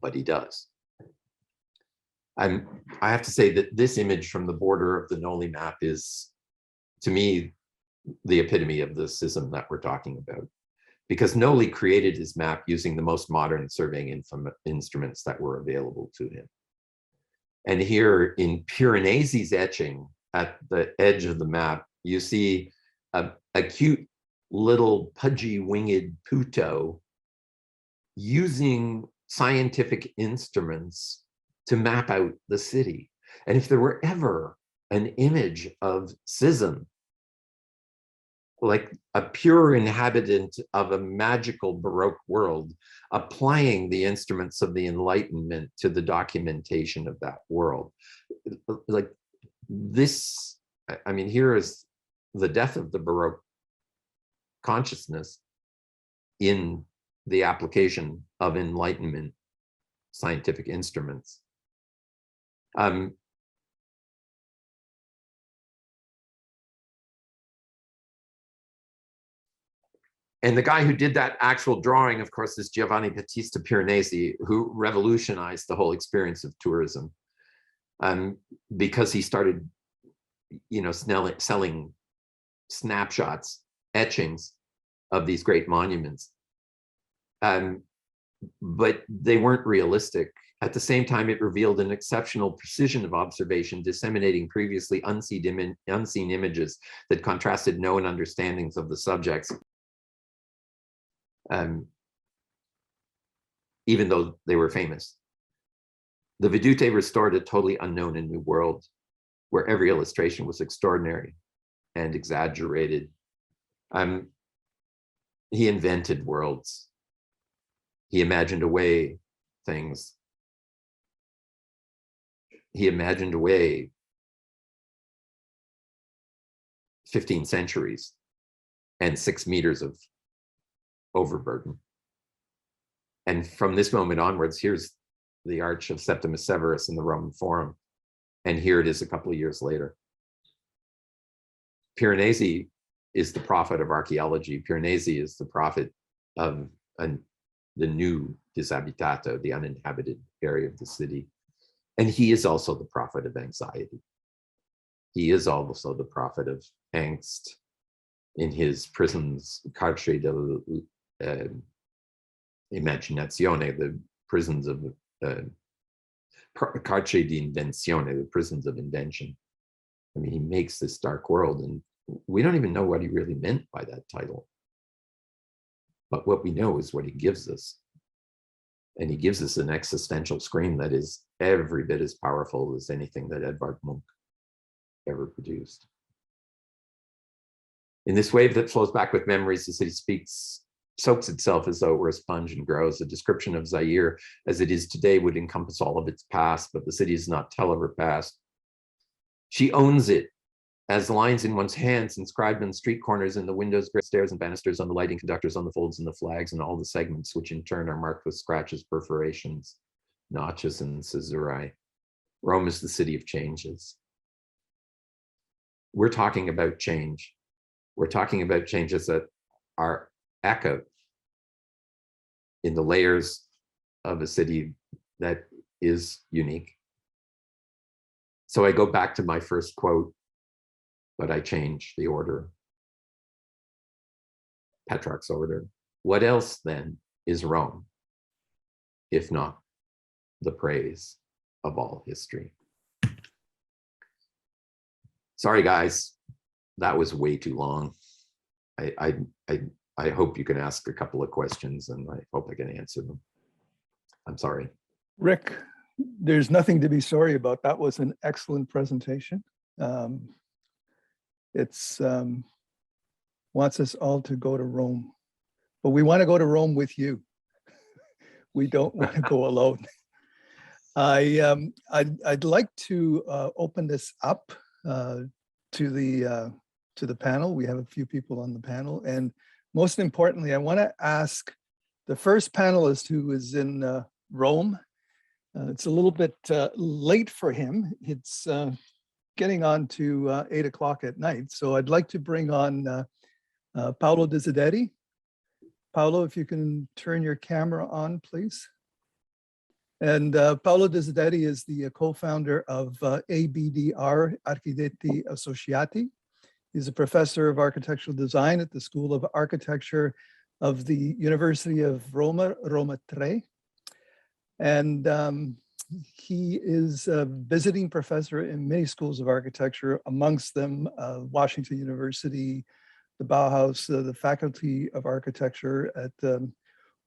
but he does. I have to say that this image from the border of the Noli map is, to me, the epitome of the schism that we're talking about. Because Noli created his map using the most modern surveying instruments that were available to him. And here in Piranesi's etching at the edge of the map, you see a cute little pudgy winged puto using scientific instruments to map out the city. And if there were ever an image of schism, like a pure inhabitant of a magical Baroque world, applying the instruments of the Enlightenment to the documentation of that world. Like this, I mean, here is the death of the Baroque consciousness in the application of Enlightenment scientific instruments. And the guy who did that actual drawing, of course, is Giovanni Battista Piranesi, who revolutionized the whole experience of tourism, because he started, you know, selling snapshots, etchings of these great monuments. But they weren't realistic. At the same time, it revealed an exceptional precision of observation, disseminating previously unseen images that contrasted known understandings of the subjects. Even though they were famous. The Vedute restored a totally unknown and new world where every illustration was extraordinary and exaggerated. He invented worlds. He imagined away things. He imagined away 15 centuries and 6 meters of overburden. And from this moment onwards, here's the Arch of Septimus Severus in the Roman Forum. And here it is a couple of years later. Piranesi is the prophet of archaeology. Piranesi is the prophet of the new disabitato, the uninhabited area of the city. And he is also the prophet of anxiety. He is also the prophet of angst in his prisons, carceri del immaginazione, the prisons of carceri di invenzione, the prisons of invention. I mean, he makes this dark world, and we don't even know what he really meant by that title. But what we know is what he gives us. And he gives us an existential scream that is every bit as powerful as anything that Edvard Munch ever produced. In this wave that flows back with memories, the city soaks itself as though it were a sponge and grows. A description of Zaire as it is today would encompass all of its past, but the city does not tell of her past. She owns it as lines in one's hands inscribed on street corners, in the windows, stairs, and banisters, on the lighting conductors, on the folds and the flags, and all the segments, which in turn are marked with scratches, perforations, notches, and caesurae. Rome is the city of changes. We're talking about change. We're talking about changes that are echoed in the layers of a city that is unique. So I go back to my first quote, but I change the order. Petrarch's order. What else then is Rome, if not the praise of all history? Sorry, guys, that was way too long. I hope you can ask a couple of questions, and I hope I can answer them. I'm sorry. Rick, there's nothing to be sorry about. That was an excellent presentation. It's wants us all to go to Rome, but we want to go to Rome with you. We don't want to go alone. I'd like to open this up to the panel. We have a few people on the panel, and most importantly, I want to ask the first panelist who is in Rome. It's a little bit late for him. It's getting on to 8 o'clock at night. So I'd like to bring on Paolo Desideri. Paolo, if you can turn your camera on, please. And Paolo Desideri is the co-founder of ABDR, Architetti Associati. He's a professor of architectural design at the School of Architecture of the University of Roma, Roma III. And he is a visiting professor in many schools of architecture, amongst them Washington University, the Bauhaus, the Faculty of Architecture at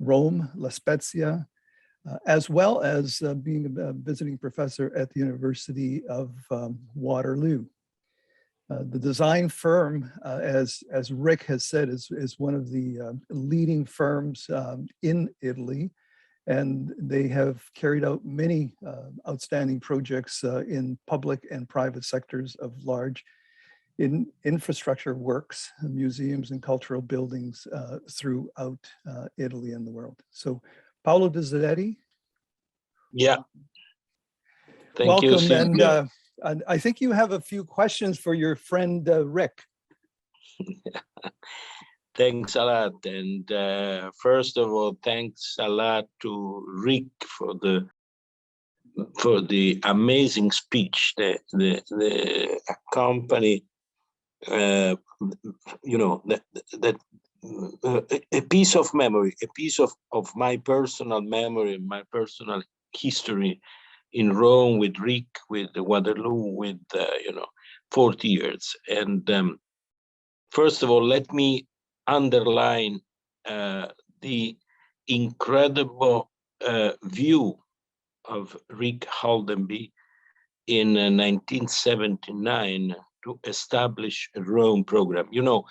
Rome, La Spezia, as well as being a visiting professor at the University of Waterloo. The design firm, as Rick has said, is one of the leading firms in Italy. And they have carried out many outstanding projects in public and private sectors of large infrastructure works, museums and cultural buildings throughout Italy and the world. So Paolo Desideri. Yeah. Welcome. You, Silvio. And I think you have a few questions for your friend Rick. Thanks a lot. And first of all, thanks a lot to Rick for the amazing speech. The company, you know, that a piece of memory, a piece of my personal memory, my personal history in Rome with Rick, with Waterloo, with 40 years. And first of all, let me underline the incredible view of Rick Haldenby in 1979 to establish a Rome program. You know,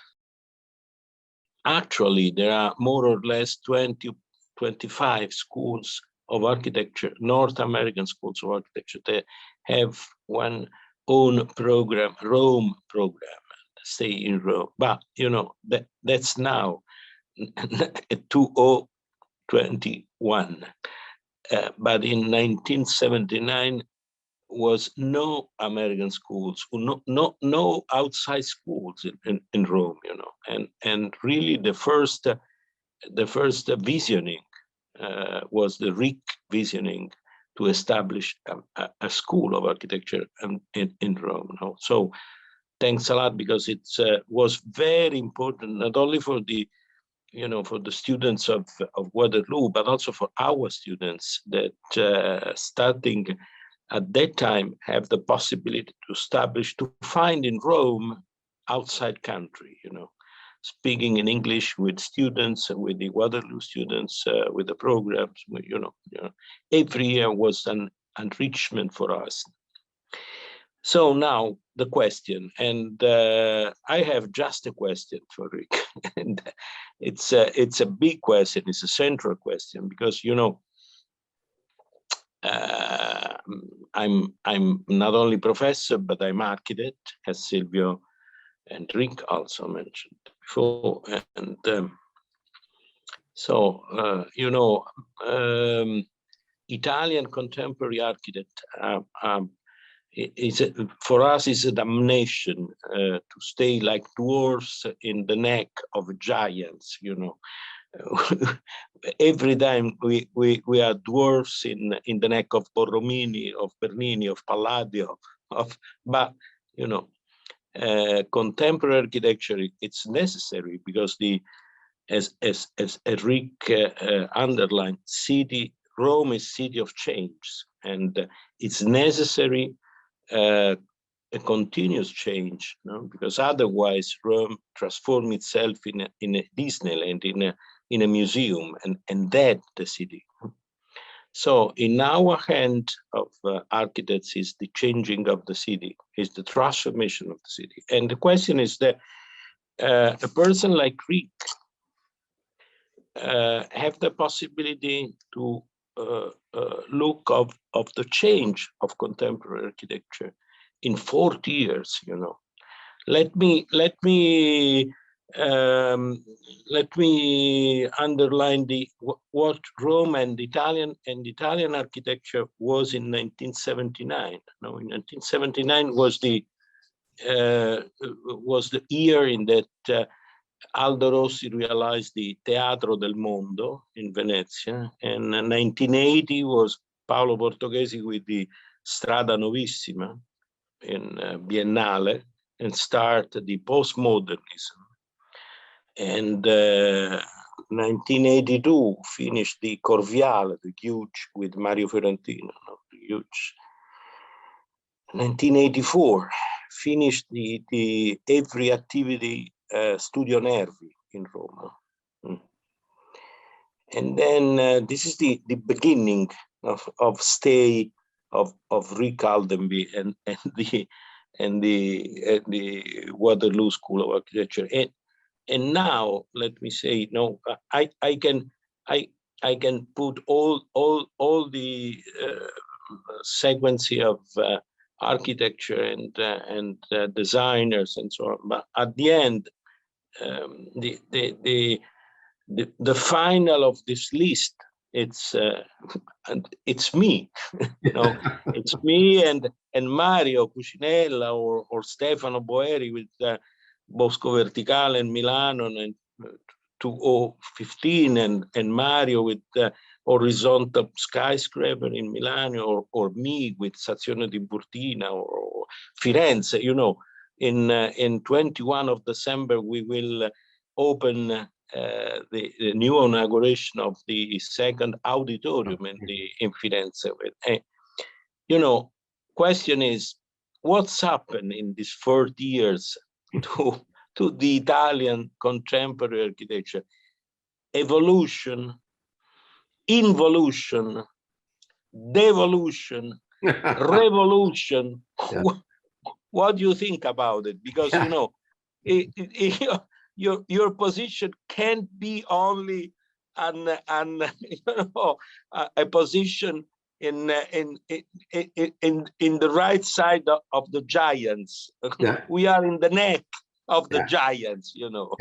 actually, there are more or less 25 schools of architecture, North American schools of architecture, that have one own program, Rome program, stay in Rome. But, you know, that's now 2021. But in 1979, was no American schools, no outside schools in Rome, you know, and really the first visioning was the Rick visioning to establish a school of architecture in Rome. No? So thanks a lot, because it was very important, not only for the for the students of Waterloo, but also for our students that starting at that time have the possibility to find in Rome outside country, speaking in English with students, with the Waterloo students, with the programs, every year was an enrichment for us. So now the question, and I have just a question for Rick, and it's a big question. It's a central question, because I'm not only professor, but I'm architect, as Silvio and Rick also mentioned before, and Italian contemporary architect. For us, is a damnation to stay like dwarfs in the neck of giants. Every time we are dwarfs in the neck of Borromini, of Bernini, of Palladio, but contemporary architecture, it's necessary, because as Rick underlined, Rome is city of change, and it's necessary a continuous change, because otherwise Rome transforms itself in a Disneyland, in a museum, and that the city. So in our hand of architects is the changing of the city, is the transformation of the city. And the question is that a person like Rick have the possibility to look of the change of contemporary architecture in 40 years. Let me underline what Rome and Italian architecture was in 1979. No, in 1979 was the year in that Aldo Rossi realized the Teatro del Mondo in Venezia, and 1980 was Paolo Portoghesi with the Strada Novissima in Biennale, and start the postmodernism. And 1982 finished the Corviale, the huge, with Mario Fiorentino, the huge. 1984 finished the every activity Studio Nervi in Rome. And then this is the beginning of stay of Rick Haldenby and the Waterloo School of Architecture. And now let me say, I can put all the sequence of architecture and designers and so on, but at the end, the final of this list, it's me, it's me and Mario Cucinella or Stefano Boeri with Bosco Verticale in Milano and 2015, and Mario with Horizontal Skyscraper in Milan, or me with Stazione di Burtina or Firenze. In 21 of December we will open the new inauguration of the second auditorium in Firenze. Question is, what's happened in these 40 years to the Italian contemporary architecture? Evolution, involution, devolution, revolution. Yeah. What do you think about it? Because your position can't be only a position in the right side of the giants. Yeah. We are in the neck of the giants. Yeah. No.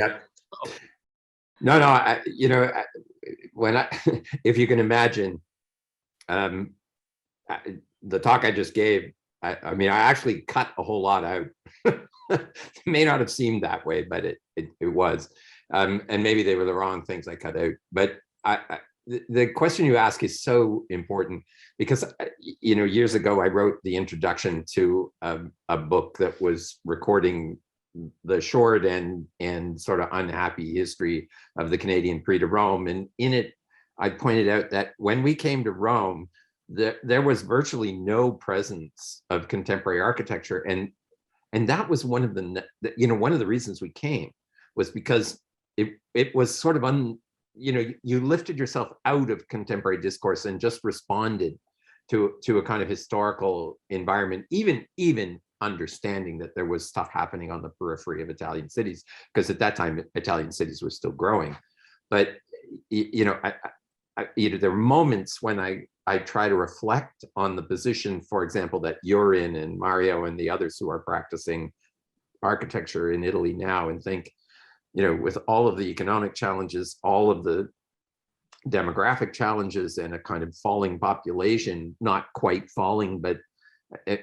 If you can imagine, the talk I just gave, I actually cut a whole lot out. It may not have seemed that way, but it was, and maybe they were the wrong things I cut out. But the question you ask is so important because, years ago I wrote the introduction to a book that was recording the short and sort of unhappy history of the Canadian Prix de Rome. And in it, I pointed out that when we came to Rome, there was virtually no presence of contemporary architecture. And that was one of one of the reasons we came was because it was sort of you lifted yourself out of contemporary discourse and just responded to a kind of historical environment, even understanding that there was stuff happening on the periphery of Italian cities, because at that time Italian cities were still growing. But there are moments when I try to reflect on the position, for example, that you're in and Mario and the others who are practicing architecture in Italy now, and think, with all of the economic challenges, all of the demographic challenges, and a kind of falling population, not quite falling, but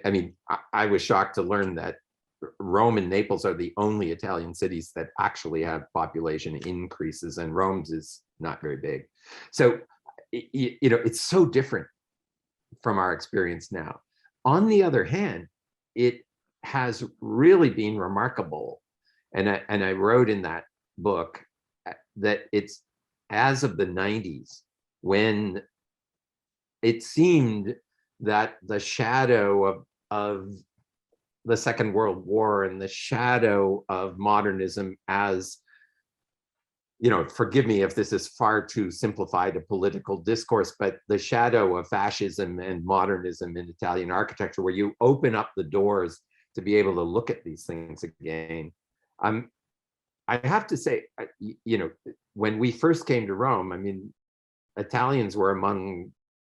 I mean, I was shocked to learn that Rome and Naples are the only Italian cities that actually have population increases, and Rome's is not very big. So, it's so different from our experience now. On the other hand, it has really been remarkable. And I wrote in that book that it's as of the 90s, when it seemed that the shadow of the Second World War and the shadow of modernism as, forgive me if this is far too simplified a political discourse, but the shadow of fascism and modernism in Italian architecture, where you open up the doors to be able to look at these things again. I have to say, when we first came to Rome, I mean, Italians were among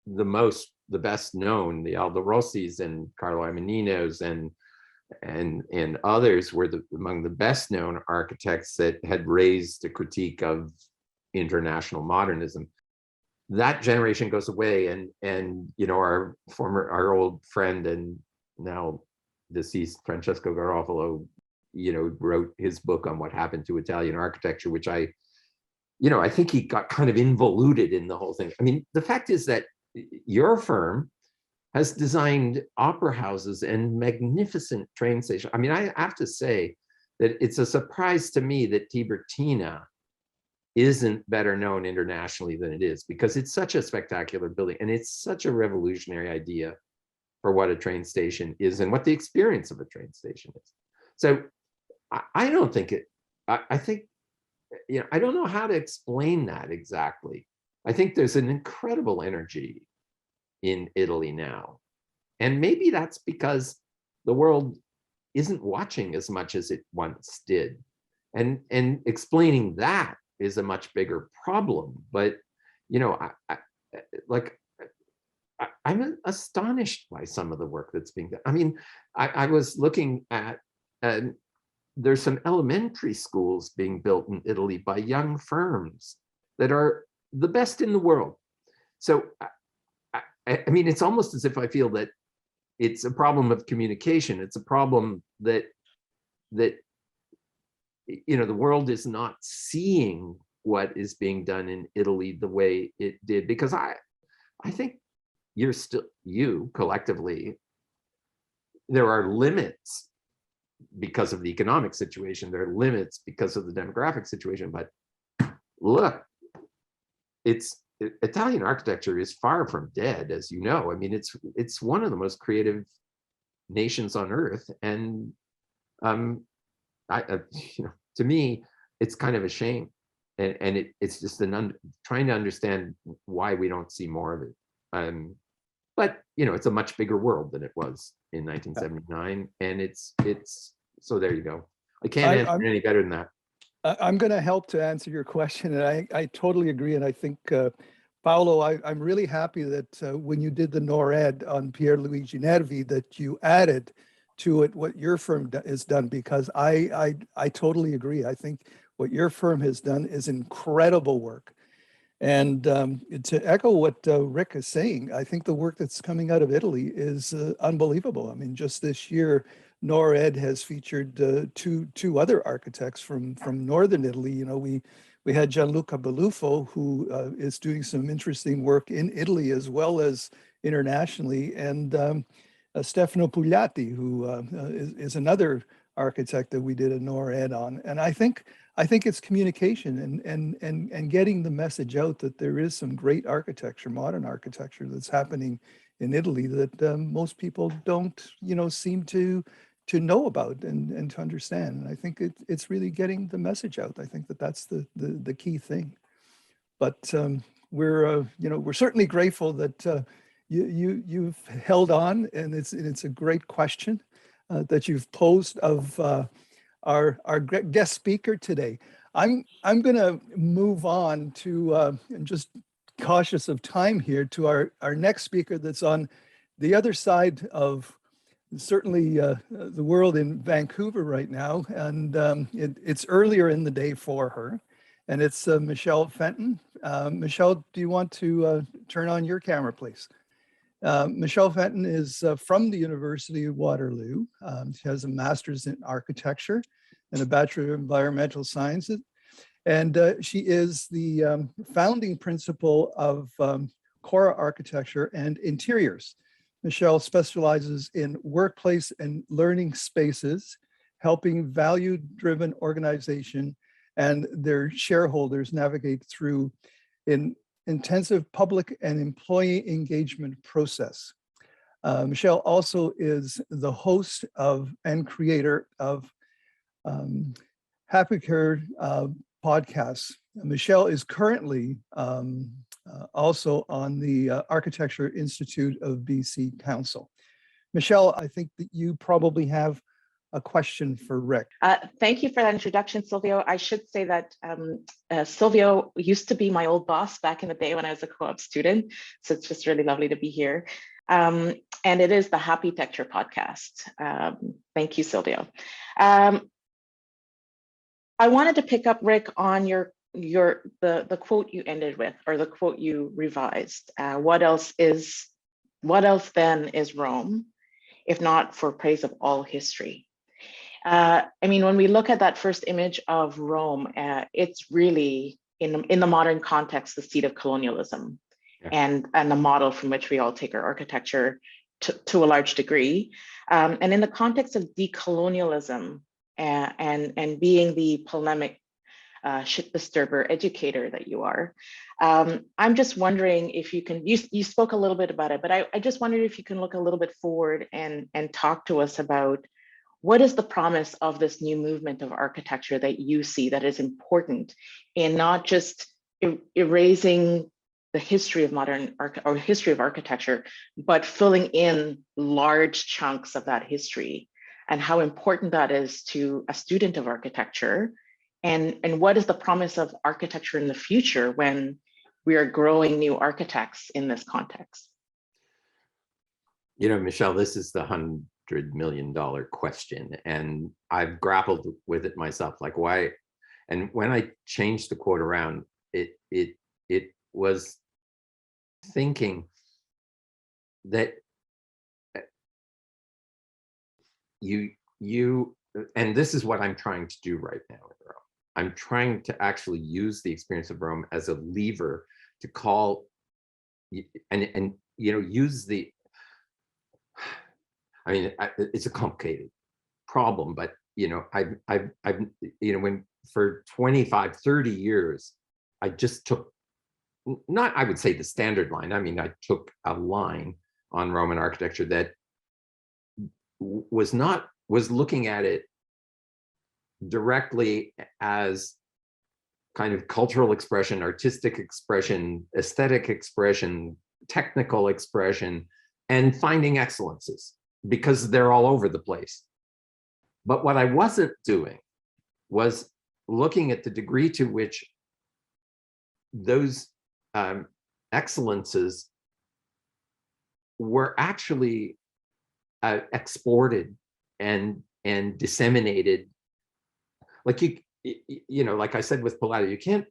the best known, the Aldo Rossis and Carlo Amaninos and others were among the best known architects that had raised a critique of international modernism. That generation goes away, and our old friend and now deceased Francesco Garofalo, wrote his book on what happened to Italian architecture, which I think he got kind of involuted in the whole thing. I mean, the fact is that your firm has designed opera houses and magnificent train stations. I mean, I have to say that it's a surprise to me that Tiburtina isn't better known internationally than it is, because it's such a spectacular building and it's such a revolutionary idea for what a train station is and what the experience of a train station is. So I don't think I think, I don't know how to explain that exactly. I think there's an incredible energy in Italy now. And maybe that's because the world isn't watching as much as it once did. And explaining that is a much bigger problem. But, I'm astonished by some of the work that's being done. I mean, I was looking at, there's some elementary schools being built in Italy by young firms that are the best in the world. So, I mean, it's almost as if I feel that it's a problem of communication. It's a problem that the world is not seeing what is being done in Italy the way it did, because I think you collectively, there are limits because of the economic situation, there are limits because of the demographic situation, but look, Italian architecture is far from dead, as you know. I mean, it's one of the most creative nations on earth, and to me, it's kind of a shame, and it's just trying to understand why we don't see more of it. But it's a much bigger world than it was in 1979, and it's so there you go. I can't answer any better than that. I'm going to help to answer your question, and I totally agree. And I think, Paolo, I'm really happy that when you did the NORR on Pier Luigi Nervi, that you added to it what your firm has done, because I totally agree. I think what your firm has done is incredible work. And to echo what Rick is saying, I think the work that's coming out of Italy is unbelievable. I mean, just this year, NORR has featured two other architects from northern Italy. We had Gianluca Bellufo, who is doing some interesting work in Italy as well as internationally, and Stefano Pugliatti, who is another architect that we did a NORR ed on. And I think it's communication and getting the message out that there is some great architecture, modern architecture that's happening in Italy that most people don't, seem to know about and to understand. And I think it's really getting the message out. I think that's the key thing. But we're certainly grateful that you've held on, and it's a great question that you've posed of our guest speaker today. I'm going to move on to, and just cautious of time here, to our next speaker that's on the other side of certainly the world in Vancouver right now. And it's earlier in the day for her. And it's Michelle Fenton. Michelle, do you want to turn on your camera, please? Michelle Fenton is from the University of Waterloo. She has a master's in architecture and a bachelor of environmental sciences. And she is the founding principal of Cora Architecture and Interiors. Michelle specializes in workplace and learning spaces, helping value-driven organization and their shareholders navigate through an intensive public and employee engagement process. Michelle also is the host of and creator of Happy Care podcasts. Michelle is currently also on the Architecture Institute of BC Council. Michelle, I think that you probably have a question for Rick. Thank you for that introduction, Silvio. I should say that Silvio used to be my old boss back in the day when I was a co-op student. So it's just really lovely to be here. And it is the Happy Picture podcast. Thank you, Silvio. I wanted to pick up, Rick, on the quote you ended with, or the quote you revised. What else then is Rome, if not for praise of all history? I mean, when we look at that first image of Rome, it's really, in the modern context, the seat of colonialism, yeah, and the model from which we all take our architecture to a large degree. And in the context of decolonialism and being the polemic shit disturber educator that you are, I'm just wondering if you can, you spoke a little bit about it, but I just wondered if you can look a little bit forward and talk to us about what is the promise of this new movement of architecture that you see that is important in not just erasing the history of history of architecture, but filling in large chunks of that history, and how important that is to a student of architecture, and what is the promise of architecture in the future when we are growing new architects in this context? Michelle, this is the $100 million question, and I've grappled with it myself. Like, why? And when I changed the quote around, it was thinking that you and this is what I'm trying to do right now in Rome. I'm trying to actually use the experience of Rome as a lever to call and use the, I mean, it's a complicated problem, but I've when for 25, 30 years, I just took, not, I would say the standard line. I mean, I took a line on Roman architecture that was looking at it directly as kind of cultural expression, artistic expression, aesthetic expression, technical expression, and finding excellences, because they're all over the place. But what I wasn't doing was looking at the degree to which those excellences were actually exported and disseminated. Like like I said with Palladio, you can't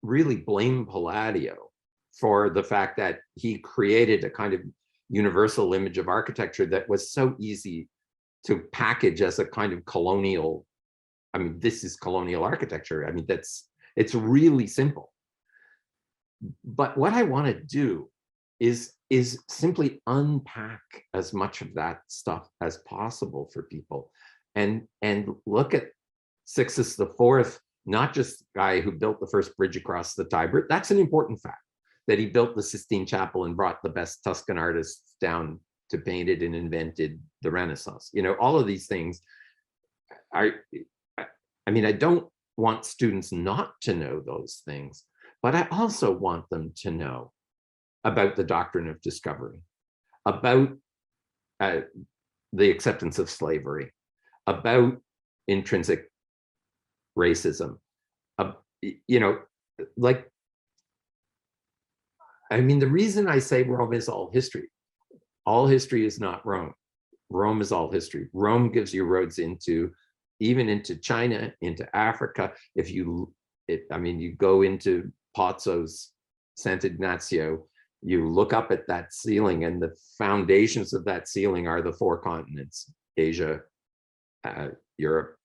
really blame Palladio for the fact that he created a kind of universal image of architecture that was so easy to package as a kind of colonial. I mean, this is colonial architecture. I mean, It's really simple. But what I want to do is simply unpack as much of that stuff as possible for people, and look at Sixtus IV, not just the guy who built the first bridge across the Tiber. That's an important fact, that he built the Sistine Chapel and brought the best Tuscan artists down to paint it and invented the Renaissance. You know, all of these things are, I mean, I don't want students not to know those things, but I also want them to know about the doctrine of discovery, about the acceptance of slavery, about intrinsic racism. You know, like, I mean, the reason I say Rome is all history is not Rome. Rome is all history. Rome gives you roads into, even into China, into Africa. If you, I mean, you go into Pozzo's Sant'Ignazio, you look up at that ceiling, and the foundations of that ceiling are the 4 continents: Asia, Europe,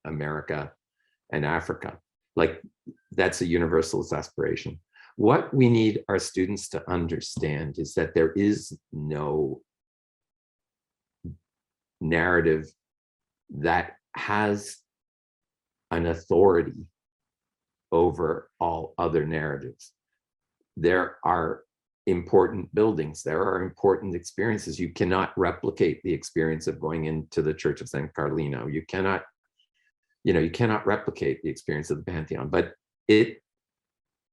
America, and Africa. Like, that's a universalist aspiration. What we need our students to understand is that there is no narrative that has an authority over all other narratives. There are important buildings, there are important experiences. You cannot replicate the experience of going into the Church of San Carlino. You cannot, you know, you cannot replicate the experience of the Pantheon. But it,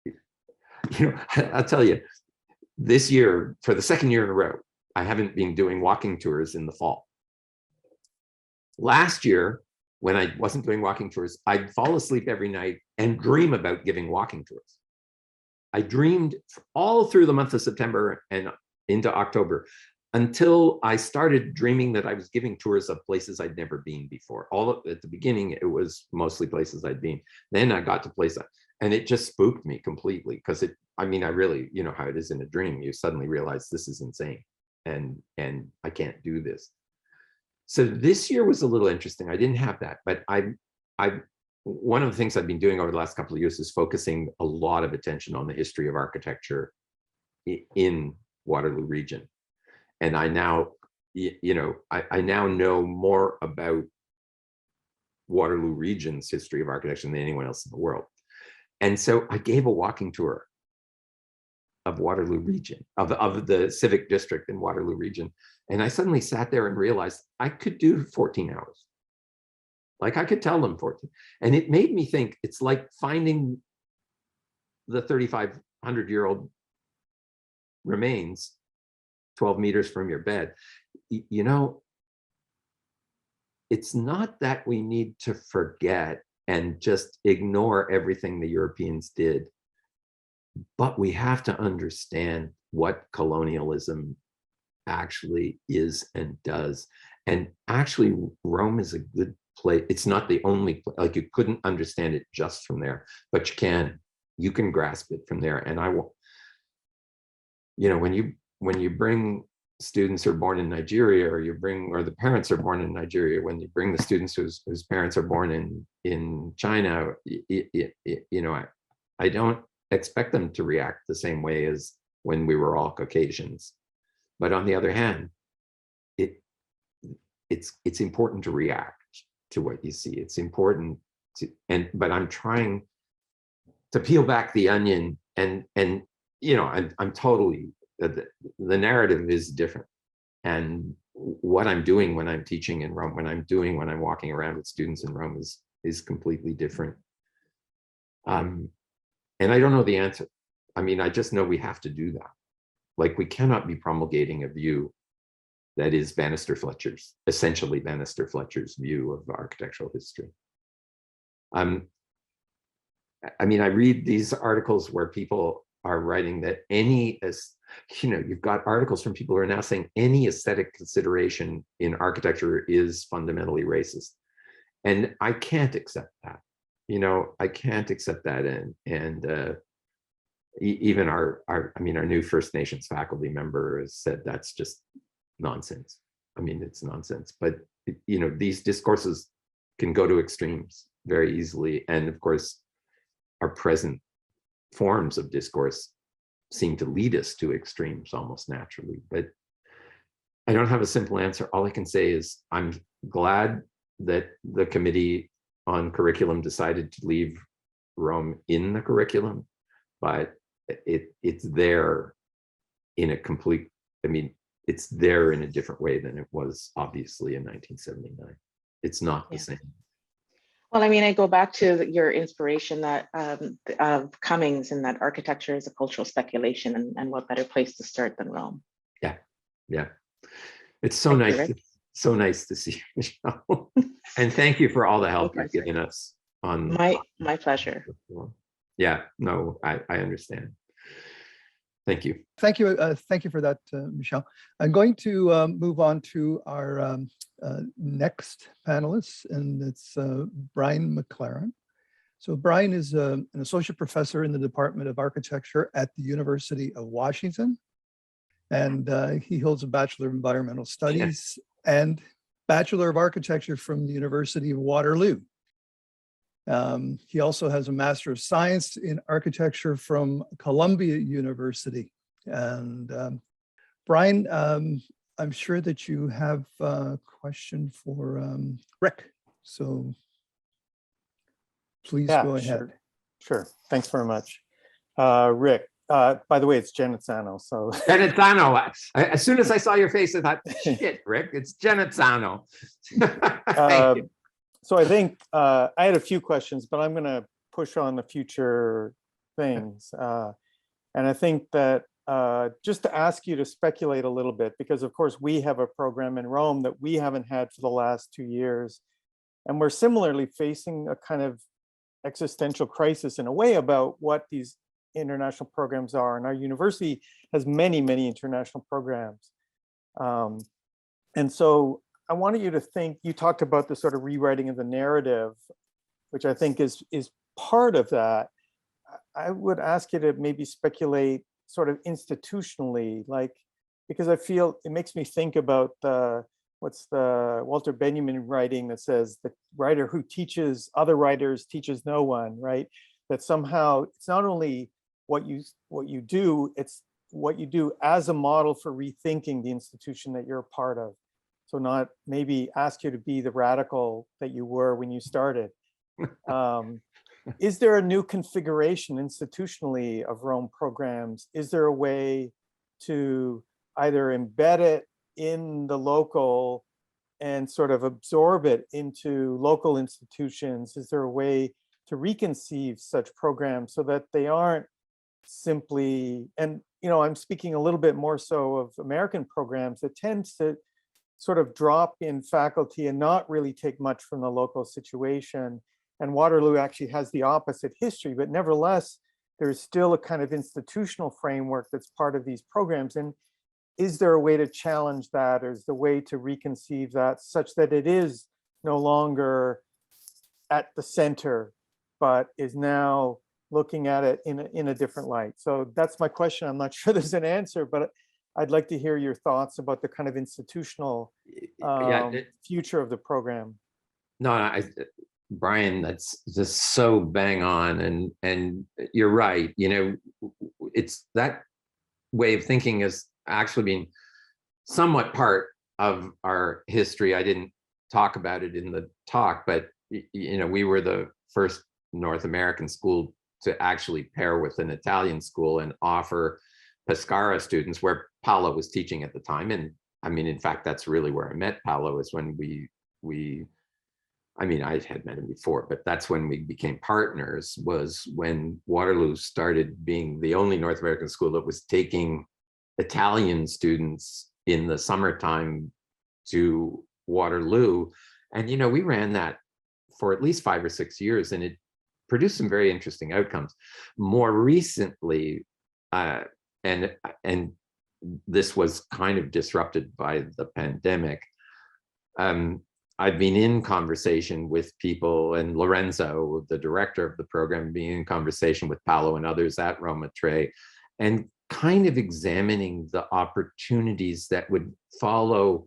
you know, I'll tell you, this year, for the 2nd year in a row, I haven't been doing walking tours in the fall. Last year, when I wasn't doing walking tours, I'd fall asleep every night and dream about giving walking tours. I dreamed all through the month of September and into October, until I started dreaming that I was giving tours of places I'd never been before. At the beginning, it was mostly places I'd been. Then I got to places, and it just spooked me completely, because it, I mean, I really, you know how it is in a dream, you suddenly realize this is insane, and I can't do this. So this year was a little interesting. I didn't have that, but one of the things I've been doing over the last couple of years is focusing a lot of attention on the history of architecture in Waterloo region. And I now, you know, I now know more about Waterloo region's history of architecture than anyone else in the world. And so I gave a walking tour of Waterloo region, of the civic district in Waterloo region. And I suddenly sat there and realized I could do 14 hours. Like, I could tell them 14. And it made me think, it's like finding the 3,500-year-old remains 12 meters from your bed. You know, it's not that we need to forget and just ignore everything the Europeans did, but we have to understand what colonialism actually is and does. And actually, Rome is a good place. It's not the only place. Like, you couldn't understand it just from there, but you can grasp it from there. And I will, you know, when you bring students who are born in Nigeria, or the parents are born in Nigeria, when you bring the students whose parents are born in China, you know, I don't expect them to react the same way as when we were all Caucasians. But on the other hand, it's important to react to what you see. It's important to, but I'm trying to peel back the onion, and you know, I'm totally, the narrative is different. And what I'm doing when I'm teaching in Rome, when I'm walking around with students in Rome is completely different. And I don't know the answer. I mean, I just know we have to do that. Like, we cannot be promulgating a view that is essentially Bannister Fletcher's view of architectural history. I mean, I read these articles where people are writing that you know, you've got articles from people who are now saying any aesthetic consideration in architecture is fundamentally racist. And I can't accept that. You know, I can't accept that. And even our new First Nations faculty member has said that's just nonsense. I mean, it's nonsense. But you know, these discourses can go to extremes very easily. And of course, our present forms of discourse seem to lead us to extremes almost naturally. But I don't have a simple answer. All I can say is I'm glad that the Committee on Curriculum decided to leave Rome in the curriculum, but it's there in a complete, I mean, it's there in a different way than it was obviously in 1979. It's not the same. Well, I mean, I go back to your inspiration that of Cummings, and that architecture is a cultural speculation, and what better place to start than Rome. Yeah. Yeah. It's so nice. So nice to see you, Michelle. And thank you for all the help you've given us on my pleasure. Yeah, no, I understand. Thank you. Thank you. Thank you for that, Michelle. I'm going to move on to our next panelist, and it's Brian McLaren. So Brian is an associate professor in the Department of Architecture at the University of Washington. And he holds a Bachelor of Environmental Studies and Bachelor of Architecture from the University of Waterloo. He also has a Master of Science in Architecture from Columbia University. And Brian, I'm sure that you have a question for Rick. So please go ahead. Sure. Thanks very much. Rick, by the way, it's Genazzano. So Genazzano. As soon as I saw your face, I thought, shit, Rick, it's Genazzano. Thank you. So I think I had a few questions, but I'm going to push on the future things. And I think that just to ask you to speculate a little bit, because of course we have a program in Rome that we haven't had for the last 2 years. And we're similarly facing a kind of existential crisis in a way about what these international programs are. And our university has many, many international programs. And so I wanted you to think, you talked about the sort of rewriting of the narrative, which I think is part of that. I would ask you to maybe speculate sort of institutionally, like, because I feel it makes me think about what's the Walter Benjamin writing that says the writer who teaches other writers teaches no one, right? That somehow it's not only what you do, it's what you do as a model for rethinking the institution that you're a part of. So not maybe ask you to be the radical that you were when you started. Is there a new configuration institutionally of Rome programs? Is there a way to either embed it in the local and sort of absorb it into local institutions? Is there a way to reconceive such programs so that they aren't simply, and I'm speaking a little bit more so of American programs that tend to sort of drop in faculty and not really take much from the local situation. And Waterloo actually has the opposite history, but nevertheless, there's still a kind of institutional framework that's part of these programs. And is there a way to challenge that, or is the way to reconceive that such that it is no longer at the center, but is now looking at it in a different light? So that's my question. I'm not sure there's an answer, but I'd like to hear your thoughts about the kind of institutional future of the program. No, Brian, that's just so bang on, and you're right. It's that way of thinking has actually been somewhat part of our history. I didn't talk about it in the talk, but we were the first North American school to actually pair with an Italian school and offer Pescara students, where Paolo was teaching at the time. And I mean, in fact, that's really where I met Paolo, is when I had met him before, but that's when we became partners, was when Waterloo started being the only North American school that was taking Italian students in the summertime to Waterloo. And, we ran that for at least 5 or 6 years, and it produced some very interesting outcomes. More recently, and this was kind of disrupted by the pandemic, I've been in conversation with people, and Lorenzo, the director of the program, being in conversation with Paolo and others at Roma Tre, and kind of examining the opportunities that would follow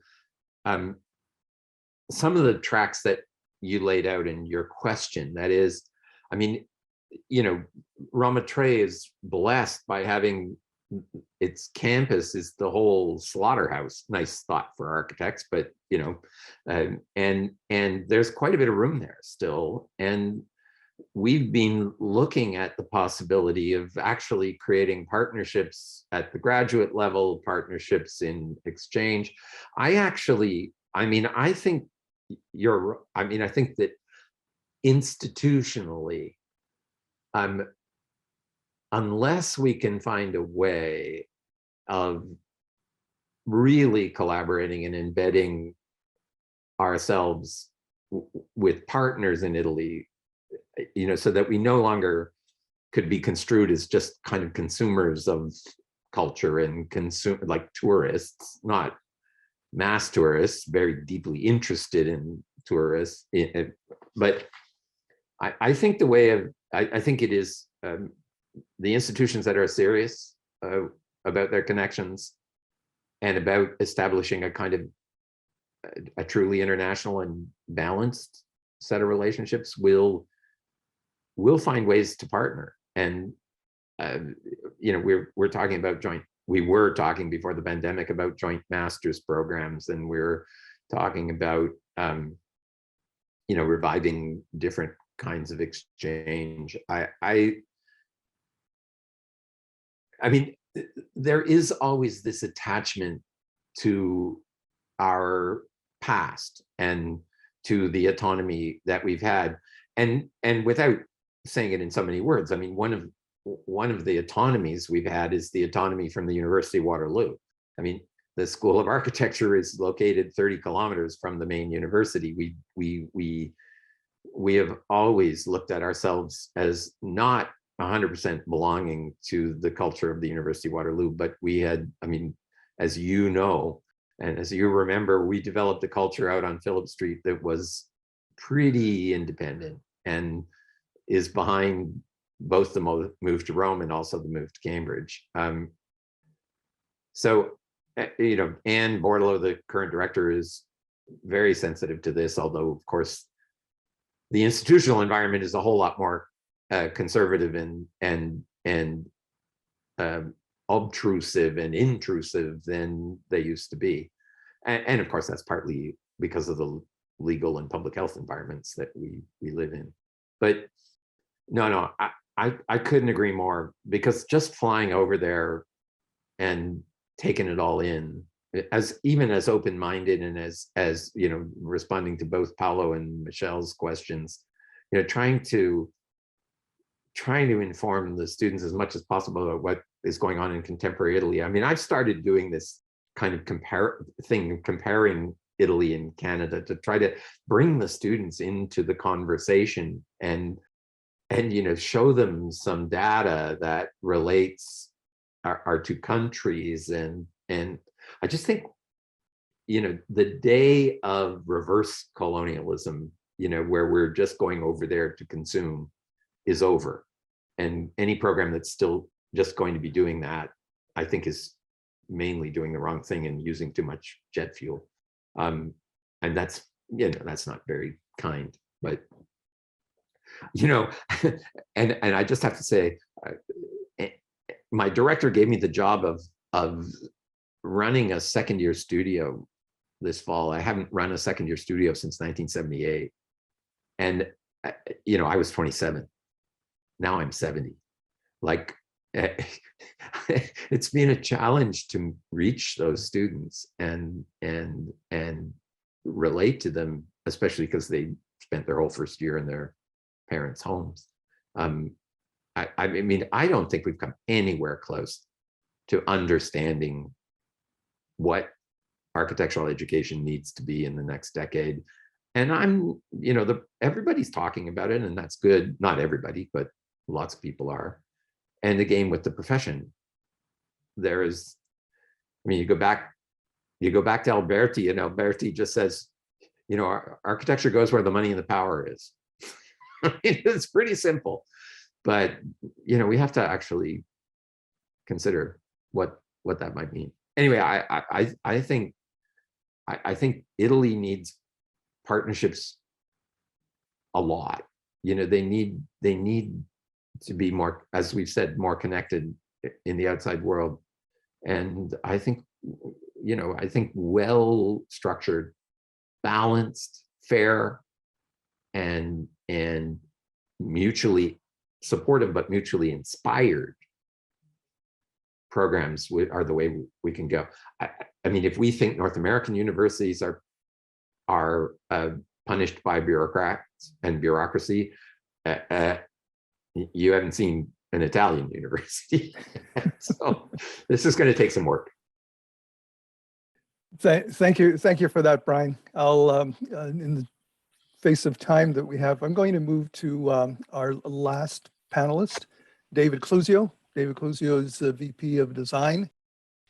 some of the tracks that you laid out in your question. That is, you know, Roma Tre is blessed by having its campus is the whole slaughterhouse. Nice thought for architects, but you know, and there's quite a bit of room there still. And we've been looking at the possibility of actually creating partnerships at the graduate level, partnerships in exchange. I think I think that institutionally, unless we can find a way of really collaborating and embedding ourselves with partners in Italy, you know, so that we no longer could be construed as just kind of consumers of culture and like tourists, not mass tourists, very deeply interested in tourists. But I think the way of, I think it is the institutions that are serious about their connections and about establishing a kind of a truly international and balanced set of relationships will find ways to partner. And you know, we were talking before the pandemic about joint master's programs, and we're talking about you know, reviving different kinds of exchange. I mean, there is always this attachment to our past and to the autonomy that we've had, and without saying it in so many words, I mean, one of the autonomies we've had is the autonomy from the University of Waterloo. I mean, the School of Architecture is located 30 kilometers from the main university. We have always looked at ourselves as not 100% belonging to the culture of the University of Waterloo, but we had, I mean, as you know, and as you remember, we developed a culture out on Phillip Street that was pretty independent and is behind both the move to Rome and also the move to Cambridge. So, you know, Anne Bordelot, the current director, is very sensitive to this, although of course, the institutional environment is a whole lot more conservative and obtrusive and intrusive than they used to be. And of course, that's partly because of the legal and public health environments that we live in. But no, I couldn't agree more, because just flying over there and taking it all in, even as open-minded and as you know, responding to both Paolo and Michelle's questions, you know, trying to inform the students as much as possible about what is going on in contemporary Italy. I mean, I've started doing this kind of comparing Italy and Canada to try to bring the students into the conversation and you know, show them some data that relates our two countries. And I just think, you know, the day of reverse colonialism, you know, where we're just going over there to consume, is over. And any program that's still just going to be doing that, I think, is mainly doing the wrong thing and using too much jet fuel. And that's, you know, that's not very kind, but, you know, and I just have to say, my director gave me the job of running a second-year studio this fall. I haven't run a second-year studio since 1978. And, you know, I was 27. Now I'm 70. Like, it's been a challenge to reach those students and relate to them, especially because they spent their whole first year in their parents' homes. I mean, I don't think we've come anywhere close to understanding what architectural education needs to be in the next decade. And I'm, you know, everybody's talking about it, and that's good. Not everybody, but lots of people are. And again, with the profession, there is, I mean, you go back to Alberti, and Alberti just says, you know, architecture goes where the money and the power is. It's pretty simple, but, you know, we have to actually consider what that might mean. Anyway, I think Italy needs partnerships a lot. You know, they need to be more, as we've said, more connected in the outside world. And I think, I think well-structured, balanced, fair, and mutually supportive, but mutually inspired programs are the way we can go. I mean, if we think North American universities are punished by bureaucrats and bureaucracy, you haven't seen an Italian university. So this is going to take some work. Thank you for that, Brian. I'll in the face of time that we have, I'm going to move to our last panelist, David Cluzio. David Cluzio is the VP of Design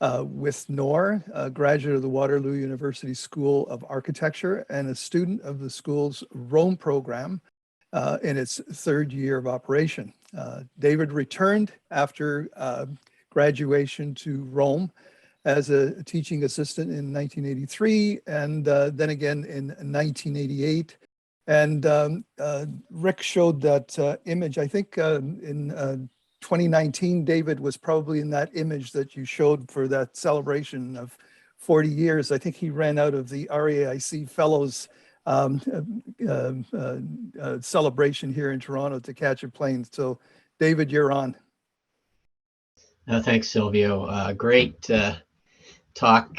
with NORR, a graduate of the Waterloo University School of Architecture and a student of the school's Rome program in its third year of operation. David returned after graduation to Rome as a teaching assistant in 1983 and then again in 1988. And Rick showed that image. I think in 2019, David was probably in that image that you showed for that celebration of 40 years. I think he ran out of the RAIC Fellows celebration here in Toronto to catch a plane. So David, you're on. Thanks, Silvio. Great talk,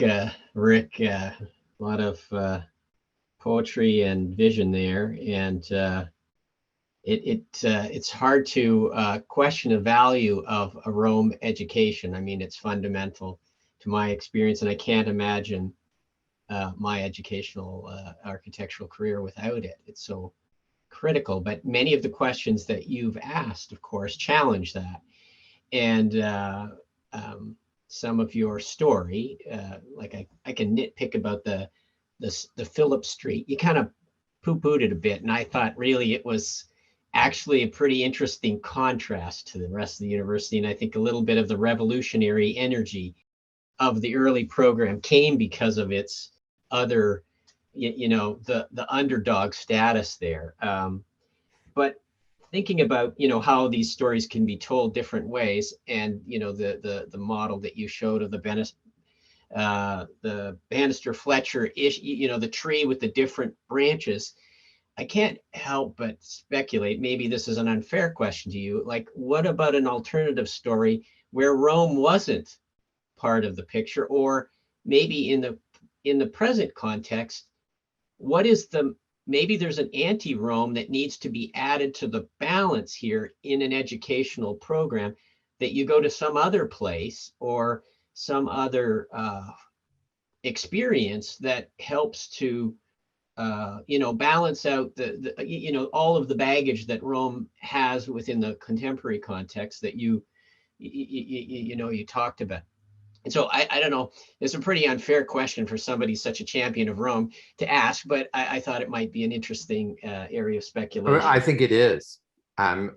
Rick. A lot of poetry and vision there, and it's hard to question the value of a Rome education. I mean, it's fundamental to my experience, and I can't imagine my educational architectural career without it. It's so critical. But many of the questions that you've asked, of course, challenge that. And some of your story, like I can nitpick about the Phillip Street. You kind of poo-pooed it a bit, and I thought really it was actually a pretty interesting contrast to the rest of the university. And I think a little bit of the revolutionary energy of the early program came because of its other, the underdog status there. But thinking about, how these stories can be told different ways, and, the model that you showed of the Bannister Fletcher ish, the tree with the different branches, I can't help but speculate, maybe this is an unfair question to you, like, what about an alternative story where Rome wasn't part of the picture? Or maybe in the present context, what is maybe there's an anti-Rome that needs to be added to the balance here in an educational program, that you go to some other place or some other experience that helps to balance out the all of the baggage that Rome has within the contemporary context that you talked about. And so I don't know, it's a pretty unfair question for somebody such a champion of Rome to ask, but I thought it might be an interesting area of speculation. I think it is. And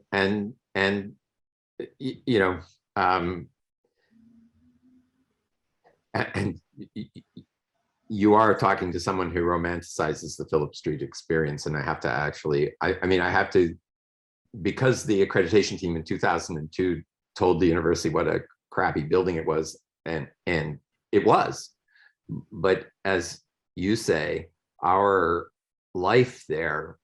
you are talking to someone who romanticizes the Phillip Street experience. And I have to actually, I have to, because the accreditation team in 2002 told the university what a crappy building it was, and it was, but as you say, our life there,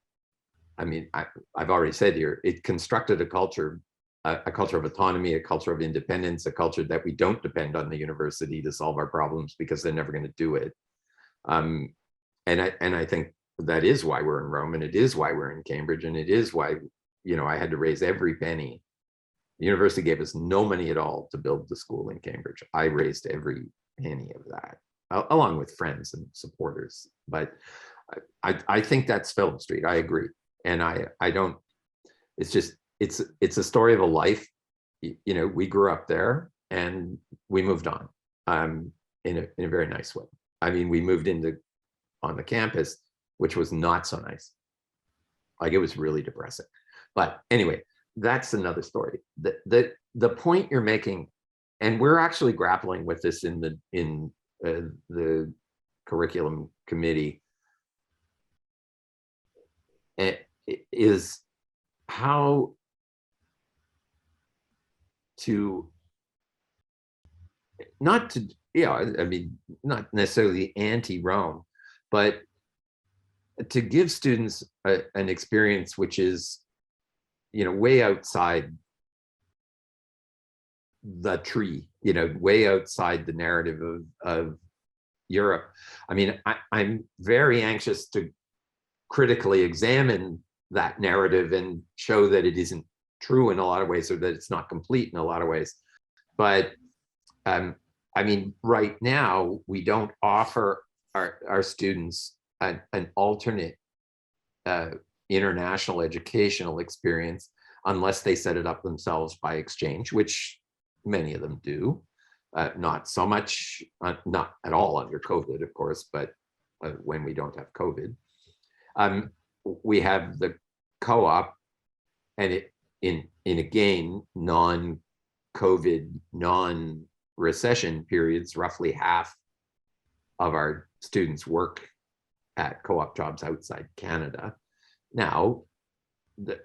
I mean, I've already said here, it constructed a culture of autonomy, a culture of independence, a culture that we don't depend on the university to solve our problems because they're never going to do it. And I think that is why we're in Rome, and it is why we're in Cambridge, and it is why, I had to raise every penny. The university gave us no money at all to build the school in Cambridge. I raised every penny of that, along with friends and supporters. But I think that's Phillip Street. I agree. And I don't, it's just, it's a story of a life. We grew up there and we moved on in a very nice way. I mean, we moved on the campus, which was not so nice. Like, it was really depressing. But anyway, that's another story. The point you're making, and we're actually grappling with this in the curriculum committee, is how to not to, yeah, I mean, not necessarily anti-Rome, but to give students an experience which is, you know, way outside the tree, you know, way outside the narrative of Europe. I mean, I'm very anxious to critically examine that narrative and show that it isn't true in a lot of ways, or that it's not complete in a lot of ways. But I mean, right now, we don't offer our students an alternate international educational experience unless they set it up themselves by exchange, which many of them do. Not so much, not at all under COVID, of course, but when we don't have COVID. We have the co-op, and it in again non-COVID, non-recession periods, roughly half of our students work at co-op jobs outside Canada. Now,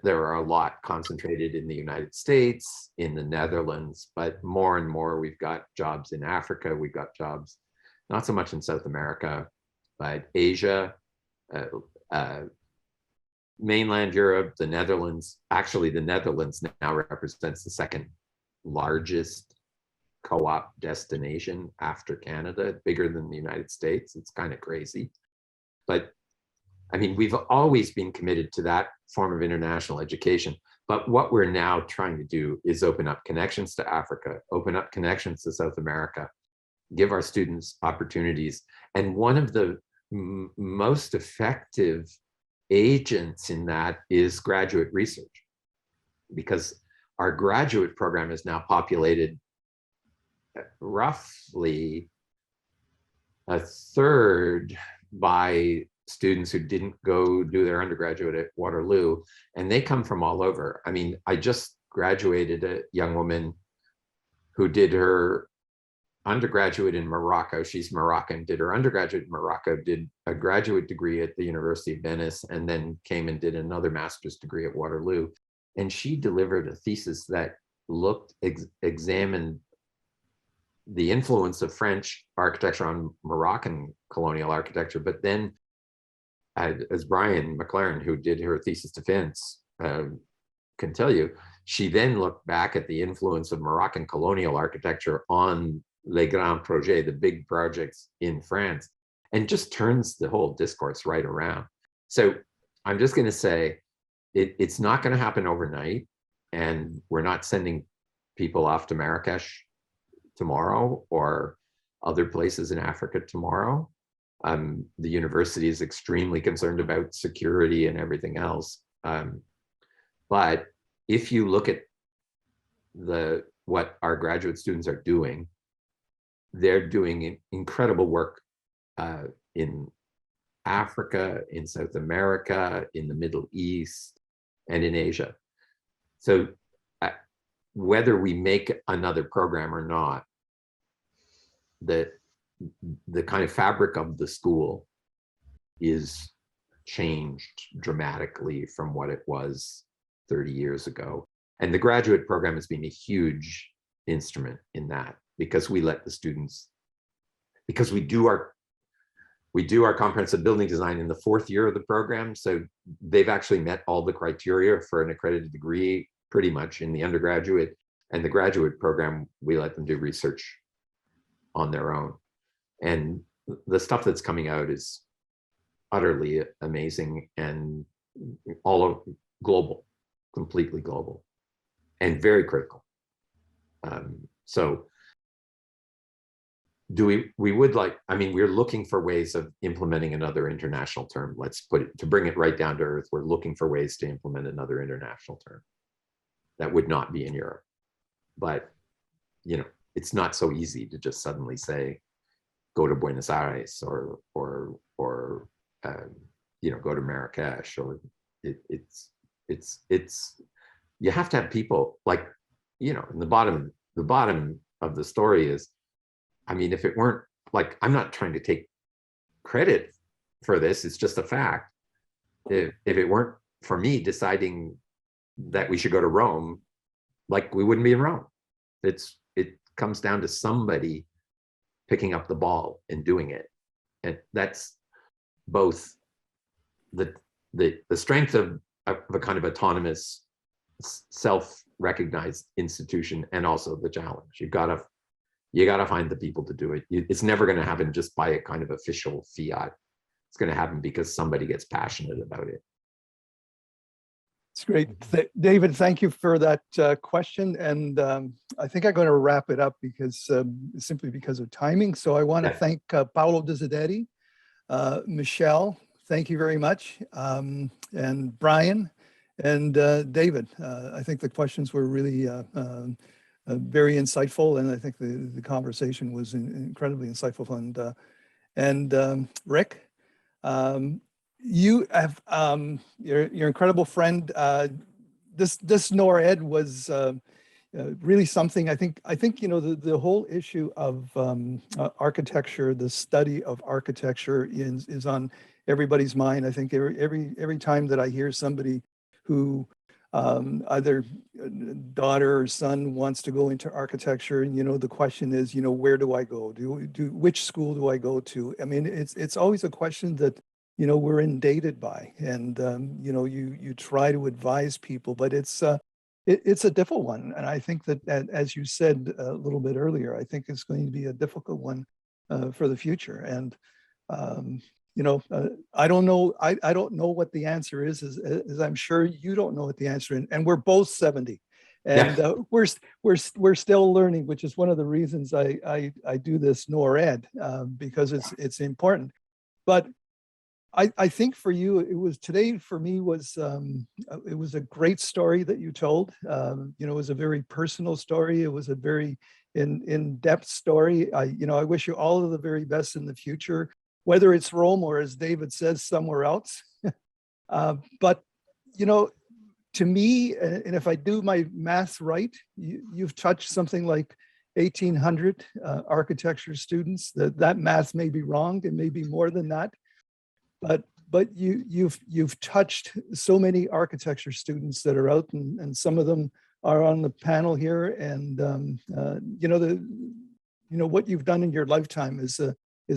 there are a lot concentrated in the United States, in the Netherlands, but more and more we've got jobs in Africa, we've got jobs not so much in South America, but Asia, mainland Europe, the Netherlands. Actually, the Netherlands now represents the second largest co-op destination after Canada, bigger than the United States. It's kind of crazy. But I mean, we've always been committed to that form of international education. But what we're now trying to do is open up connections to Africa, open up connections to South America, give our students opportunities. And one of the most effective agents in that is graduate research, because our graduate program is now populated roughly a third by students who didn't go do their undergraduate at Waterloo, and they come from all over. I mean, I just graduated a young woman who did her undergraduate in Morocco. She's Moroccan, did her undergraduate in Morocco, did a graduate degree at the University of Venice, and then came and did another master's degree at Waterloo. And she delivered a thesis that examined the influence of French architecture on Moroccan colonial architecture. But then, as Brian McLaren, who did her thesis defense, can tell you, she then looked back at the influence of Moroccan colonial architecture on les grands projets, the big projects in France, and just turns the whole discourse right around. So I'm just going to say, it's not going to happen overnight, and we're not sending people off to Marrakesh tomorrow or other places in Africa tomorrow. The university is extremely concerned about security and everything else. But if you look at what our graduate students are doing, they're doing incredible work in Africa, in South America, in the Middle East, and in Asia. So whether we make another program or not, the kind of fabric of the school is changed dramatically from what it was 30 years ago. And the graduate program has been a huge instrument in that, because we let the students, because we do our comprehensive building design in the 4th year of the program. So they've actually met all the criteria for an accredited degree pretty much in the undergraduate, and the graduate program, we let them do research on their own. And the stuff that's coming out is utterly amazing and all of global, completely global, and very critical. So we would like, I mean, we're looking for ways of implementing another international term. Let's put it, to bring it right down to earth, we're looking for ways to implement another international term that would not be in Europe. But, you know, it's not so easy to just suddenly say, go to Buenos Aires or you know, go to Marrakesh, or it's you have to have people like, you know, in the bottom of the story is, I mean, if it weren't, like, I'm not trying to take credit for this, it's just a fact. If it weren't for me deciding that we should go to Rome, like, we wouldn't be in Rome. it comes down to somebody picking up the ball and doing it. And that's both the strength of a kind of autonomous, self-recognized institution, and also the challenge. You gotta find the people to do it. It's never going to happen just by a kind of official fiat. It's going to happen because somebody gets passionate about it. It's great. David, thank you for that question. And I think I'm going to wrap it up because simply because of timing. So I want to thank Paolo Desideri, Michelle, thank you very much, and Brian and David. I think the questions were really very insightful, and I think the conversation was incredibly insightful. And Rick, you have your incredible friend. This NORR was really something. I think the whole issue of architecture, the study of architecture is on everybody's mind. I think every time that I hear somebody who either daughter or son wants to go into architecture, the question is, where do I go? Which school do I go to? I mean, it's always a question that we're inundated by, and you try to advise people, but it's a difficult one. And I think that, as you said a little bit earlier, I think it's going to be a difficult one for the future. And I don't know. I don't know what the answer is, as I'm sure you don't know what the answer is. And we're both 70, and we're still learning, which is one of the reasons I do this NORR because it's important. But I think for you, it was today for me was it was a great story that you told. It was a very personal story. It was a very in-depth story. I wish you all of the very best in the future, whether it's Rome or, as David says, somewhere else. But to me, and if I do my math right, you've touched something like 1,800 architecture students. That math may be wrong, and maybe more than that. But you've touched so many architecture students that are out, and some of them are on the panel here. And what you've done in your lifetime is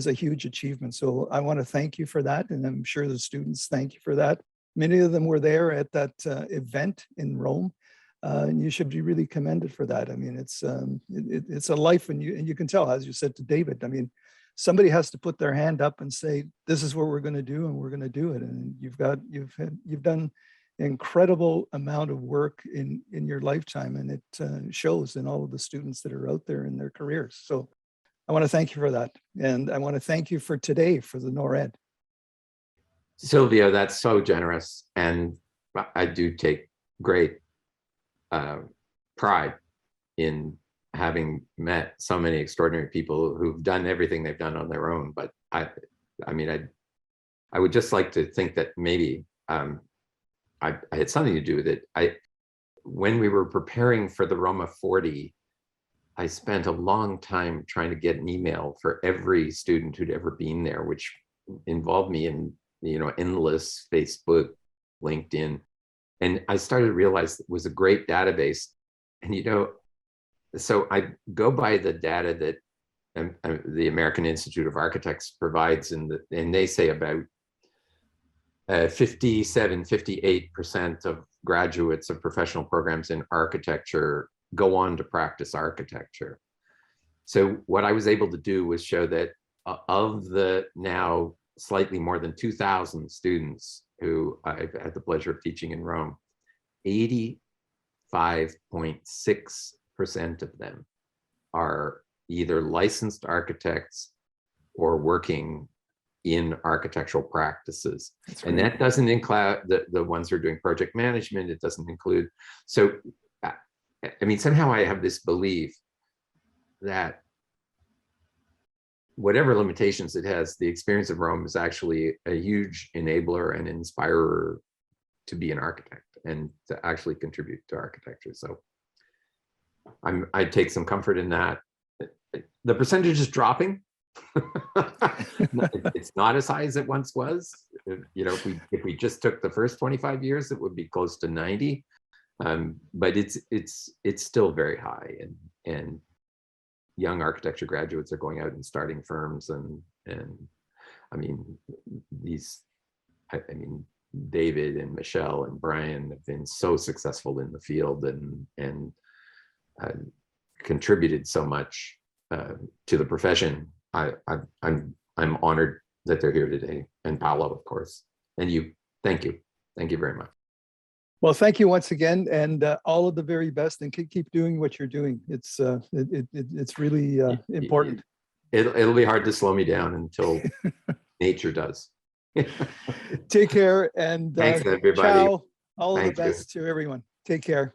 a huge achievement. So I want to thank you for that, and I'm sure the students thank you for that. Many of them were there at that event in Rome, and you should be really commended for that. I mean, it's a life, and you can tell, as you said to David. I mean, somebody has to put their hand up and say, this is what we're going to do, and we're going to do it. And you've done an incredible amount of work in your lifetime, and it shows in all of the students that are out there in their careers. So I want to thank you for that. And I want to thank you for today for the NORR. Silvio, that's so generous. And I do take great pride in having met so many extraordinary people who've done everything they've done on their own. But I would just like to think that maybe I had something to do with it. When we were preparing for the Roma 40, I spent a long time trying to get an email for every student who'd ever been there, which involved me in endless Facebook, LinkedIn, and I started to realize it was a great database. And so I go by the data that the American Institute of Architects provides, and they say about 58% of graduates of professional programs in architecture go on to practice architecture. So what I was able to do was show that of the now slightly more than 2,000 students who I've had the pleasure of teaching in Rome, 85.6% of them are either licensed architects or working in architectural practices. And that doesn't include the ones who are doing project management. It doesn't include, so I mean, somehow I have this belief that whatever limitations it has, the experience of Rome is actually a huge enabler and inspirer to be an architect and to actually contribute to architecture. So I take some comfort in that. The percentage is dropping. It's not as high as it once was. If we just took the first 25 years, it would be close to 90. But it's still very high, and young architecture graduates are going out and starting firms, and I mean, I mean, David and Michelle and Brian have been so successful in the field and contributed so much to the profession. I'm honored that they're here today, and Paolo, of course, and you. Thank you very much. Well, thank you once again, and all of the very best, and keep doing what you're doing. It's really important. It'll be hard to slow me down until nature does. Take care, and thanks everybody. ciao. All of the Thank you. best to everyone. Take care.